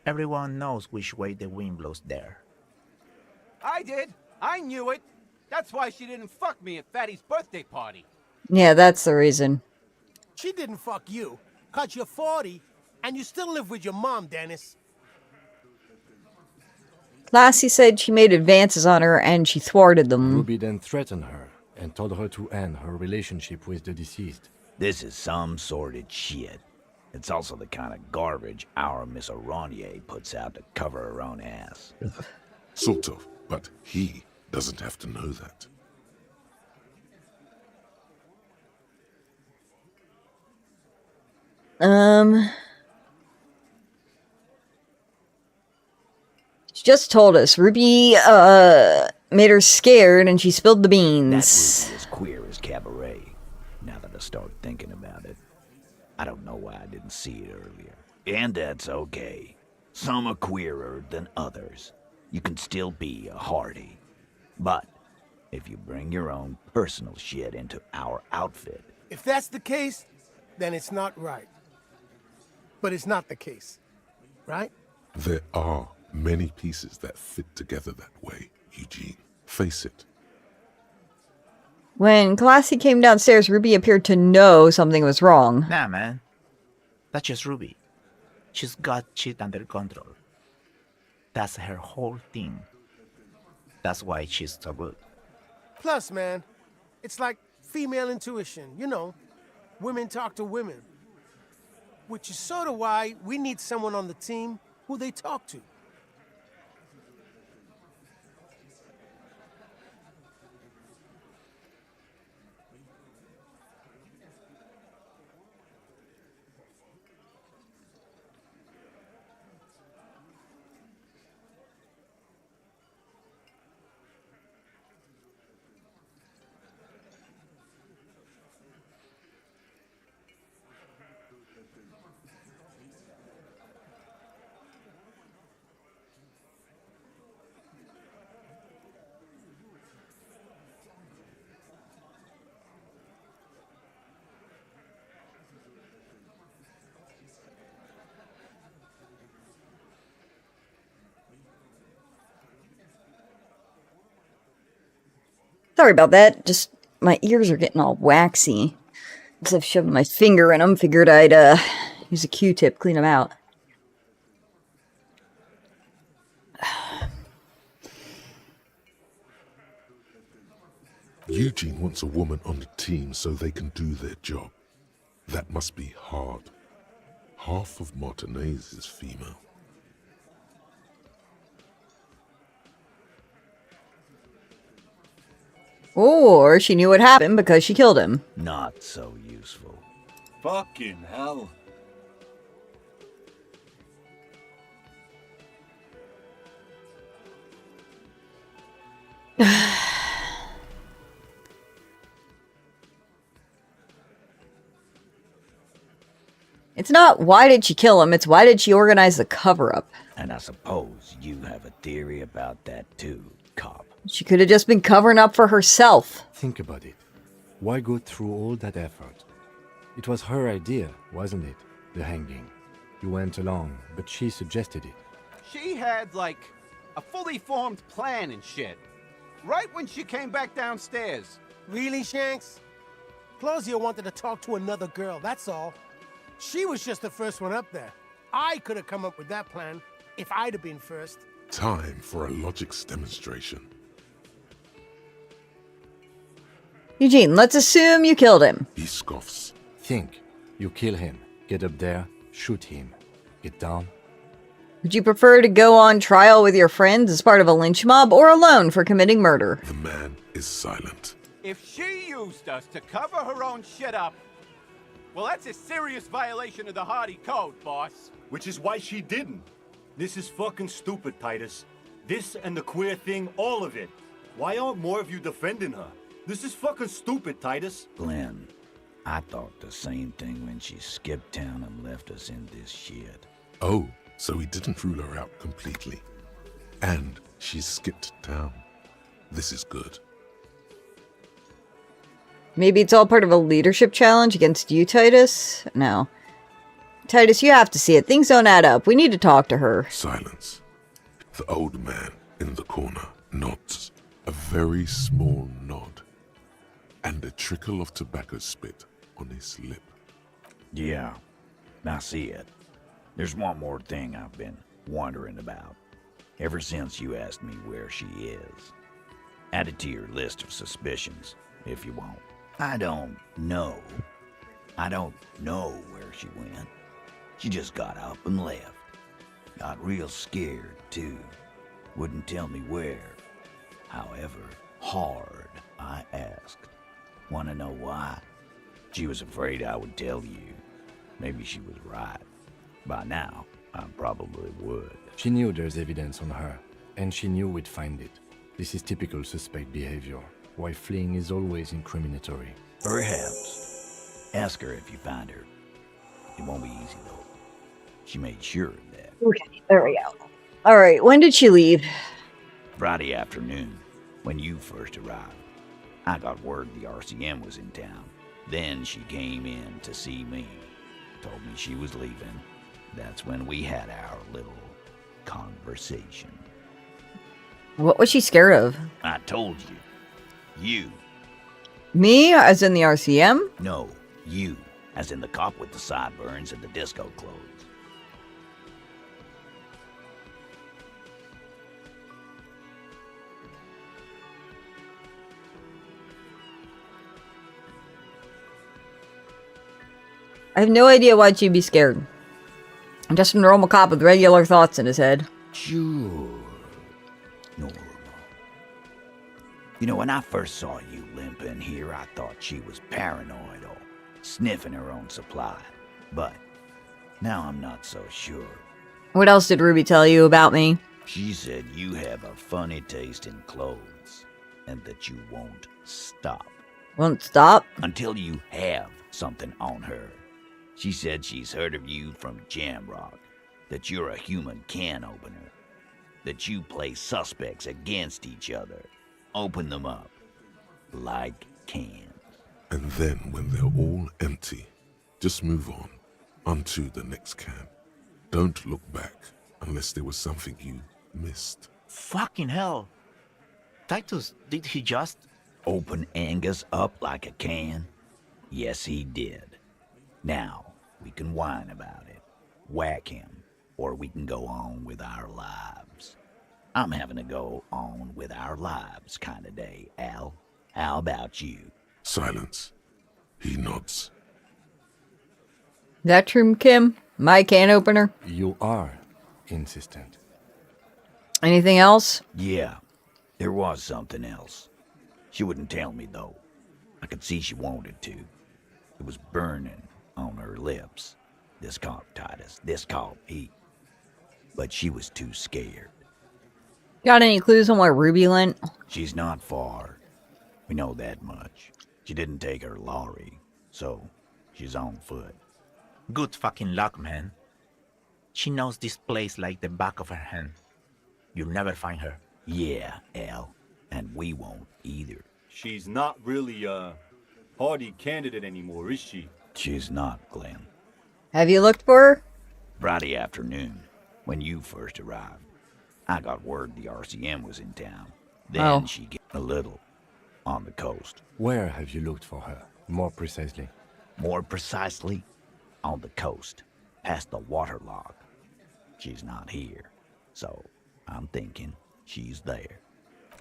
J: Everyone knows which way the wind blows there.
H: I did. I knew it. That's why she didn't fuck me at Fatty's birthday party.
B: Yeah, that's the reason.
L: She didn't fuck you, 'cause you're 40, and you still live with your mom, Dennis.
B: Lassie said she made advances on her and she thwarted them.
D: Ruby then threatened her and told her to end her relationship with the deceased.
F: This is some sordid shit. It's also the kind of garbage our Miss Aronier puts out to cover her own ass.
A: Sort of, but he doesn't have to know that.
B: She just told us Ruby, made her scared and she spilled the beans.
F: That Ruby is queer as cabaret, now that I start thinking about it. I don't know why I didn't see it earlier. And that's okay. Some are queerer than others. You can still be a Hardy. But if you bring your own personal shit into our outfit...
L: If that's the case, then it's not right. But it's not the case, right?
A: There are many pieces that fit together that way, Eugene. Face it.
B: When Classy came downstairs, Ruby appeared to know something was wrong.
J: Nah, man. That's just Ruby. She's got shit under control. That's her whole thing. That's why she's so good.
L: Plus, man, it's like female intuition, you know. Women talk to women. Which is sort of why we need someone on the team who they talk to.
B: Sorry about that. Just my ears are getting all waxy. Because I've shoved my finger in them. Figured I'd use a Q-tip, clean them out.
A: Eugene wants a woman on the team so they can do their job. That must be hard. Half of Martinez is female.
B: Or she knew what happened because she killed him.
F: Not so useful.
I: Fucking hell.
B: It's not why did she kill him, it's why did she organize the cover-up.
F: And I suppose you have a theory about that too, cop.
B: She could have just been covering up for herself.
D: Think about it. Why go through all that effort? It was her idea, wasn't it? The hanging. You went along, but she suggested it.
H: She had, like, a fully formed plan and shit. Right when she came back downstairs.
L: Really, Shanks? Claudia wanted to talk to another girl, that's all. She was just the first one up there. I could have come up with that plan if I'd have been first.
A: Time for a logics demonstration.
B: Eugene, let's assume you killed him.
A: He scoffs.
D: Think. You kill him. Get up there. Shoot him. Get down.
B: Would you prefer to go on trial with your friends as part of a lynch mob or alone for committing murder?
A: The man is silent.
H: If she used us to cover her own shit up, well, that's a serious violation of the Hardy Code, boss.
I: Which is why she didn't. This is fucking stupid, Titus. This and the queer thing, all of it. Why aren't more of you defending her? This is fucking stupid, Titus.
F: Glenn, I thought the same thing when she skipped town and left us in this shit.
A: Oh, so he didn't rule her out completely. And she skipped town. This is good.
B: Maybe it's all part of a leadership challenge against you, Titus? No. Titus, you have to see it. Things don't add up. We need to talk to her.
A: Silence. The old man in the corner nods. A very small nod. And a trickle of tobacco spit on his lip.
F: Yeah, I see it. There's one more thing I've been wondering about. Ever since you asked me where she is. Add it to your list of suspicions, if you won't. I don't know where she went. She just got up and left. Got real scared, too. Wouldn't tell me where. However, hard I asked. Want to know why? She was afraid I would tell you. Maybe she was right. By now, I probably would.
D: She knew there's evidence on her, and she knew we'd find it. This is typical suspect behavior. Why fleeing is always incriminatory.
F: Perhaps. Ask her if you find her. It won't be easy, though. She made sure of that.
B: Okay, there we go. Alright, when did she leave?
F: Friday afternoon, when you first arrived. I got word the RCM was in town. Then she came in to see me. Told me she was leaving. That's when we had our little conversation.
B: What was she scared of?
F: I told you. You.
B: Me, as in the RCM?
F: No, you. As in the cop with the sideburns and the disco clothes.
B: I have no idea why she'd be scared. I'm just a normal cop with regular thoughts in his head.
F: Sure. Normal. You know, when I first saw you limp in here, I thought she was paranoid or sniffing her own supply. But now I'm not so sure.
B: What else did Ruby tell you about me?
F: She said you have a funny taste in clothes and that you won't stop.
B: Won't stop?
F: Until you have something on her. She said she's heard of you from Jamrock, that you're a human can opener, that you play suspects against each other, open them up like cans.
A: And then when they're all empty, just move on to the next can. Don't look back unless there was something you missed.
J: Fucking hell. Titus, did he just...
F: Open Angus up like a can? Yes, he did. Now, we can whine about it, whack him, or we can go on with our lives. I'm having a go on with our lives kind of day, Al. How about you?
A: Silence. He nods.
B: That true, Kim? My can opener?
D: You are insistent.
B: Anything else?
F: Yeah, there was something else. She wouldn't tell me, though. I could see she wanted to. It was burning on her lips. This caught Titus. This caught Pete. But she was too scared.
B: Got any clues on where Ruby went?
F: She's not far. We know that much. She didn't take her lorry, so she's on foot.
J: Good fucking luck, man. She knows this place like the back of her hand. You'll never find her.
F: Yeah, Al. And we won't either.
I: She's not really a hardy candidate anymore, is she?
F: She's not, Glenn.
B: Have you looked for her?
F: Friday afternoon, when you first arrived, I got word the RCM was in town. Then she get a little on the coast.
D: Where have you looked for her, more precisely?
F: More precisely, on the coast, past the waterlock. She's not here, so I'm thinking she's there.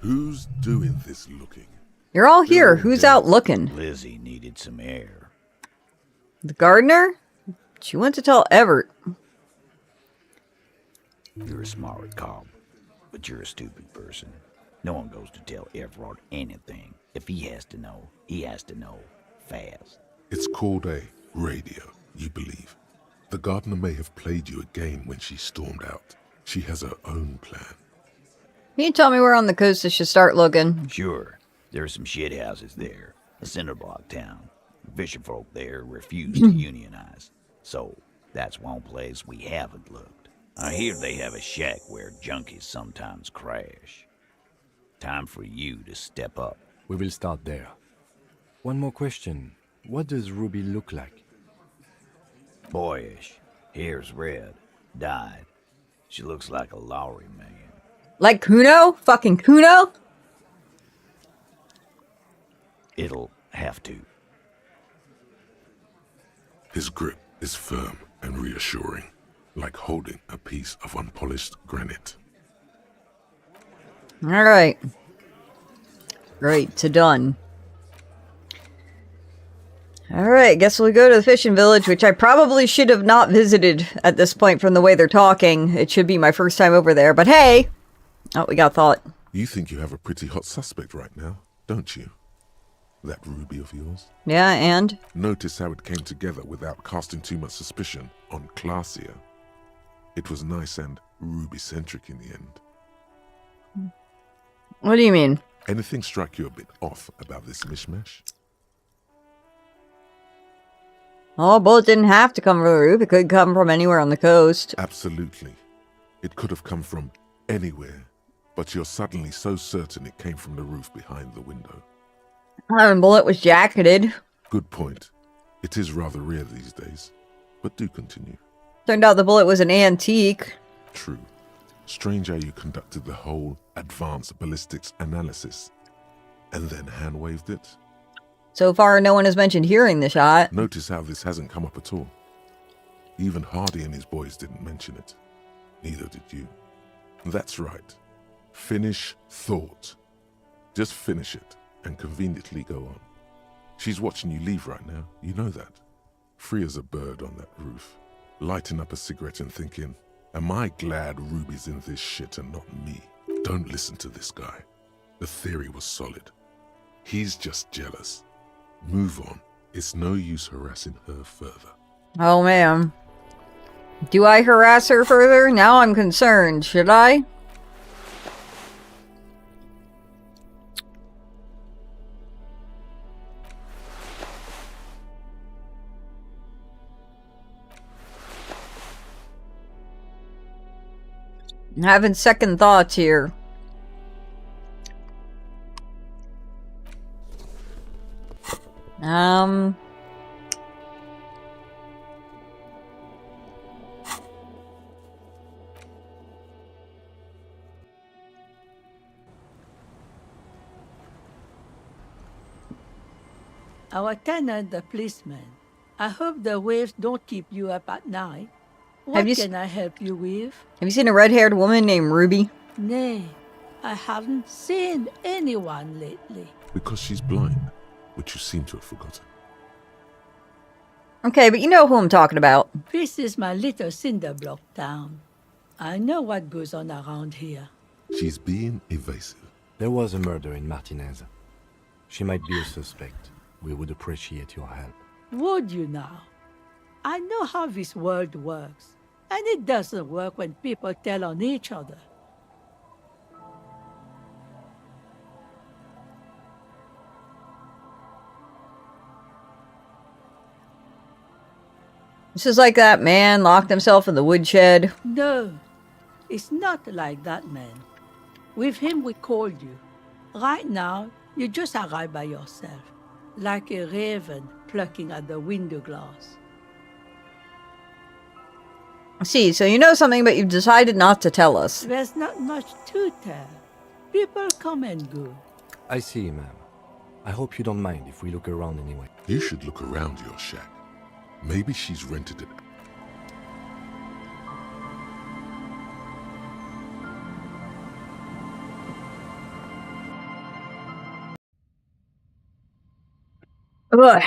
A: Who's doing this looking?
B: You're all here. Who's out looking?
F: Lizzie needed some air.
B: The gardener? She went to tell Everett.
F: You're a smart cop, but you're a stupid person. No one goes to tell Everard anything. If he has to know, he has to know fast.
A: It's called a radio, you believe. The gardener may have played you a game when she stormed out. She has her own plan.
B: Can you tell me where on the coast I should start looking?
F: Sure. There are some shit houses there. A cinder block town. Fisherfolk there refuse to unionize. So, that's one place we haven't looked. I hear they have a shack where junkies sometimes crash. Time for you to step up.
D: We will start there. One more question. What does Ruby look like?
F: Boyish. Hair's red. Dyed. She looks like a lorry man.
B: Like Kuno? Fucking Kuno?
F: It'll have to.
A: His grip is firm and reassuring, like holding a piece of unpolished granite.
B: Alright. Great, to done. Alright, guess we'll go to the fishing village, which I probably should have not visited at this point from the way they're talking. It should be my first time over there, but hey! Oh, we got thought.
A: You think you have a pretty hot suspect right now, don't you? That Ruby of yours?
B: Yeah, and?
A: Notice how it came together without casting too much suspicion on Clausia. It was nice and Ruby-centric in the end.
B: What do you mean?
A: Anything strike you a bit off about this mishmash?
B: Oh, bullet didn't have to come from the roof. It could come from anywhere on the coast.
A: Absolutely. It could have come from anywhere, but you're suddenly so certain it came from the roof behind the window.
B: And bullet was jacketed.
A: Good point. It is rather rare these days, but do continue.
B: Turned out the bullet was an antique.
A: True. Strange how you conducted the whole advanced ballistics analysis, and then hand-waved it.
B: So far, no one has mentioned hearing the shot.
A: Notice how this hasn't come up at all. Even Hardy and his boys didn't mention it. Neither did you. That's right. Finish thought. Just finish it, and conveniently go on. She's watching you leave right now, you know that. Free as a bird on that roof, lighting up a cigarette and thinking, am I glad Ruby's in this shit and not me? Don't listen to this guy. The theory was solid. He's just jealous. Move on. It's no use harassing her further.
B: Oh, man. Do I harass her further? Now I'm concerned. Should I? I'm having second thoughts here.
Q: Our tenant, the policeman. I hope the waves don't keep you up at night.
B: Have
Q: What
B: you
Q: can I help you with?
B: Have you seen a red-haired woman named Ruby?
Q: Nay, I haven't seen anyone lately.
A: Because she's blind, which you seem to have forgotten.
B: Okay, but you know who I'm talking about.
Q: This is my little cinder block town. I know what goes on around here.
A: She's being evasive.
D: There was a murder in Martinez. She might be a suspect. We would appreciate your help.
Q: Would you now? I know how this world works, and it doesn't work when people tell on each other.
B: This is like that man locked himself in the woodshed.
Q: No, it's not like that, man. With him, we called you. Right now, you just arrived by yourself, like a raven plucking at the window glass.
B: I see, so you know something, but you've decided not to tell us.
Q: There's not much to tell. People come and go.
D: I see, ma'am. I hope you don't mind if we look around anyway.
A: You should look around your shack. Maybe she's rented it.
B: Ugh.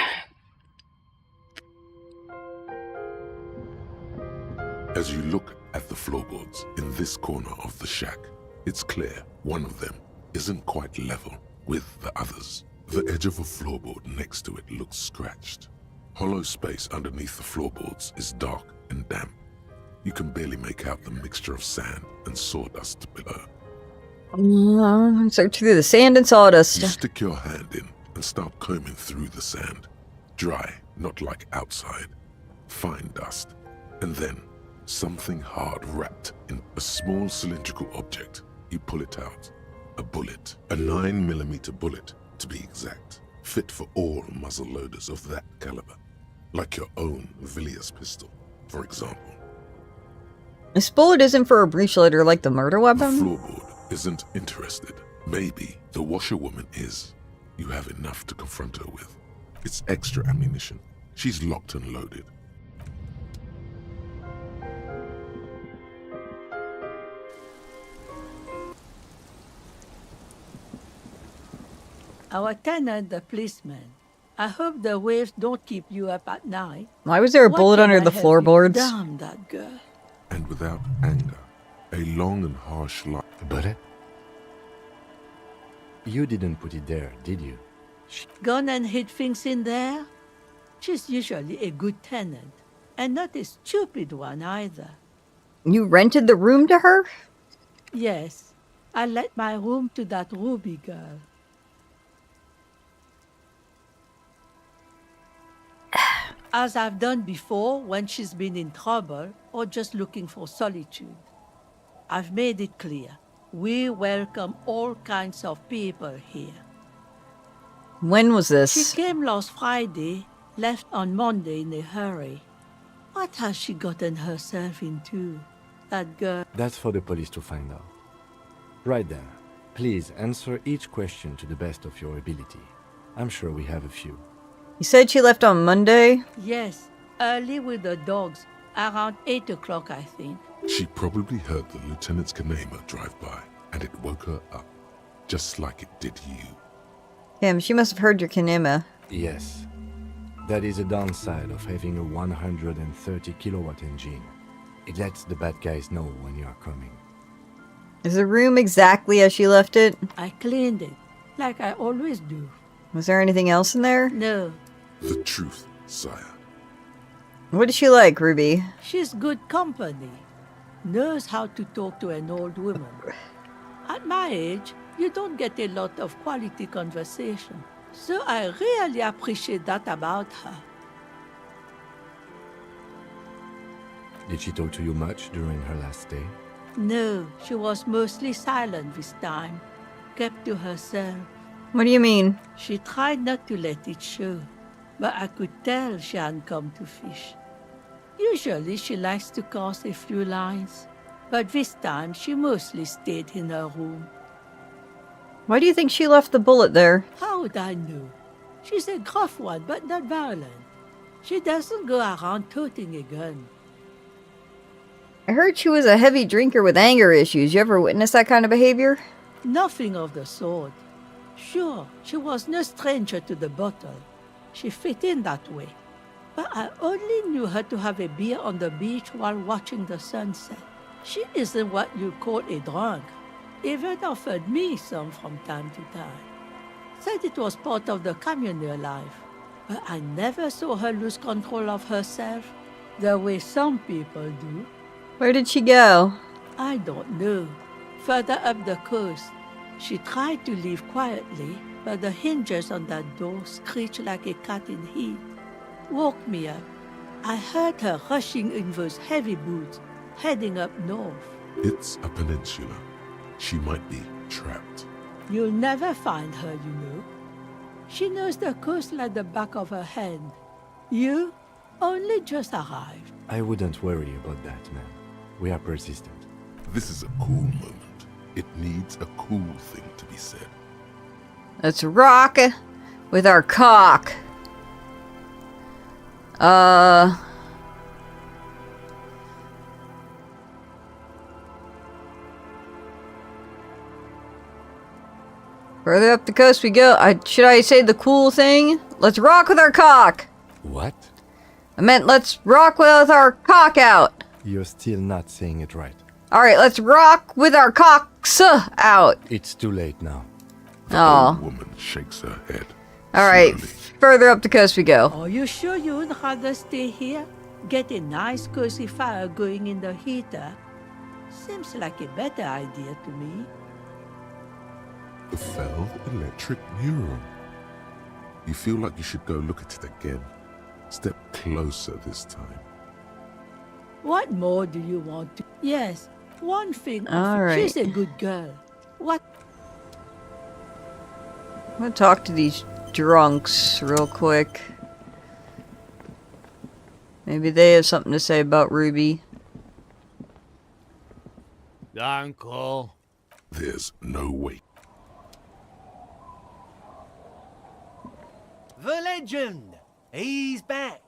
A: As you look at the floorboards in this corner of the shack, it's clear one of them isn't quite level with the others. The edge of a floorboard next to it looks scratched. Hollow space underneath the floorboards is dark and damp. You can barely make out the mixture of sand and sawdust below.
B: Search through the sand and sawdust.
A: You stick your hand in and start combing through the sand. Dry, not like outside. Fine dust. And then something hard wrapped in a small cylindrical object. You pull it out. A bullet. A 9mm bullet, to be exact. Fit for all muzzle loaders of that caliber. Like your own Villiers pistol, for example.
B: This bullet isn't for a breech loader like the murder
A: The
B: weapon?
A: floorboard isn't interested. Maybe the washerwoman is. You have enough to confront her with. It's extra ammunition. She's locked and loaded.
Q: Our tenant, the policeman. I hope the waves don't keep you up at night.
B: Why was there a
Q: What
B: bullet
Q: can
B: under
Q: I
B: the
Q: help you?
B: floorboards?
Q: Damn that girl.
A: And without anger. A long and harsh life.
D: A bullet? You didn't put it there, did you?
Q: Gone and hid things in there? She's usually a good tenant, and not a stupid one either.
B: You rented the room to her?
Q: Yes, I let my room to that Ruby girl. As I've done before when she's been in trouble or just looking for solitude. I've made it clear. We welcome all kinds of people here.
B: When was this?
Q: She came last Friday, left on Monday in a hurry. What has she gotten herself into, that girl?
D: That's for the police to find out. Right then, please answer each question to the best of your ability. I'm sure we have a few.
B: You said she left on Monday?
Q: Yes, early with the dogs, around 8 o'clock, I think.
A: She probably heard the lieutenant's Kanema drive by, and it woke her up, just like it did you.
B: Damn, she must have heard your Kanema.
D: Yes. That is a downside of having a 130 kilowatt engine. It lets the bad guys know when you are coming.
B: Is the room exactly as she left it?
Q: I cleaned it, like I always do.
B: Was there anything else in there?
Q: No.
A: The truth, sire.
B: What is she like, Ruby?
Q: She's good company. Knows how to talk to an old woman. At my age, you don't get a lot of quality conversation. So I really appreciate that about her.
D: Did she talk to you much during her last stay?
Q: No, she was mostly silent this time. Kept to herself.
B: What do you mean?
Q: She tried not to let it show, but I could tell she hadn't come to fish. Usually she likes to cast a few lines, but this time she mostly stayed in her room.
B: Why do you think she left the bullet there?
Q: How would I know? She's a gruff one, but not violent. She doesn't go around toting a gun.
B: I heard she was a heavy drinker with anger issues. You ever witness that kind of behavior?
Q: Nothing of the sort. Sure, she was no stranger to the bottle. She fit in that way. But I only knew her to have a beer on the beach while watching the sunset. She isn't what you call a drunk. Even offered me some from time to time. Said it was part of the communal life. But I never saw her lose control of herself the way some people do.
B: Where did she go?
Q: I don't know. Further up the coast. She tried to leave quietly, but the hinges on that door screeched like a cat in heat. Woke me up. I heard her rushing in those heavy boots, heading up north.
A: It's a peninsula. She might be trapped.
Q: You'll never find her, you know. She knows the coast like the back of her hand. You only just arrived.
D: I wouldn't worry about that, man. We are persistent.
A: This is a cool moment. It needs a cool thing to be said.
B: Let's rock with our cock. Further up the coast we go. Should I say the cool thing? Let's rock with our cock.
D: What?
B: I meant let's rock with our cock out.
D: You're still not saying it right.
B: Alright, let's rock with our cocks out.
D: It's too late now.
B: Oh.
A: Woman shakes her head.
B: Alright, further up the coast we go.
Q: Are you sure you would rather stay here? Get a nice cozy fire going in the heater? Seems like a better idea to me.
A: The fell electric mural. You feel like you should go look at it again. Step closer this time.
Q: What more do you want to... Yes, one thing.
B: All right.
Q: She's a good girl. What?
B: I'm gonna talk to these drunks real quick. Maybe they have something to say about Ruby.
R: Uncle.
A: There's no way.
R: The legend! He's back!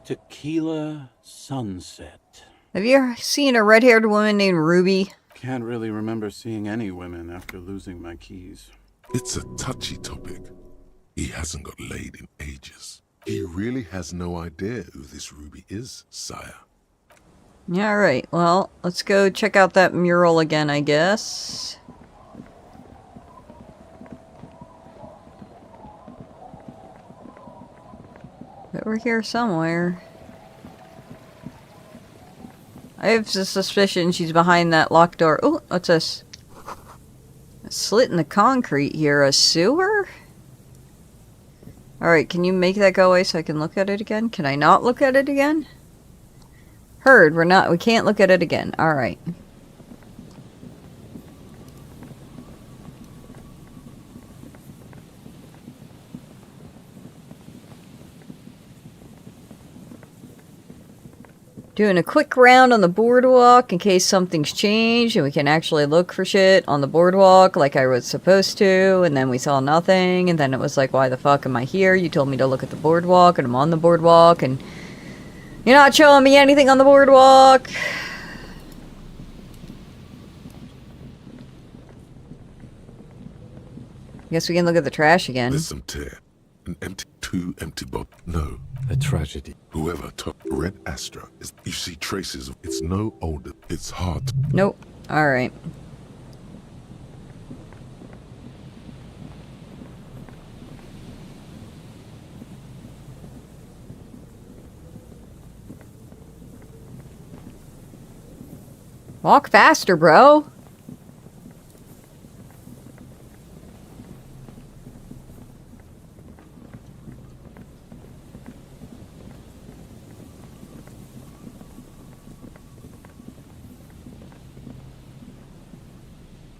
S: Tequila Sunset.
B: Have you ever seen a red-haired woman named Ruby?
S: Can't really remember seeing any women after losing my keys.
A: It's a touchy topic. He hasn't got laid in ages. He really has no idea who this Ruby is, sire.
B: Yeah, alright. Well, let's go check out that mural again, I guess. Over here somewhere. I have a suspicion she's behind that locked door. Oh, what's this? A slit in the concrete here. A sewer? Alright, can you make that go away so I can look at it again? Can I not look at it again? Heard, we can't look at it again. Alright. Doing a quick round on the boardwalk in case something's changed and we can actually look for shit on the boardwalk like I was supposed to, and then we saw nothing, and then it was like, why the fuck am I here? You told me to look at the boardwalk, and I'm on the boardwalk, and you're not showing me anything on the boardwalk. Guess we can look at the trash again.
A: There's some tear. Two empty bottles. No.
D: A tragedy.
A: Whoever took Red Astra is. You see traces of. It's no older. It's hard.
B: Nope. Alright. Walk faster, bro.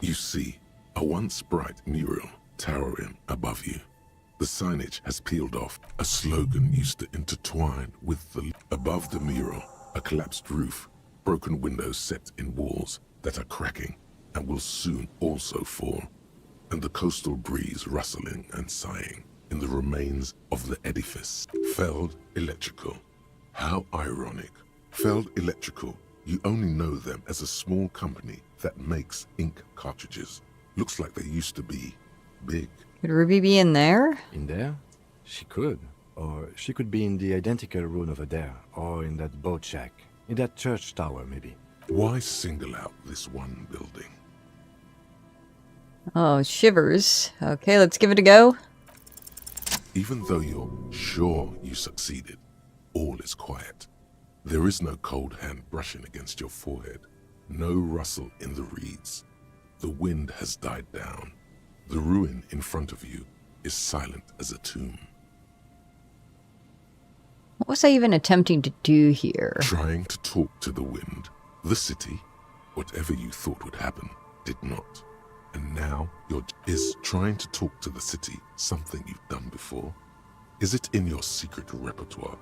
A: You see a once bright mural towering above you. The signage has peeled off. A slogan used to intertwine with the... Above the mural, a collapsed roof, broken windows set in walls that are cracking and will soon also fall. and the coastal breeze rustling and sighing in the remains of the edifice. Feld Electrical. How ironic. Feld Electrical, you only know them as a small company that makes ink cartridges. Looks like they used to be big.
B: Could Ruby be in there?
D: In there? She could. Or she could be in the identical room over there, or in that boat shack, in that church tower maybe.
A: Why single out this one building?
B: Oh, shivers. Okay, let's give it a go.
A: Even though you're sure you succeeded, all is quiet. There is no cold hand brushing against your forehead, no rustle in the reeds. The wind has died down. The ruin in front of you is silent as a tomb.
B: What was I even attempting to do here?
A: Trying to talk to the wind. The city, whatever you thought would happen, did not. And now is trying to talk to the city something you've done before? Is it in your secret repertoire?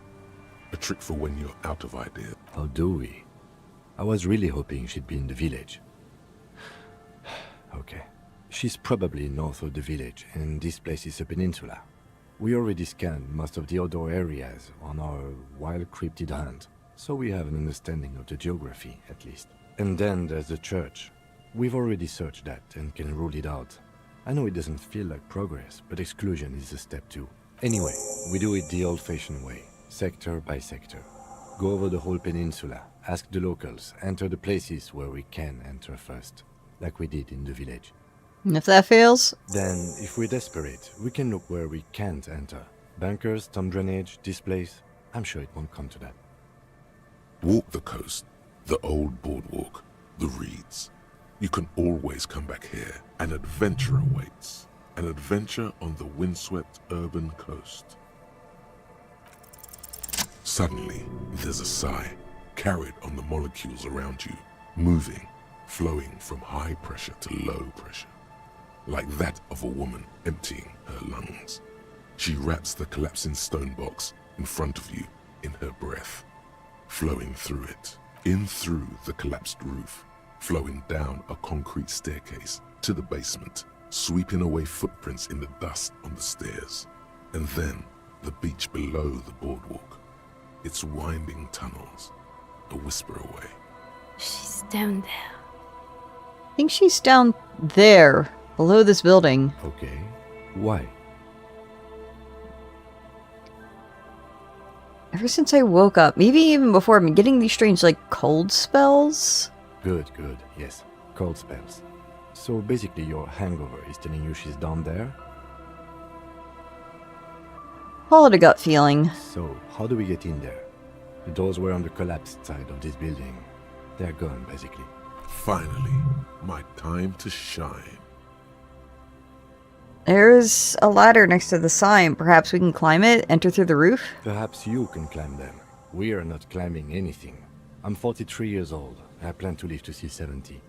A: A trick for when you're out of ideas?
D: How do we? I was really hoping she'd be in the village. Okay. She's probably north of the village, and this place is a peninsula. We already scanned most of the outdoor areas on our wild cryptid hunt, so we have an understanding of the geography, at least. And then there's the church. We've already searched that and can rule it out. I know it doesn't feel like progress, but exclusion is a step too. Anyway, we do it the old-fashioned way, sector by sector. Go over the whole peninsula, ask the locals, enter the places where we can enter first, like we did in the village.
B: And if that fails?
D: Then, if we're desperate, we can look where we can't enter. Bunkers, storm drainage, this place. I'm sure it won't come to that.
A: Walk the coast, the old boardwalk, the reeds. You can always come back here. An adventure awaits. An adventure on the windswept urban coast. Suddenly, there's a sigh, carried on the molecules around you, moving, flowing from high pressure to low pressure. Like that of a woman emptying her lungs. She wraps the collapsing stone box in front of you in her breath, flowing through it, in through the collapsed roof, flowing down a concrete staircase to the basement, sweeping away footprints in the dust on the stairs, and then the beach below the boardwalk, its winding tunnels, a whisper away.
T: She's down there.
B: I think she's down there, below this building.
D: Okay. Why?
B: Ever since I woke up, maybe even before, I've been getting these strange, like, cold spells.
D: Good, good. Yes. Cold spells. So basically your hangover is telling you she's down there?
B: Call it a gut feeling.
D: So, how do we get in there? The doors were on the collapsed side of this building. They're gone, basically.
A: Finally, my time to shine.
B: There's a ladder next to the sign. Perhaps we can climb it, enter through the roof?
D: Perhaps you can climb them. We are not climbing anything. I'm 43 years old. I plan to live to see 70.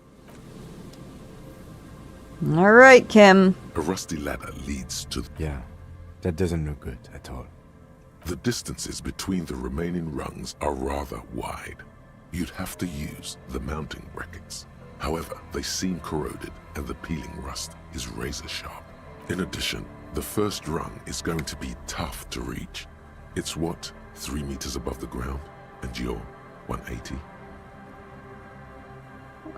B: Alright, Kim.
A: A rusty ladder leads to...
D: Yeah, that doesn't look good at all.
A: The distances between the remaining rungs are rather wide. You'd have to use the mounting brackets. However, they seem corroded and the peeling rust is razor sharp. In addition, the first rung is going to be tough to reach. It's what, 3 meters above the ground? And you're 180?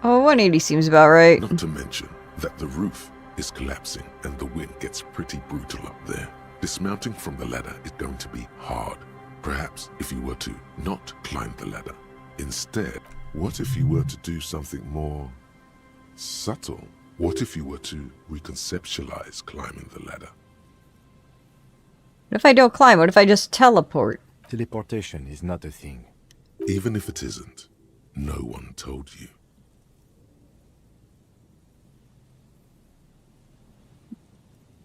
B: Oh, 180 seems about right.
A: Not to mention that the roof is collapsing and the wind gets pretty brutal up there. Dismounting from the ladder is going to be hard. Perhaps if you were to not climb the ladder. Instead, what if you were to do something more subtle? What if you were to reconceptualize climbing the ladder?
B: What if I don't climb? What if I just teleport?
D: Teleportation is not a thing.
A: Even if it isn't, no one told you.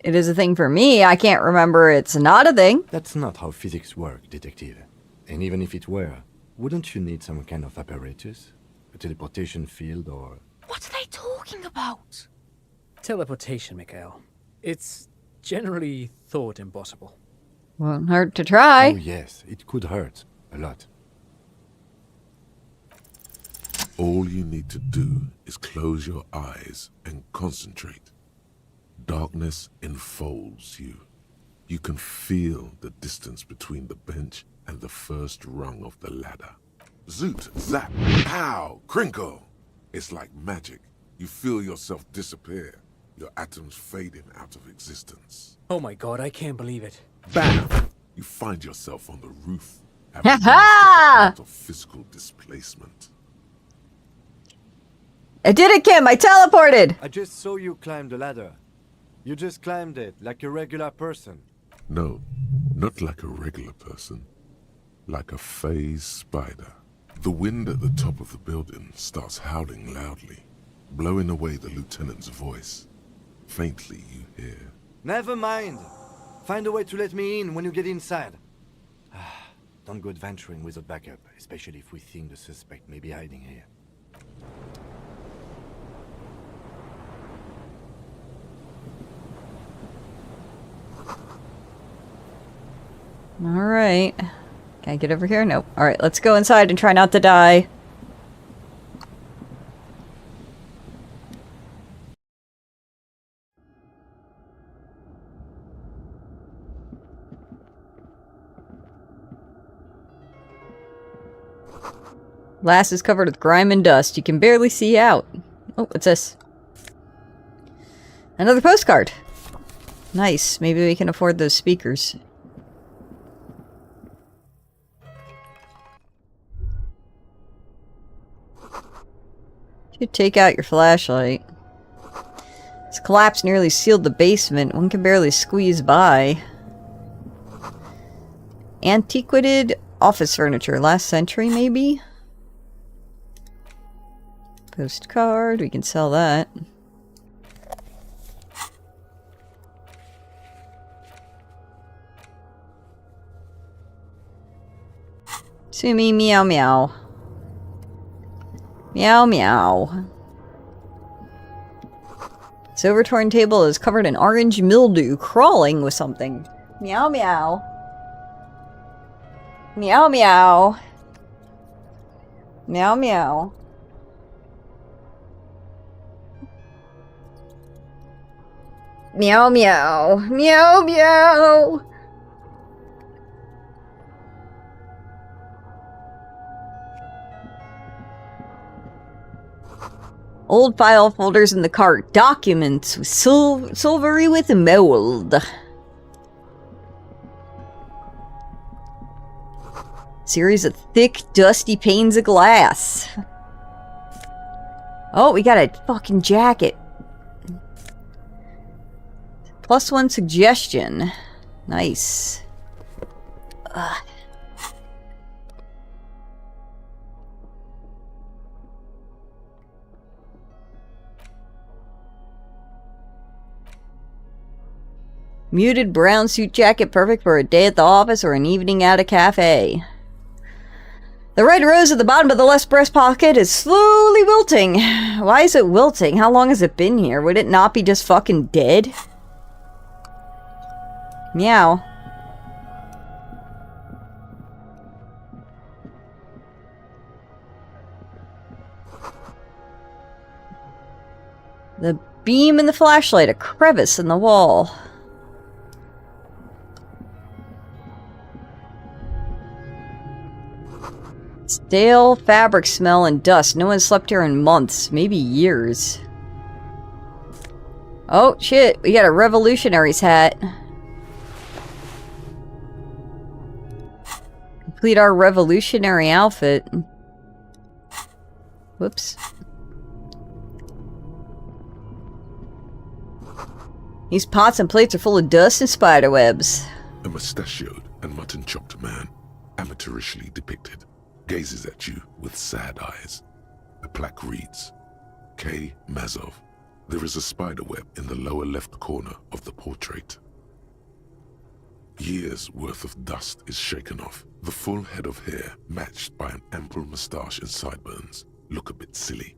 B: It is a thing for me. I can't remember it's not a thing.
D: That's not how physics work, detective. And even if it were, wouldn't you need some kind of apparatus? A teleportation field or...
T: What are they talking about?
U: Teleportation, Mikhail. It's generally thought impossible.
B: Won't hurt to try.
D: Oh yes, it could hurt. A lot.
A: All you need to do is close your eyes and concentrate. darkness enfolds you. You can feel the distance between the bench and the first rung of the ladder. Zoot, zap, pow, crinkle. It's like magic. You feel yourself disappear, your atoms fading out of existence.
U: Oh my god, I can't believe it.
A: Bam! You find yourself on the roof,
B: Ha
A: having
B: ha!
A: out of physical displacement.
B: I did it, Kim! I teleported!
D: I just saw you climb the ladder. You just climbed it like a regular person.
A: No, not like a regular person. Like a phase spider. The wind at the top of the building starts howling loudly, blowing away the lieutenant's voice. Faintly you hear.
D: Never mind. Find a way to let me in when you get inside. Don't go adventuring without backup, especially if we think the suspect may be hiding here.
B: Alright. Can I get over here? Nope. Alright, let's go inside and try not to die. Glass is covered with grime and dust. You can barely see out. Oh, what's this? Another postcard. Nice. Maybe we can afford those speakers. You take out your flashlight. This collapse nearly sealed the basement. One can barely squeeze by. Antiquated office furniture. Last century, maybe? Postcard. We can sell that. Sumi meow meow. Meow meow. This overturned table is covered in orange mildew, crawling with something. Meow meow. Meow meow. Meow meow. Meow meow. Meow meow. Old file folders in the cart. Documents with silvery with mold. Series of thick, dusty panes of glass. Oh, we got a fucking jacket. +1 suggestion. Nice. Ugh. Muted brown suit jacket, perfect for a day at the office or an evening at a cafe. The red rose at the bottom of the left breast pocket is slowly wilting. Why is it wilting? How long has it been here? Would it not be just fucking dead? Meow. The beam in the flashlight, a crevice in the wall. Stale fabric smell and dust. No one slept here in months, maybe years. Oh, shit. We got a revolutionary's hat. Complete our revolutionary outfit. Whoops. These pots and plates are full of dust and spider webs.
A: A mustachioed and mutton-chopped man, amateurishly depicted, gazes at you with sad eyes. The plaque reads, K. Mazov. There is a spider web in the lower left corner of the portrait. Years' worth of dust is shaken off. The full head of hair, matched by an ample moustache and sideburns, look a bit silly.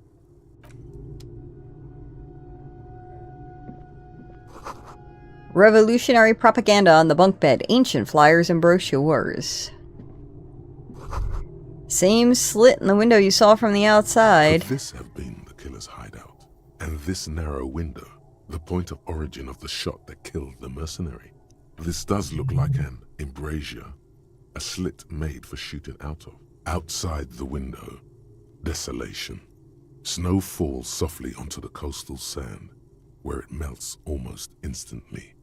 B: Revolutionary propaganda on the bunk bed. Ancient flyers and brochures. Same slit in the window you saw from the outside.
A: Could this have been the killer's hideout? And this narrow window, the point of origin of the shot that killed the mercenary. This does look like an embrasure, a slit made for shooting out of. Outside the window, desolation. Snow falls softly onto the coastal sand, where it melts almost instantly.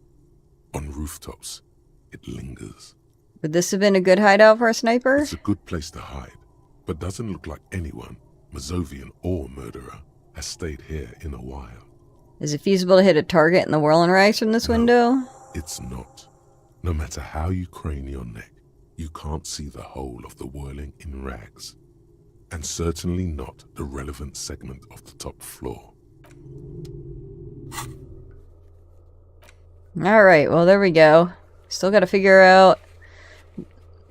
A: On rooftops, it lingers.
B: Would this have been a good hideout for a sniper?
A: It's a good place to hide, but doesn't look like anyone, Mazovian or murderer, has stayed here in a while.
B: Is it feasible to hit a target in the whirling rags from this window?
A: It's not. No matter how you crane your neck, you can't see the whole of the whirling in rags. And certainly not the relevant segment of the top floor.
B: Alright, well there we go. Still gotta figure out...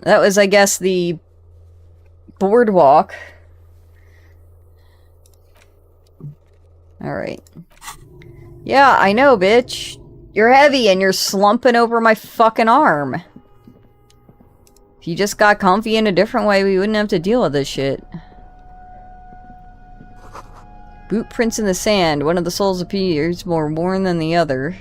B: That was, I guess, the boardwalk. Alright. Yeah, I know, bitch. You're heavy and you're slumping over my fucking arm. If you just got comfy in a different way, we wouldn't have to deal with this shit. Boot prints in the sand. One of the soles appears more worn than the other.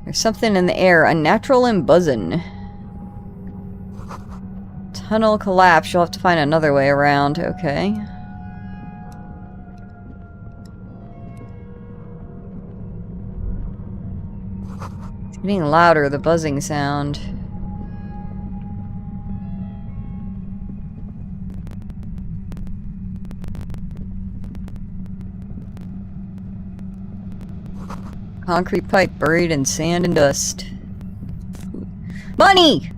B: There's something in the air, unnatural and buzzing. Tunnel collapse. You'll have to find another way around. Okay. It's getting louder, the buzzing sound. Concrete pipe buried in sand and dust. Money!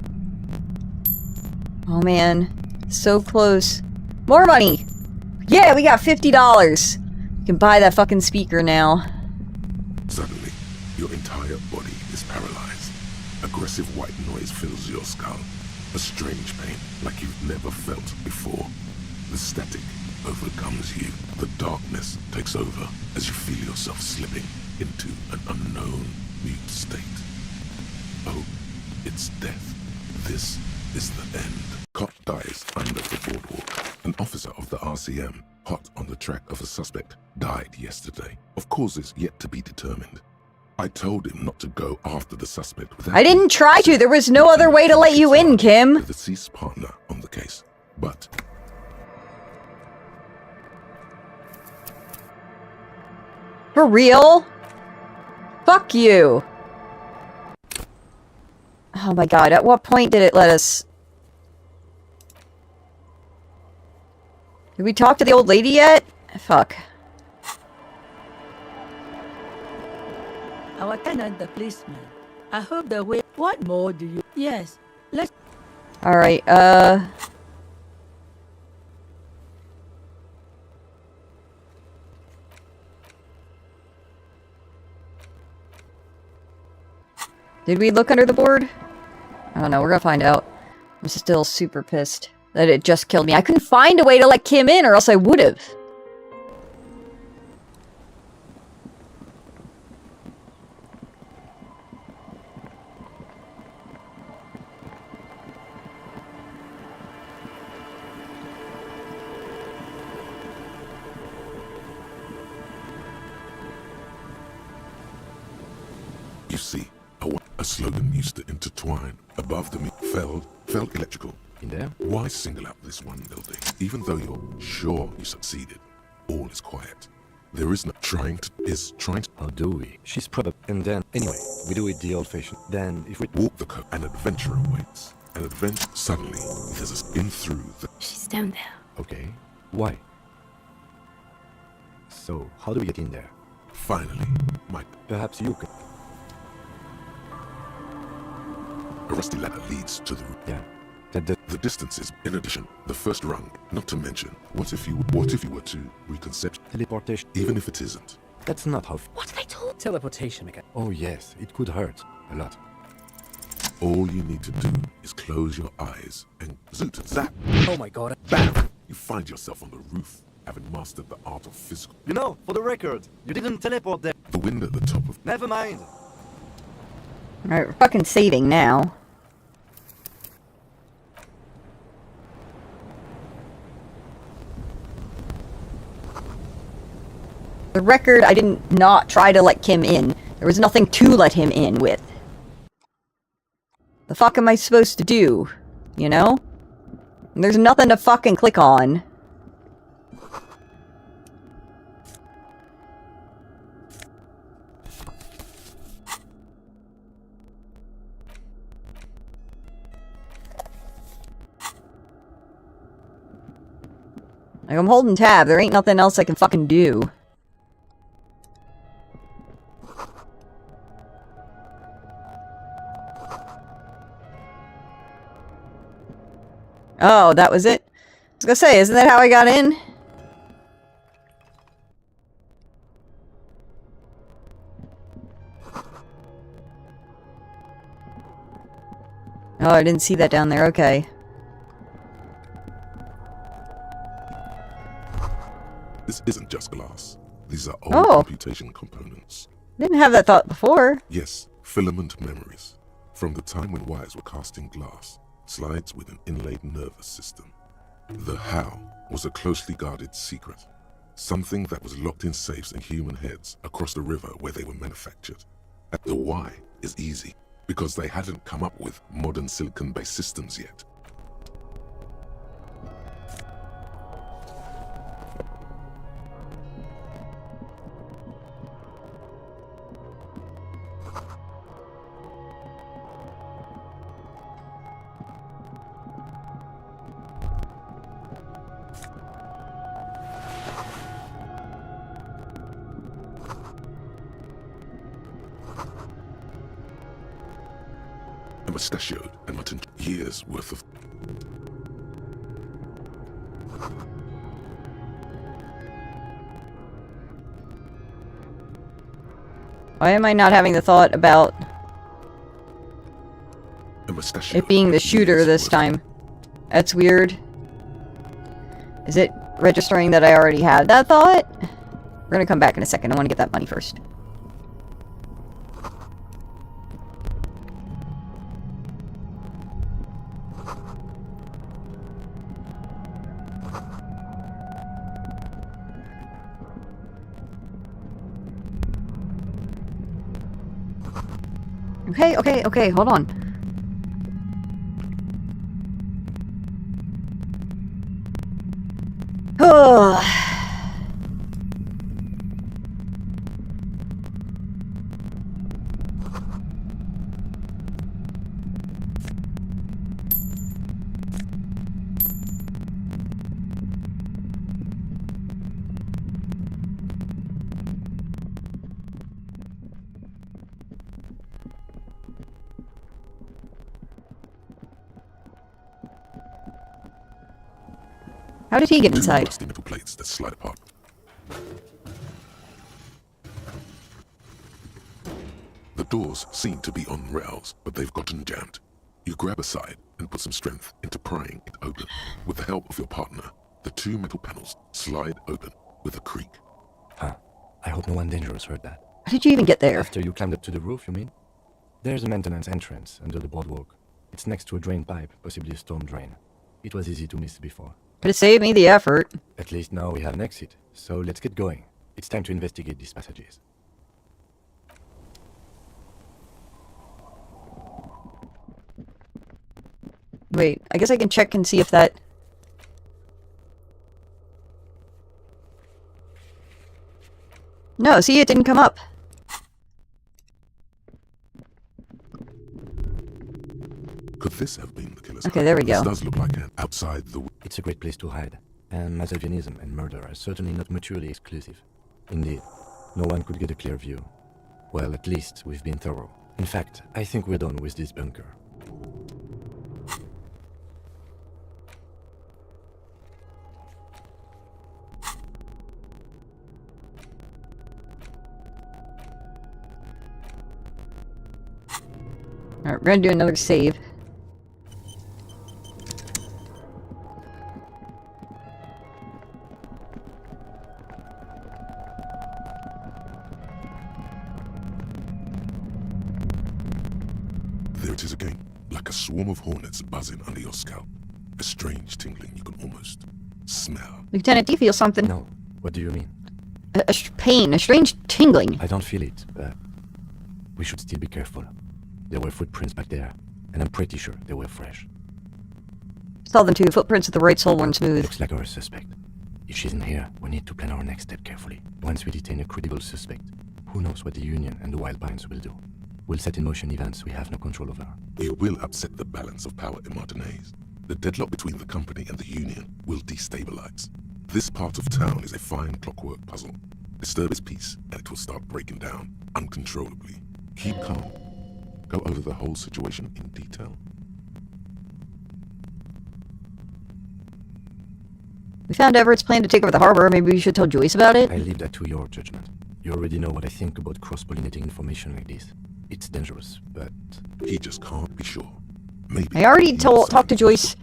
B: Oh man. So close. More money! Yeah, we got $50! We can buy that fucking speaker now.
A: Suddenly, your entire body is paralyzed. Aggressive white noise fills your skull. A strange pain like you've never felt before. The static overcomes you. The darkness takes over as you feel yourself slipping into an unknown mute state. Oh, it's death. This is the end. Cop dies under the boardwalk. An officer of the RCM, hot on the track of a suspect, died yesterday, of causes yet to be determined. I told him not to go after the suspect without...
B: I didn't try to! There was no other way to let you in, Kim!
A: ...the deceased partner on the case, but...
B: For real? Fuck you! Oh my god, at what point did it let us... Did we talk to the old lady yet? Fuck.
Q: Our tenant, the policeman. I hope the way... What more do you... Yes, let's...
B: Alright, Did we look under the board? I don't know, we're gonna find out. I'm still super pissed that it just killed me. I couldn't find a way to let Kim in or else I would've.
A: You see, a slogan used to intertwine above the felt electrical.
D: In there?
A: Why single out this one building? Even though you're sure you succeeded, all is quiet. There is no trying to...
D: How do we? She's probably... And then... Anyway, we do it the old-fashioned. Then, if we...
A: Walk the code, an adventure awaits. An adventure... Suddenly, there's a skin through the...
T: She's down there.
D: Okay. Why? So, how do we get in there?
A: Finally, Mike.
D: Perhaps you can...
A: A rusty ladder leads to the roof.
D: Yeah.
A: The distances, in addition, the first rung, not to mention, what if you were to reconcept
D: teleportation?
A: Even if it isn't.
D: That's not how...
T: What did I do?
U: Teleportation again.
D: Oh yes, it could hurt. A lot.
A: All you need to do is close your eyes and zoot, zap.
U: Oh my god.
A: Bam! You find yourself on the roof, having mastered the art of physical...
D: You know, for the record, you didn't teleport there.
A: The wind at the top of...
D: Never mind.
B: Alright, we're fucking saving now. The record, I didn't not try to let Kim in. There was nothing to let him in with. The fuck am I supposed to do? You know? There's nothing to fucking click on. Like, I'm holding tab. There ain't nothing else I can fucking do. Oh, that was it? I was gonna say, isn't that how I got in? Oh, I didn't see that down there. Okay.
A: This isn't just glass. These are old computation components.
B: Didn't have that thought before.
A: Yes, filament memories. From the time when wires were cast in glass, slides with an inlaid nervous system. The how was a closely guarded secret. Something that was locked in safes in human heads across the river where they were manufactured. And the why is easy, because they hadn't come up with modern silicon-based systems yet. A mustachioed and mutton years worth of...
B: Why am I not having the thought about it being the shooter this time? That's weird. Is it registering that I already had that thought? We're gonna come back in a second. I want to get that money first. Okay, hold on. How did he get inside?
A: Rusty metal plates that slide apart. The doors seem to be on rails, but they've gotten jammed. You grab a side and put some strength into prying it open. With the help of your partner, the two metal panels slide open with a creak.
D: Huh. I hope no one dangerous heard that.
B: How did you even get there?
D: After you climbed up to the roof, you mean? There's a maintenance entrance under the boardwalk. It's next to a drain pipe, possibly a storm drain. It was easy to miss before.
B: But it saved me the effort.
D: At least now we have an exit, so let's get going. It's time to investigate these passages.
B: Wait, I guess I can check and see if that... No, see, it didn't come up.
A: Could this have been the killer's
B: Okay, there we go.
A: This does look like an outside the...
D: It's a great place to hide, and misogynism and murder are certainly not mutually exclusive. Indeed, no one could get a clear view. Well, at least we've been thorough. In fact, I think we're done with this bunker.
B: Alright, we're gonna do another save.
A: There it is again, like a swarm of hornets buzzing under your scalp. A strange tingling you can almost smell.
B: Lieutenant, do you feel something?
D: No. What do you mean?
B: pain, a strange tingling.
D: I don't feel it, but we should still be careful. There were footprints back there, and I'm pretty sure they were fresh.
B: Saw them too. Footprints of the right sole weren't smooth.
D: Looks like our suspect. If she's in here, we need to plan our next step carefully. Once we detain a credible suspect, who knows what the Union and the Wildbinds will do. We'll set in motion events we have no control over.
A: You will upset the balance of power in Martinez. The deadlock between the company and the Union will destabilize. This part of town is a fine clockwork puzzle. Disturb its peace, and it will start breaking down uncontrollably. Keep calm. Go over the whole situation in detail.
B: We found Everett's plan to take over the harbor. Maybe we should tell Joyce about it?
D: I leave that to your judgment. You already know what I think about cross-pollinating information like this. It's dangerous, but...
A: He just can't be sure. Maybe...
B: I already talked to Joyce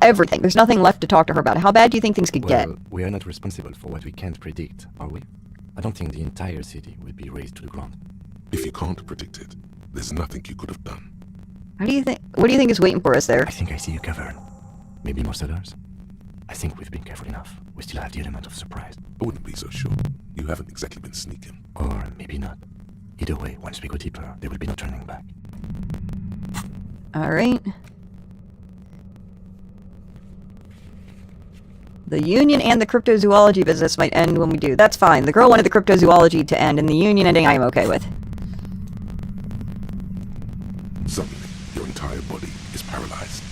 B: everything. There's nothing left to talk to her about. How bad do you think things could get?
D: We are not responsible for what we can't predict, are we? I don't think the entire city will be razed to the ground.
A: If you can't predict it, there's nothing you could have done.
B: What do you think is waiting for us there?
D: I think I see a cavern. Maybe more cellars? I think we've been careful enough. We still have the element of surprise.
A: I wouldn't be so sure. You haven't exactly been sneaking.
D: Or maybe not. Either way, once we go deeper, there will be no turning back.
B: Alright. The Union and the cryptozoology business might end when we do. That's fine. The girl wanted the cryptozoology to end, and the Union ending I am okay with.
A: Suddenly, your entire body is paralyzed.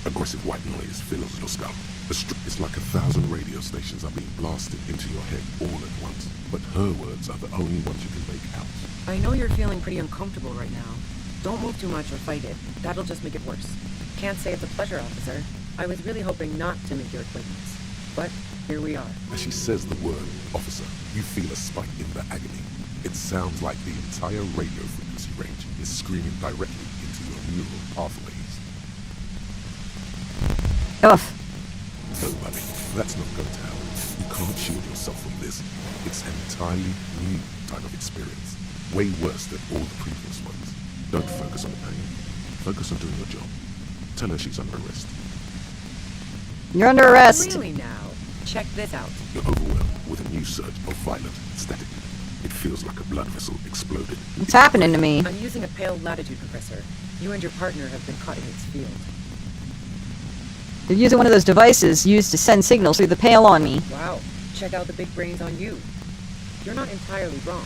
A: Aggressive white noise fills your skull. It's like 1,000 radio stations are being blasted into your head all at once. But her words are the only ones you can make out.
C: I know you're feeling pretty uncomfortable right now. Don't move too much or fight it. That'll just make it worse. Can't say it's a pleasure, officer. I was really hoping not to make your acquaintance. But here we are.
A: As she says the word, officer, you feel a spike in the agony. It sounds like the entire radio frequency range is screaming directly into your neural pathways.
B: Ugh.
A: No, buddy, that's not going to help. You can't shield yourself from this. It's an entirely new type of experience. Way worse than all the previous ones. Don't focus on the pain. Focus on doing your job. Tell her she's under arrest.
B: You're under arrest.
C: Really now? Check this out.
A: You're overwhelmed with a new surge of violent static. It feels like a blood vessel exploded.
B: What's happening to me?
C: I'm using a pale latitude compressor. You and your partner have been caught in its field.
B: You're using one of those devices used to send signals through the pale on me.
C: Wow. Check out the big brains on you. You're not entirely wrong.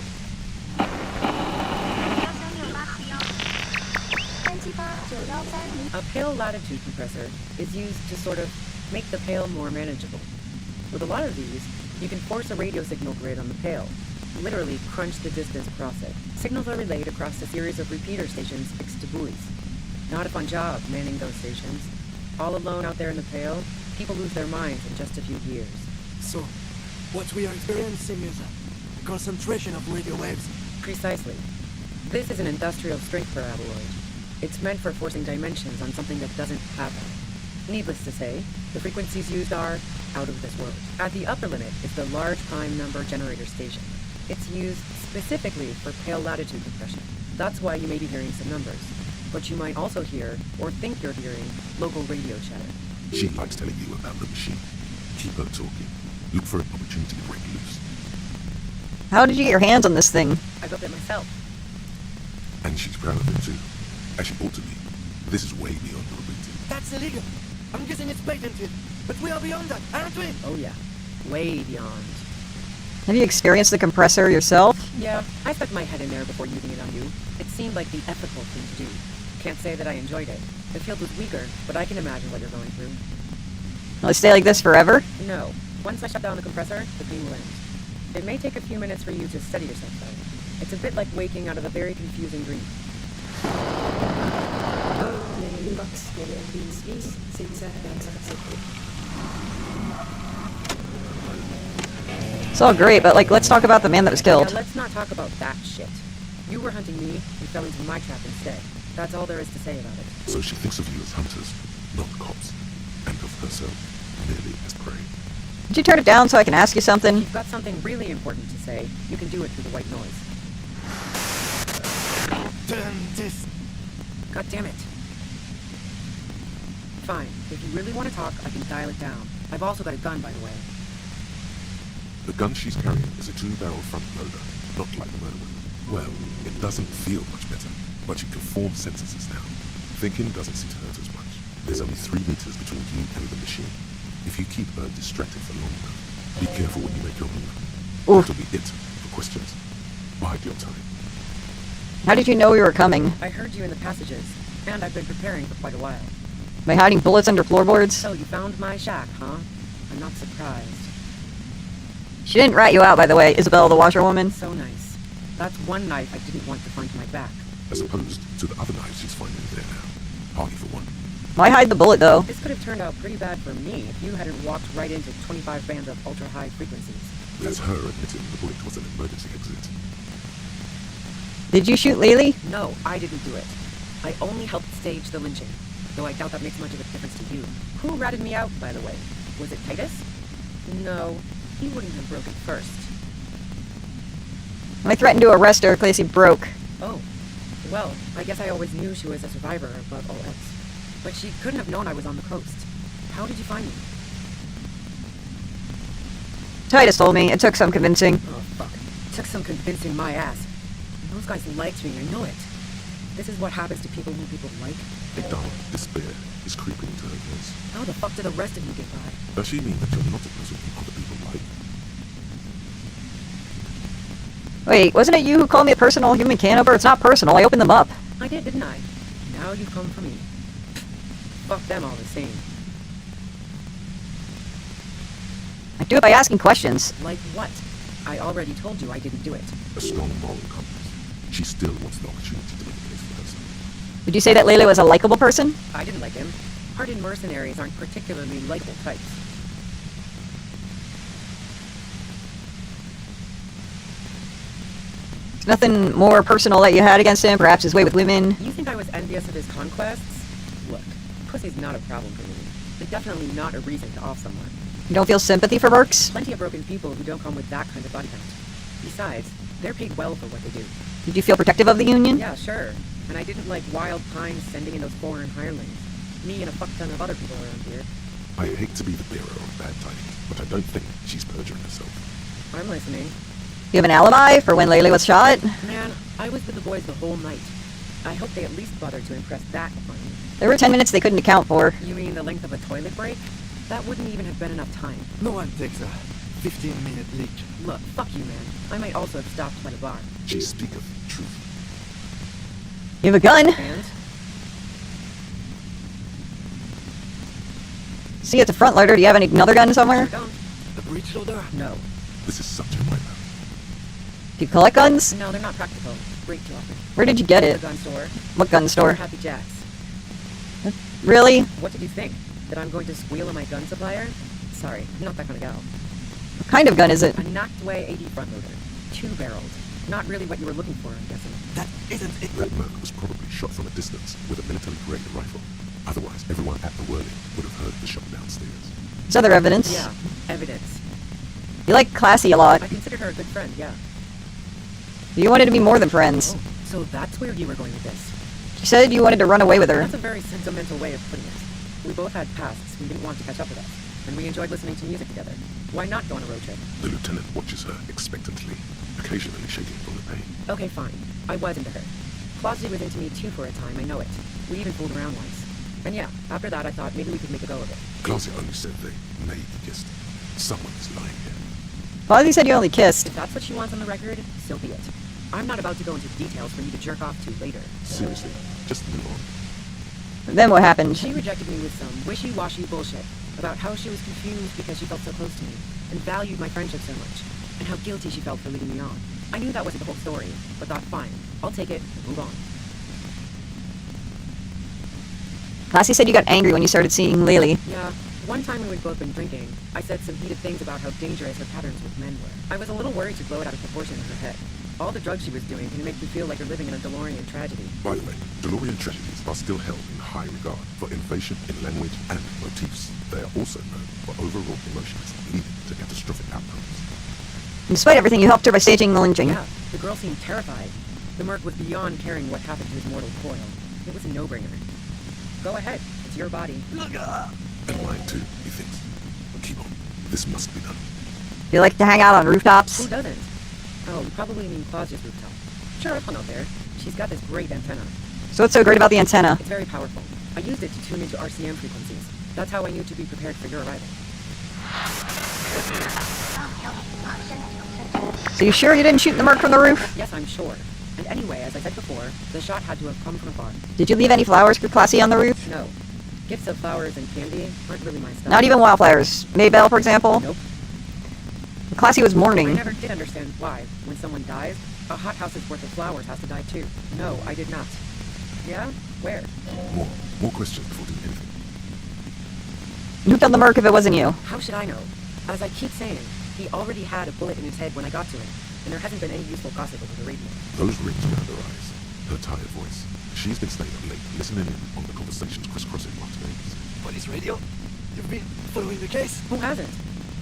C: A pale latitude compressor is used to sort of make the pale more manageable. With a lot of these, you can force a radio signal grid on the pale, literally crunch the distance across it. Signals are relayed across a series of repeater stations fixed to buoys. Not a fun job manning those stations. All alone out there in the pale, people lose their minds in just a few years.
V: So, what we are experiencing is a concentration of radio waves.
C: Precisely. This is an industrial strength paraboloid. It's meant for forcing dimensions on something that doesn't happen. Needless to say, the frequencies used are out of this world. At the upper limit is the large prime number generator station. It's used specifically for pale latitude compression. That's why you may be hearing some numbers. But you might also hear, or think you're hearing, local radio chatter.
A: She likes telling you about the machine. Keep her talking. Look for an opportunity to break loose.
B: How did you get your hands on this thing?
C: I built it myself.
A: And she's proud of it too. As she ought to be. This is way beyond your ability.
V: That's illegal. I'm guessing it's patented. But we are beyond that, aren't we?
C: Oh yeah. Way beyond.
B: Have you experienced the compressor yourself?
C: Yeah, I stuck my head in there before using it on you. It seemed like the ethical thing to do. Can't say that I enjoyed it. The field was weaker, but I can imagine what you're going through.
B: Will it stay like this forever?
C: No. Once I shut down the compressor, the pain will end. It may take a few minutes for you to steady yourself, though. It's a bit like waking out of a very confusing dream.
B: It's all great, but let's talk about the man that was killed.
C: Yeah, let's not talk about that shit. You were hunting me and fell into my trap instead. That's all there is to say about it.
A: So she thinks of you as hunters, not cops, and of herself merely as prey.
B: Did you turn it down so I can ask you something?
C: If you've got something really important to say, you can do it through the white noise.
V: Turn this.
C: God damn it. Fine. If you really want to talk, I can dial it down. I've also got a gun, by the way.
A: The gun she's carrying is a 2-barrel front loader, not like the murder weapon. Well, it doesn't feel much better, but you can form sentences now. Thinking doesn't seem to hurt as much. There's only 3 meters between you and the machine. If you keep her distracted for long enough, be careful when you make your move. That'll be it for questions. Bide your time.
B: How did you know we were coming?
C: I heard you in the passages, and I've been preparing for quite a while.
B: By hiding bullets under floorboards?
C: So you found my shack, huh? I'm not surprised.
B: She didn't rat you out, by the way, Isabel the washerwoman.
C: So nice. That's one knife I didn't want to find to my back.
A: As opposed to the other knives she's finding there now. Hardly for one.
B: Why hide the bullet, though?
C: This could have turned out pretty bad for me if you hadn't walked right into 25 bands of ultra-high frequencies.
A: That's her admitting the bullet was an emergency exit.
B: Did you shoot Lily?
C: No, I didn't do it. I only helped stage the lynching, though I doubt that makes much of a difference to you. Who ratted me out, by the way? Was it Titus? No, he wouldn't have broken first.
B: I threatened to arrest her, Clacy broke.
C: Oh, well, I guess I always knew she was a survivor above all else. But she couldn't have known I was on the coast. How did you find me?
B: Titus told me. It took some convincing.
C: Oh, fuck. It took some convincing my ass. Those guys liked me, I know it. This is what happens to people who people like.
A: A dark despair is creeping into her voice.
C: How the fuck did the rest of you get by?
A: Does she mean that you're not a person who other people like?
B: Wait, wasn't it you who called me a personal human cannibal? It's not personal. I opened them up.
C: I did, didn't I? Now you've come for me. Fuck them all the same.
B: I do it by asking questions.
C: Like what? I already told you I didn't do it.
A: A strong moral compass. She still wants the opportunity to make a case for herself.
B: Did you say that Layla was a likable person?
C: I didn't like him. Hardened mercenaries aren't particularly likable types.
B: There's nothing more personal that you had against him? Perhaps his way with women?
C: You think I was envious of his conquests? Look, pussy's not a problem for me. But definitely not a reason to off someone.
B: You don't feel sympathy for Mercs?
C: Plenty of broken people who don't come with that kind of body count. Besides, they're paid well for what they do.
B: Did you feel protective of the Union?
C: Yeah, sure. And I didn't like Wild Pines sending in those foreign hirelings. Me and a fuck ton of other people around here.
A: I hate to be the bearer of bad tidings, but I don't think she's perjuring herself.
C: I'm listening.
B: You have an alibi for when Layla was shot?
C: Man, I was with the boys the whole night. I hope they at least bothered to impress that upon me.
B: There were 10 minutes they couldn't account for.
C: You mean the length of a toilet break? That wouldn't even have been enough time.
V: No one takes a 15-minute leak.
C: Look, fuck you, man. I might also have stopped by the bar.
A: She speaketh truth.
B: You have a gun?
C: And?
B: See, it's a front loader. Do you have another gun somewhere?
V: The breech loader?
C: No.
A: This is such a nightmare.
B: Do you collect guns?
C: No, they're not practical. Break too often.
B: Where did you get it?
C: The gun store.
B: What gun store?
C: Happy Jack's.
B: Really?
C: What did you think? That I'm going to squeal on my gun supplier? Sorry, not that kind of gal.
B: What kind of gun is it?
C: A knocked-away 80 front loader. 2-barreled. Not really what you were looking for, I'm guessing.
V: That isn't it.
A: That Merc was probably shot from a distance with a military-grade rifle. Otherwise, everyone at the whirling would have heard the shot downstairs.
B: There's other evidence.
C: Yeah, evidence.
B: You like Classy a lot.
C: I considered her a good friend, yeah.
B: You wanted to be more than friends.
C: Oh, so that's where you were going with this.
B: She said you wanted to run away with her.
C: That's a very sentimental way of putting it. We both had pasts who didn't want to catch up with us, and we enjoyed listening to music together. Why not go on a road trip?
A: The lieutenant watches her expectantly, occasionally shaking from the pain.
C: Okay, fine. I was into her. Clausy was into me too for a time, I know it. We even fooled around once. And yeah, after that I thought maybe we could make a go of it.
A: Clausy only said they maybe kissed. Someone is lying here.
B: Clausy said you only kissed.
C: If that's what she wants on the record, so be it. I'm not about to go into details for you to jerk off to later.
A: Seriously, just move on.
B: Then what happened?
C: She rejected me with some wishy-washy bullshit about how she was confused because she felt so close to me and valued my friendship so much, and how guilty she felt for leading me on. I knew that wasn't the whole story, but thought, fine, I'll take it and move on.
B: Classy said you got angry when you started seeing Lily.
C: Yeah, one time when we'd both been drinking, I said some heated things about how dangerous her patterns with men were. I was a little worried to blow it out of proportion in her head. All the drugs she was doing can make you feel like you're living in a DeLorean tragedy.
A: By the way, DeLorean tragedies are still held in high regard for innovation in language and motifs. They are also known for overwrought emotions leading to catastrophic outcomes.
B: Despite everything, you helped her by staging the lynching.
C: Yeah, the girl seemed terrified. The Merc was beyond caring what happened to his mortal coil. It was a no-brainer. Go ahead, it's your body.
A: And mine too, he thinks. Keep on. This must be done.
B: You like to hang out on rooftops?
C: Who doesn't? Oh, you probably mean Claudia's rooftop. Sure, I've hung out there. She's got this great antenna.
B: So what's so great about the antenna?
C: It's very powerful. I used it to tune into RCM frequencies. That's how I knew to be prepared for your arrival.
B: So you sure you didn't shoot the merc from the roof?
C: Yes, I'm sure. And anyway, as I said before, the shot had to have come from afar.
B: Did you leave any flowers for Classy on the roof?
C: No. Gifts of flowers and candy aren't really my stuff.
B: Not even wildflowers. Maybelle, for example?
C: Nope.
B: Classy was mourning.
C: I never did understand why, when someone dies, a hothouse's worth of flowers has to die too. No, I did not. Yeah? Where?
A: More questions before doing anything.
B: Who'd done the merc if it wasn't you?
C: How should I know? As I keep saying, he already had a bullet in his head when I got to him, and there hasn't been any useful gossip over the radio.
A: Those rings behind her eyes. Her tired voice. She's been staying up late, listening in on the conversations crisscrossing Mark's names.
V: Police radio? You've been following the case?
C: Who hasn't?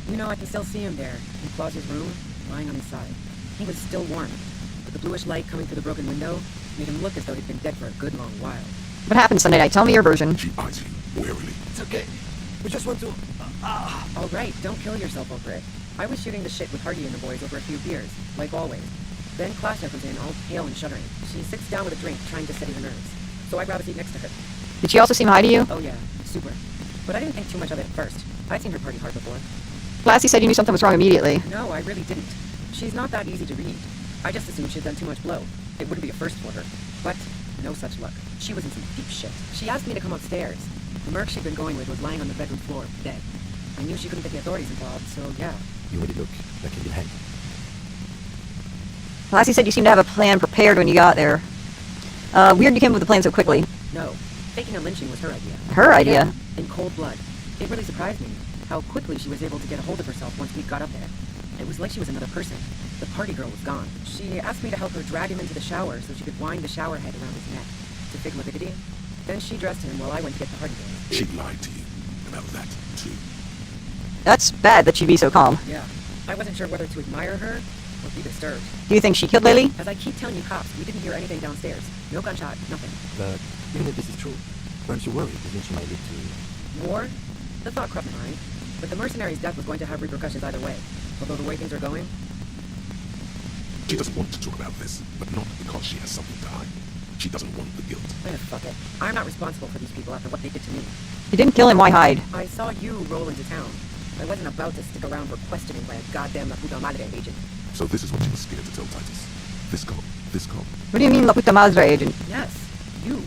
C: You know, I can still see him there, in Claudia's room, lying on his side. He was still warm, but the bluish light coming through the broken window made him look as though he'd been dead for a good long while.
B: What happened Sunday night? Tell me your version.
A: She eyes you warily.
V: It's okay. We just want to...
C: All right, don't kill yourself over it. I was shooting the shit with Hardy and the boys over a few beers, like always. Then Claudia comes in, all pale and shuddering. She sits down with a drink, trying to steady her nerves. So I grab a seat next to her.
B: Did she also seem high to you?
C: Oh yeah, super. But I didn't think too much of it at first. I'd seen her party hard before.
B: Classy said you knew something was wrong immediately.
C: No, I really didn't. She's not that easy to read. I just assumed she'd done too much blow. It wouldn't be a first for her. But no such luck. She was in some deep shit. She asked me to come upstairs. The merc she'd been going with was lying on the bedroom floor, dead. I knew she couldn't get the authorities involved, so yeah.
D: You really look like a good hand.
B: Classy said you seemed to have a plan prepared when you got there. Weird you came up with the plan so quickly.
C: No. Faking a lynching was her idea.
B: Her idea?
C: Yeah, in cold blood. It really surprised me how quickly she was able to get a hold of herself once we got up there. It was like she was another person. The party girl was gone. She asked me to help her drag him into the shower so she could wind the shower head around his neck. To fake morbidity. Then she dressed him while I went to get the party girl.
A: She lied to you about that, too.
B: That's bad that she'd be so calm.
C: Yeah. I wasn't sure whether to admire her or be disturbed.
B: Do you think she killed Lily?
C: As I keep telling you cops, we didn't hear anything downstairs. No gunshot, nothing.
D: But even if this is true, aren't you worried the lynching might lead to...
C: War? The thought crossed my mind. But the mercenary's death was going to have repercussions either way. Although the way things are going...
A: She doesn't want to talk about this, but not because she has something to hide. She doesn't want the guilt.
C: Fuck it. I'm not responsible for these people after what they did to me.
B: You didn't kill him, why hide?
C: I saw you roll into town. I wasn't about to stick around for questioning by a goddamn La Puta Madre agent.
A: So this is what she was scared to tell Titus. This cop.
B: What do you mean La Puta Madre agent?
C: Yes, you.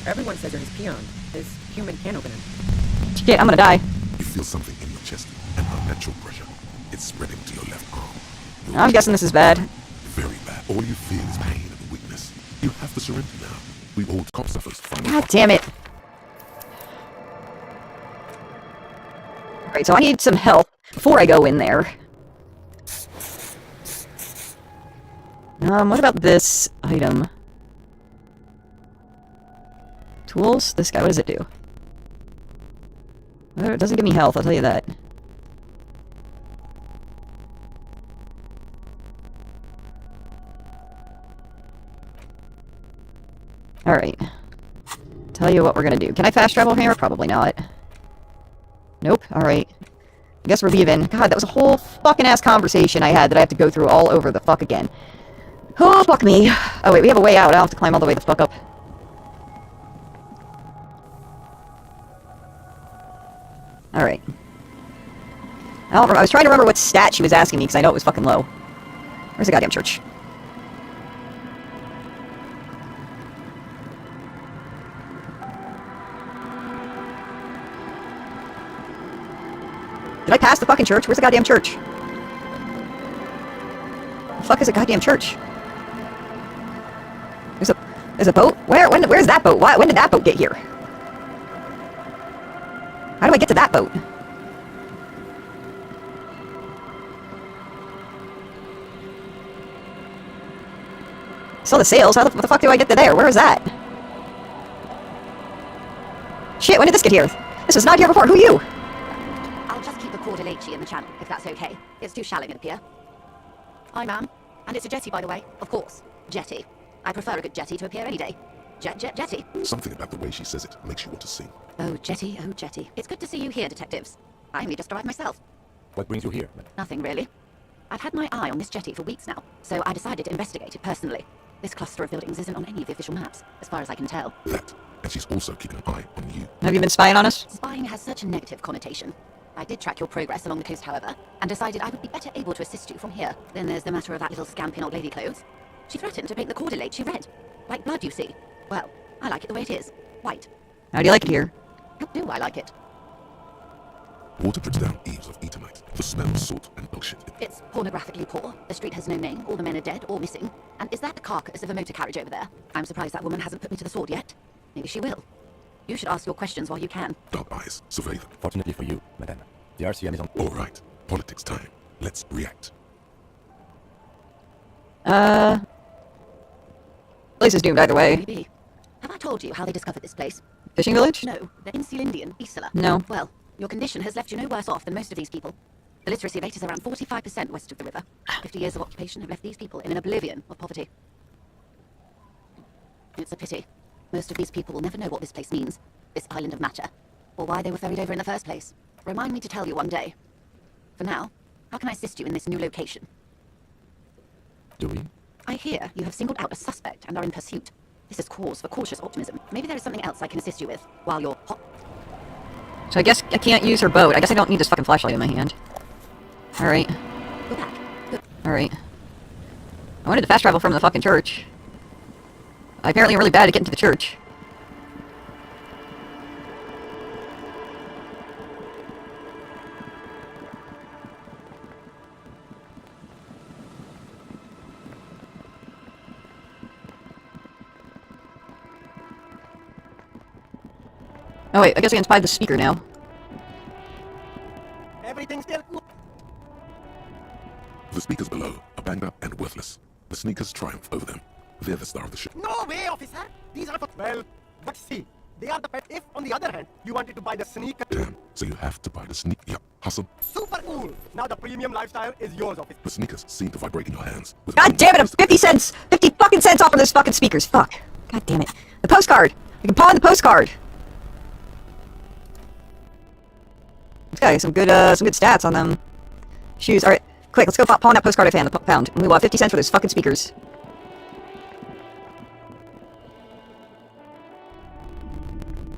C: Everyone says you're his peon. His human can opener.
B: Shit, I'm gonna die.
A: You feel something in your chest, an unnatural pressure. It's spreading to your left arm.
B: I'm guessing this is bad.
A: Very bad. All you feel is pain and weakness. You have to surrender now. We all cop suffers find
B: God damn it. Alright, so I need some help before I go in there. What about this item? Tools? This guy, what does it do? It doesn't give me health, I'll tell you that. Alright. Tell you what we're gonna do. Can I fast travel here? Probably not. Nope. Alright. I guess we're leaving. God, that was a whole fucking ass conversation I had that I have to go through all over the fuck again. Oh, fuck me. Oh, wait, we have a way out. I'll have to climb all the way the fuck up. Alright. I was trying to remember what stat she was asking me, because I know it was fucking low. Where's the goddamn church? Did I pass the fucking church? Where's the goddamn church? The fuck is a goddamn church? There's a boat? Where's that boat? When did that boat get here? How do I get to that boat? I saw the sails. What the fuck do I get to there? Where is that? Shit, when did this get here? This was not here before. Who are you?
G: I'll just keep the Cordelechi in the channel, if that's okay. It's too shallow, it appear. Hi, ma'am. And it's a jetty, by the way. Of course. Jetty. I prefer a good jetty to appear any day. Jetty.
A: Something about the way she says it makes you want to sing.
G: Oh, jetty, oh, jetty. It's good to see you here, detectives. I only just arrived myself.
D: What brings you here?
G: Nothing really. I've had my eye on this jetty for weeks now, so I decided to investigate it personally. This cluster of buildings isn't on any of the official maps, as far as I can tell.
A: That, and she's also keeping an eye on you.
B: Have you been spying on us?
G: Spying has such a negative connotation. I did track your progress along the coast, however, and decided I would be better able to assist you from here. Then there's the matter of that little scamp in old lady clothes. She threatened to paint the cordelate she read. Like blood, you see. Well, I like it the way it is. White.
B: How do you like it here?
G: How do I like it?
A: Water drips down eaves of Edomite. The smell of salt and bullshit.
G: It's pornographically poor. The street has no name. All the men are dead or missing. And is that the carcass of a motor carriage over there? I'm surprised that woman hasn't put me to the sword yet. Maybe she will. You should ask your questions while you can.
A: Dark eyes, survey them.
D: Fortunately for you, madame, the RCM is on.
A: All right, politics time. Let's react.
B: Place is doomed either way.
G: Maybe. Have I told you how they discovered this place?
B: Fishing village?
G: No, the Insular Indian, Isla.
B: No.
G: Well, your condition has left you no worse off than most of these people. The literacy rate is around 45% west of the river. 50 years of occupation have left these people in an oblivion of poverty. It's a pity. Most of these people will never know what this place means, this island of matter, or why they were ferried over in the first place. Remind me to tell you one day. For now, how can I assist you in this new location?
D: Do we?
G: I hear you have singled out a suspect and are in pursuit. This is cause for cautious optimism. Maybe there is something else I can assist you with while you're hot.
B: So I guess I can't use her boat. I guess I don't need this fucking flashlight in my hand. Alright.
G: Go back.
B: Alright. I wanted to fast travel from the fucking church. I apparently am really bad at getting to the church. Oh wait, I guess I can spy the speaker now.
R: Everything's still good.
A: The speakers below are banged up and worthless. The sneakers triumph over them. They're the star of the ship.
R: No way, officer. These are for... Well, but see, they are the pet. If, on the other hand, you wanted to buy the sneaker...
A: Damn, so you have to buy the sneak. Yep, hustle.
R: Super cool. Now the premium lifestyle is yours, officer.
A: The sneakers seem to vibrate in your hands. With
B: God damn it, I'm 50 cents! 50 fucking cents off of those fucking speakers! Fuck. God damn it. The postcard! I can pawn the postcard! It's got some good stats on them. Shoes. Alright, quick, let's go pawn that postcard I found. And we will have 50 cents for those fucking speakers.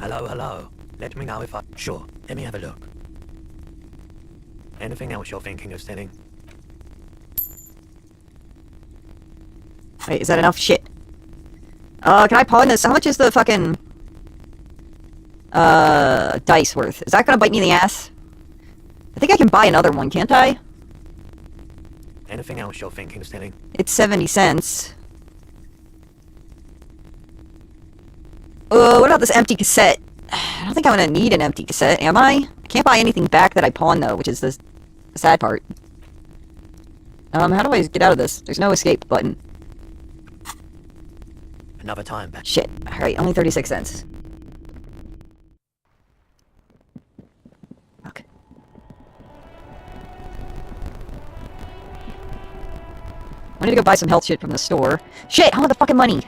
V: Hello, hello. Let me know if I... Sure, let me have a look. Anything else you're thinking of sending?
B: Wait, is that enough? Shit. Can I pawn this? How much is the fucking... dice worth? Is that gonna bite me in the ass? I think I can buy another one, can't I?
V: Anything else you're thinking of sending?
B: It's 70 cents. What about this empty cassette? I don't think I'm gonna need an empty cassette, am I? I can't buy anything back that I pawn, though, which is the sad part. How do I get out of this? There's no escape button.
V: Another time back.
B: Shit. Alright, only 36 cents. Fuck. I need to go buy some health shit from the store. Shit, I want the fucking money!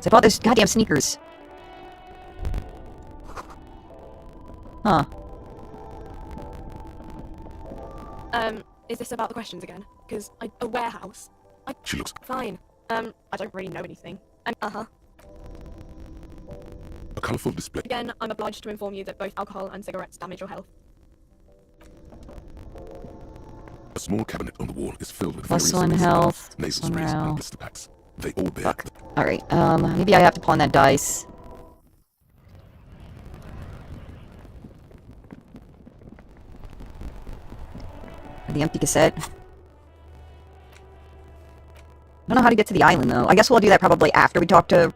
B: So I bought those goddamn sneakers. Huh.
N: Is this about the questions again? Because a warehouse.
A: She looks...
N: Fine. I don't really know anything. Uh-huh.
A: A colourful display.
N: Again, I'm obliged to inform you that both alcohol and cigarettes damage your health.
A: A small cabinet on the wall is filled with
B: Muscle and
A: various
B: health.
A: nasal sprays and blister packs. They all bear...
B: Alright, maybe I have to pawn that dice. The empty cassette. I don't know how to get to the island, though. I guess we'll do that probably after we talk to,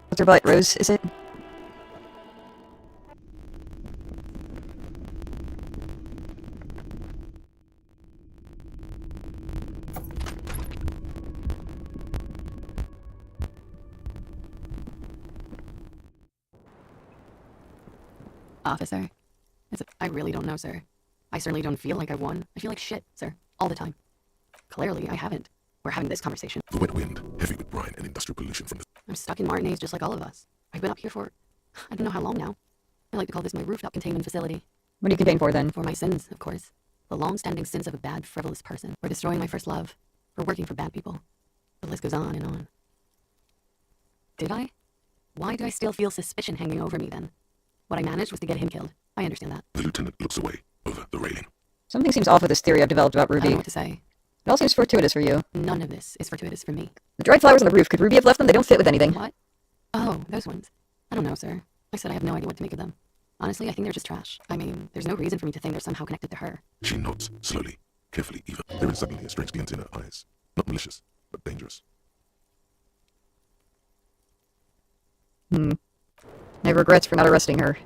B: what's her butt? Rose, is it?
E: Officer? I really don't know, sir. I certainly don't feel like I won. I feel like shit, sir. All the time. Clearly, I haven't. We're having this conversation.
A: The wet wind, heavy with brine and industrial pollution from the...
E: I'm stuck in Martinez just like all of us. I've been up here for... I don't know how long now. I like to call this my rooftop containment facility.
B: What do you contain for, then?
E: For my sins, of course. The long-standing sins of a bad, frivolous person. For destroying my first love. For working for bad people. The list goes on and on. Did I? Why did I still feel suspicion hanging over me, then? What I managed was to get him killed. I understand that.
A: The lieutenant looks away, over the railing.
B: Something seems off with this theory I've developed about
E: I
B: Ruby.
E: don't know what to say.
B: It all seems fortuitous for you.
E: None of this is fortuitous for me.
B: The dried flowers on the roof, could Ruby have left them? They don't fit with anything.
E: What? Oh, those ones. I don't know, sir. I said I have no idea what to make of them. Honestly, I think they're just trash. I mean, there's no reason for me to think they're somehow connected to her.
A: She nods, slowly, carefully even. There is suddenly a strange glint in her eyes. Not malicious, but dangerous.
B: I have regrets for not arresting her.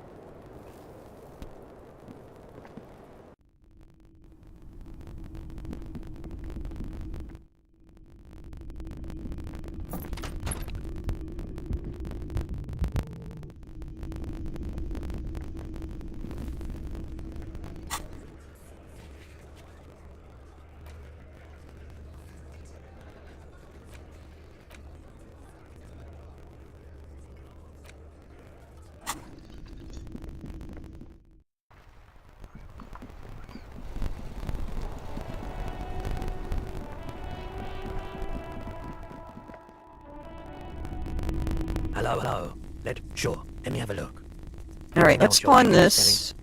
V: Hello. Let me have a look.
B: Alright, let's spawn this.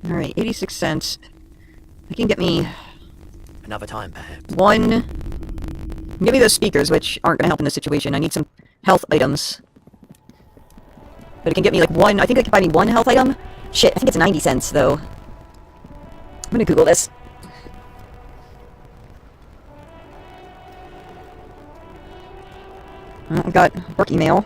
B: Alright, 86 cents. That can get me...
V: Another time, perhaps.
B: one... Give me those speakers, which aren't going to help in this situation. I need some health items. But it can get me like one... I think it can buy me one health item. Shit, I think it's 90 cents, though. I'm gonna Google this. I got work email.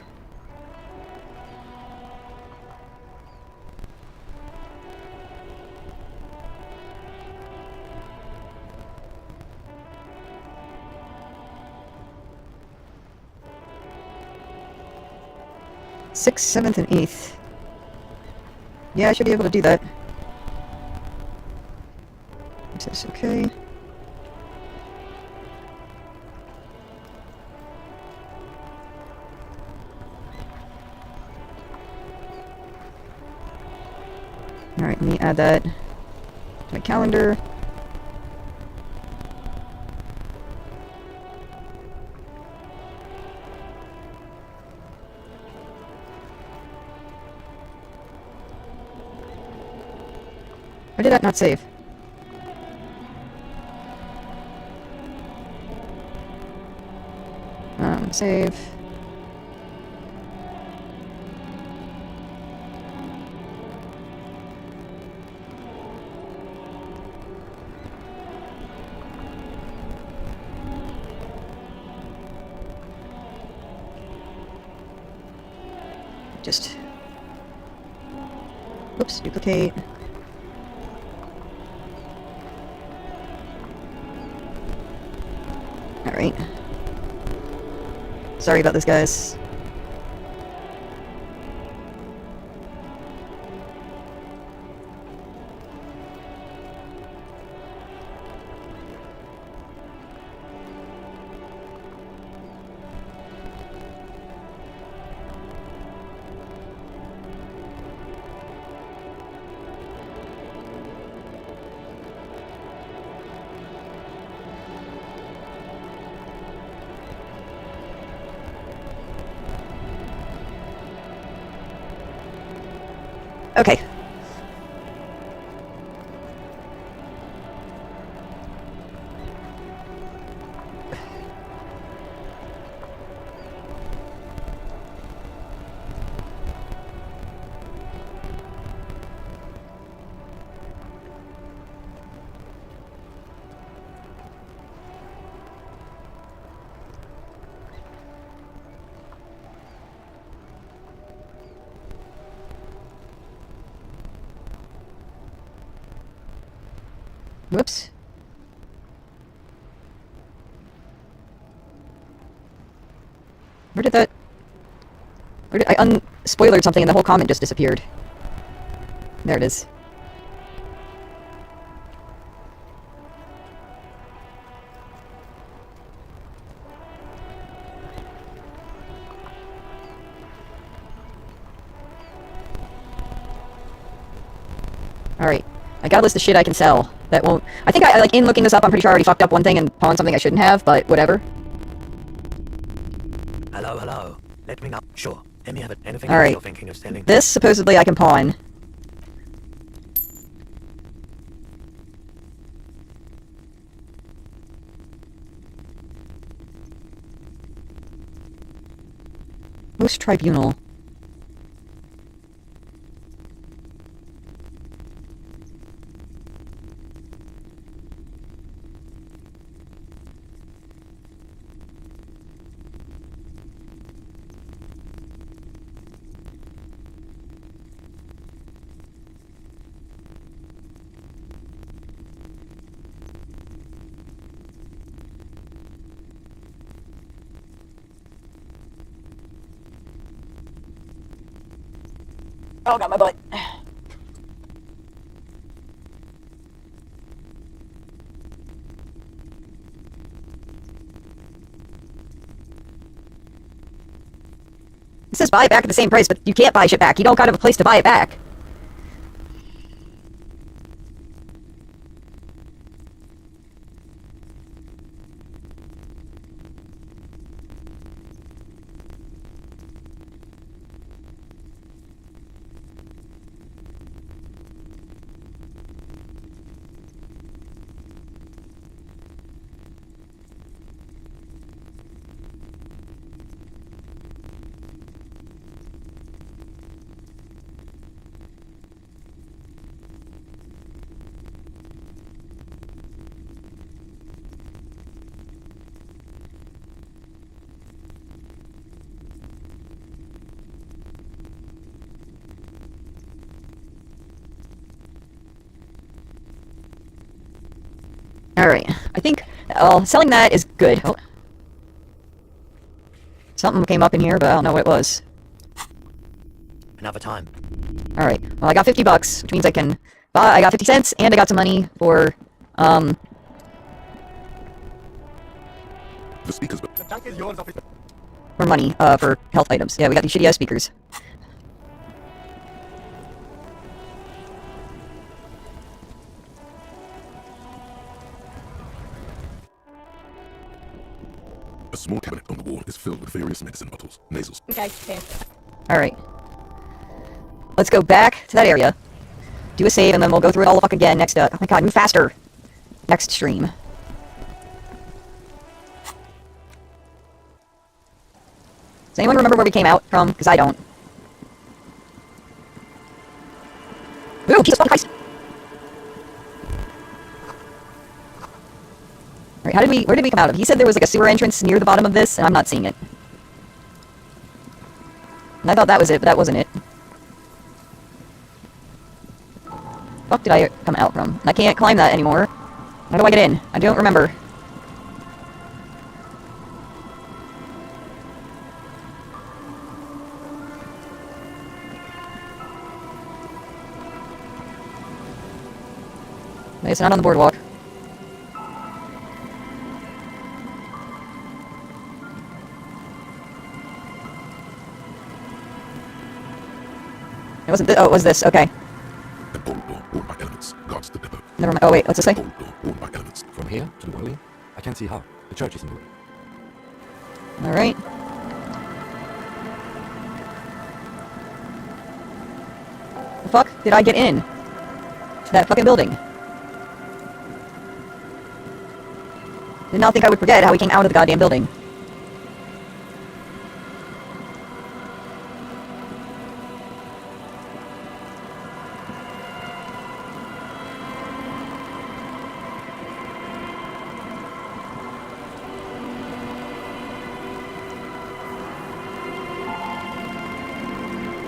B: Sixth, 7th, and 8th. Yeah, I should be able to do that. Is this okay? Alright, let me add that to my calendar. Why did that not save? Save. Just... Whoops, duplicate. Alright. Sorry about this, guys. Okay. Whoops. Where did I unspoilered something and the whole comment just disappeared? There it is. Alright. I got a list of shit I can sell. That won't... I think I like, in looking this up, I'm pretty sure I already fucked up one thing and pawned something I shouldn't have, but whatever.
V: Hello. Let me know. Sure. Let me have it. Anything
B: Alright.
V: you're thinking of selling?
B: This, supposedly, I can pawn. Most Tribunal. Oh, got my butt. It says buy it back at the same price, but you can't buy shit back. You don't got a place to buy it back. Alright, I think selling that is good. Oh. Something came up in here, but I don't know what it was.
V: Another time.
B: Alright, well I got 50 bucks, which means I can buy, I got 50 cents, and I got some money for,
A: The speakers...
R: The junk is yours, officer.
B: for money, for health items. Yeah, we got these shitty ass speakers.
A: A small cabinet on the wall is filled with various medicine bottles, nasals.
N: Okay, here.
B: Alright. Let's go back to that area. Do a save, and then we'll go through it all the fuck again next, oh my god, move faster! Next stream. Does anyone remember where we came out from? Because I don't. Ooh, Jesus fucking Christ! Alright, where did we come out of? He said there was like a sewer entrance near the bottom of this, and I'm not seeing it. And I thought that was it, but that wasn't it. Fuck did I come out from? And I can't climb that anymore. How do I get in? I don't remember. It's not on the boardwalk. It wasn't oh, it was this, okay.
A: An old door owned by elements guards the depot.
B: Never mind. Oh wait, what's this say?
A: Old door owned by elements.
D: From here to the way? I can't see how. The church is in the way.
B: Alright. The fuck did I get in? To that fucking building? Did not think I would forget how we came out of the goddamn building.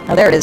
B: Oh, there it is.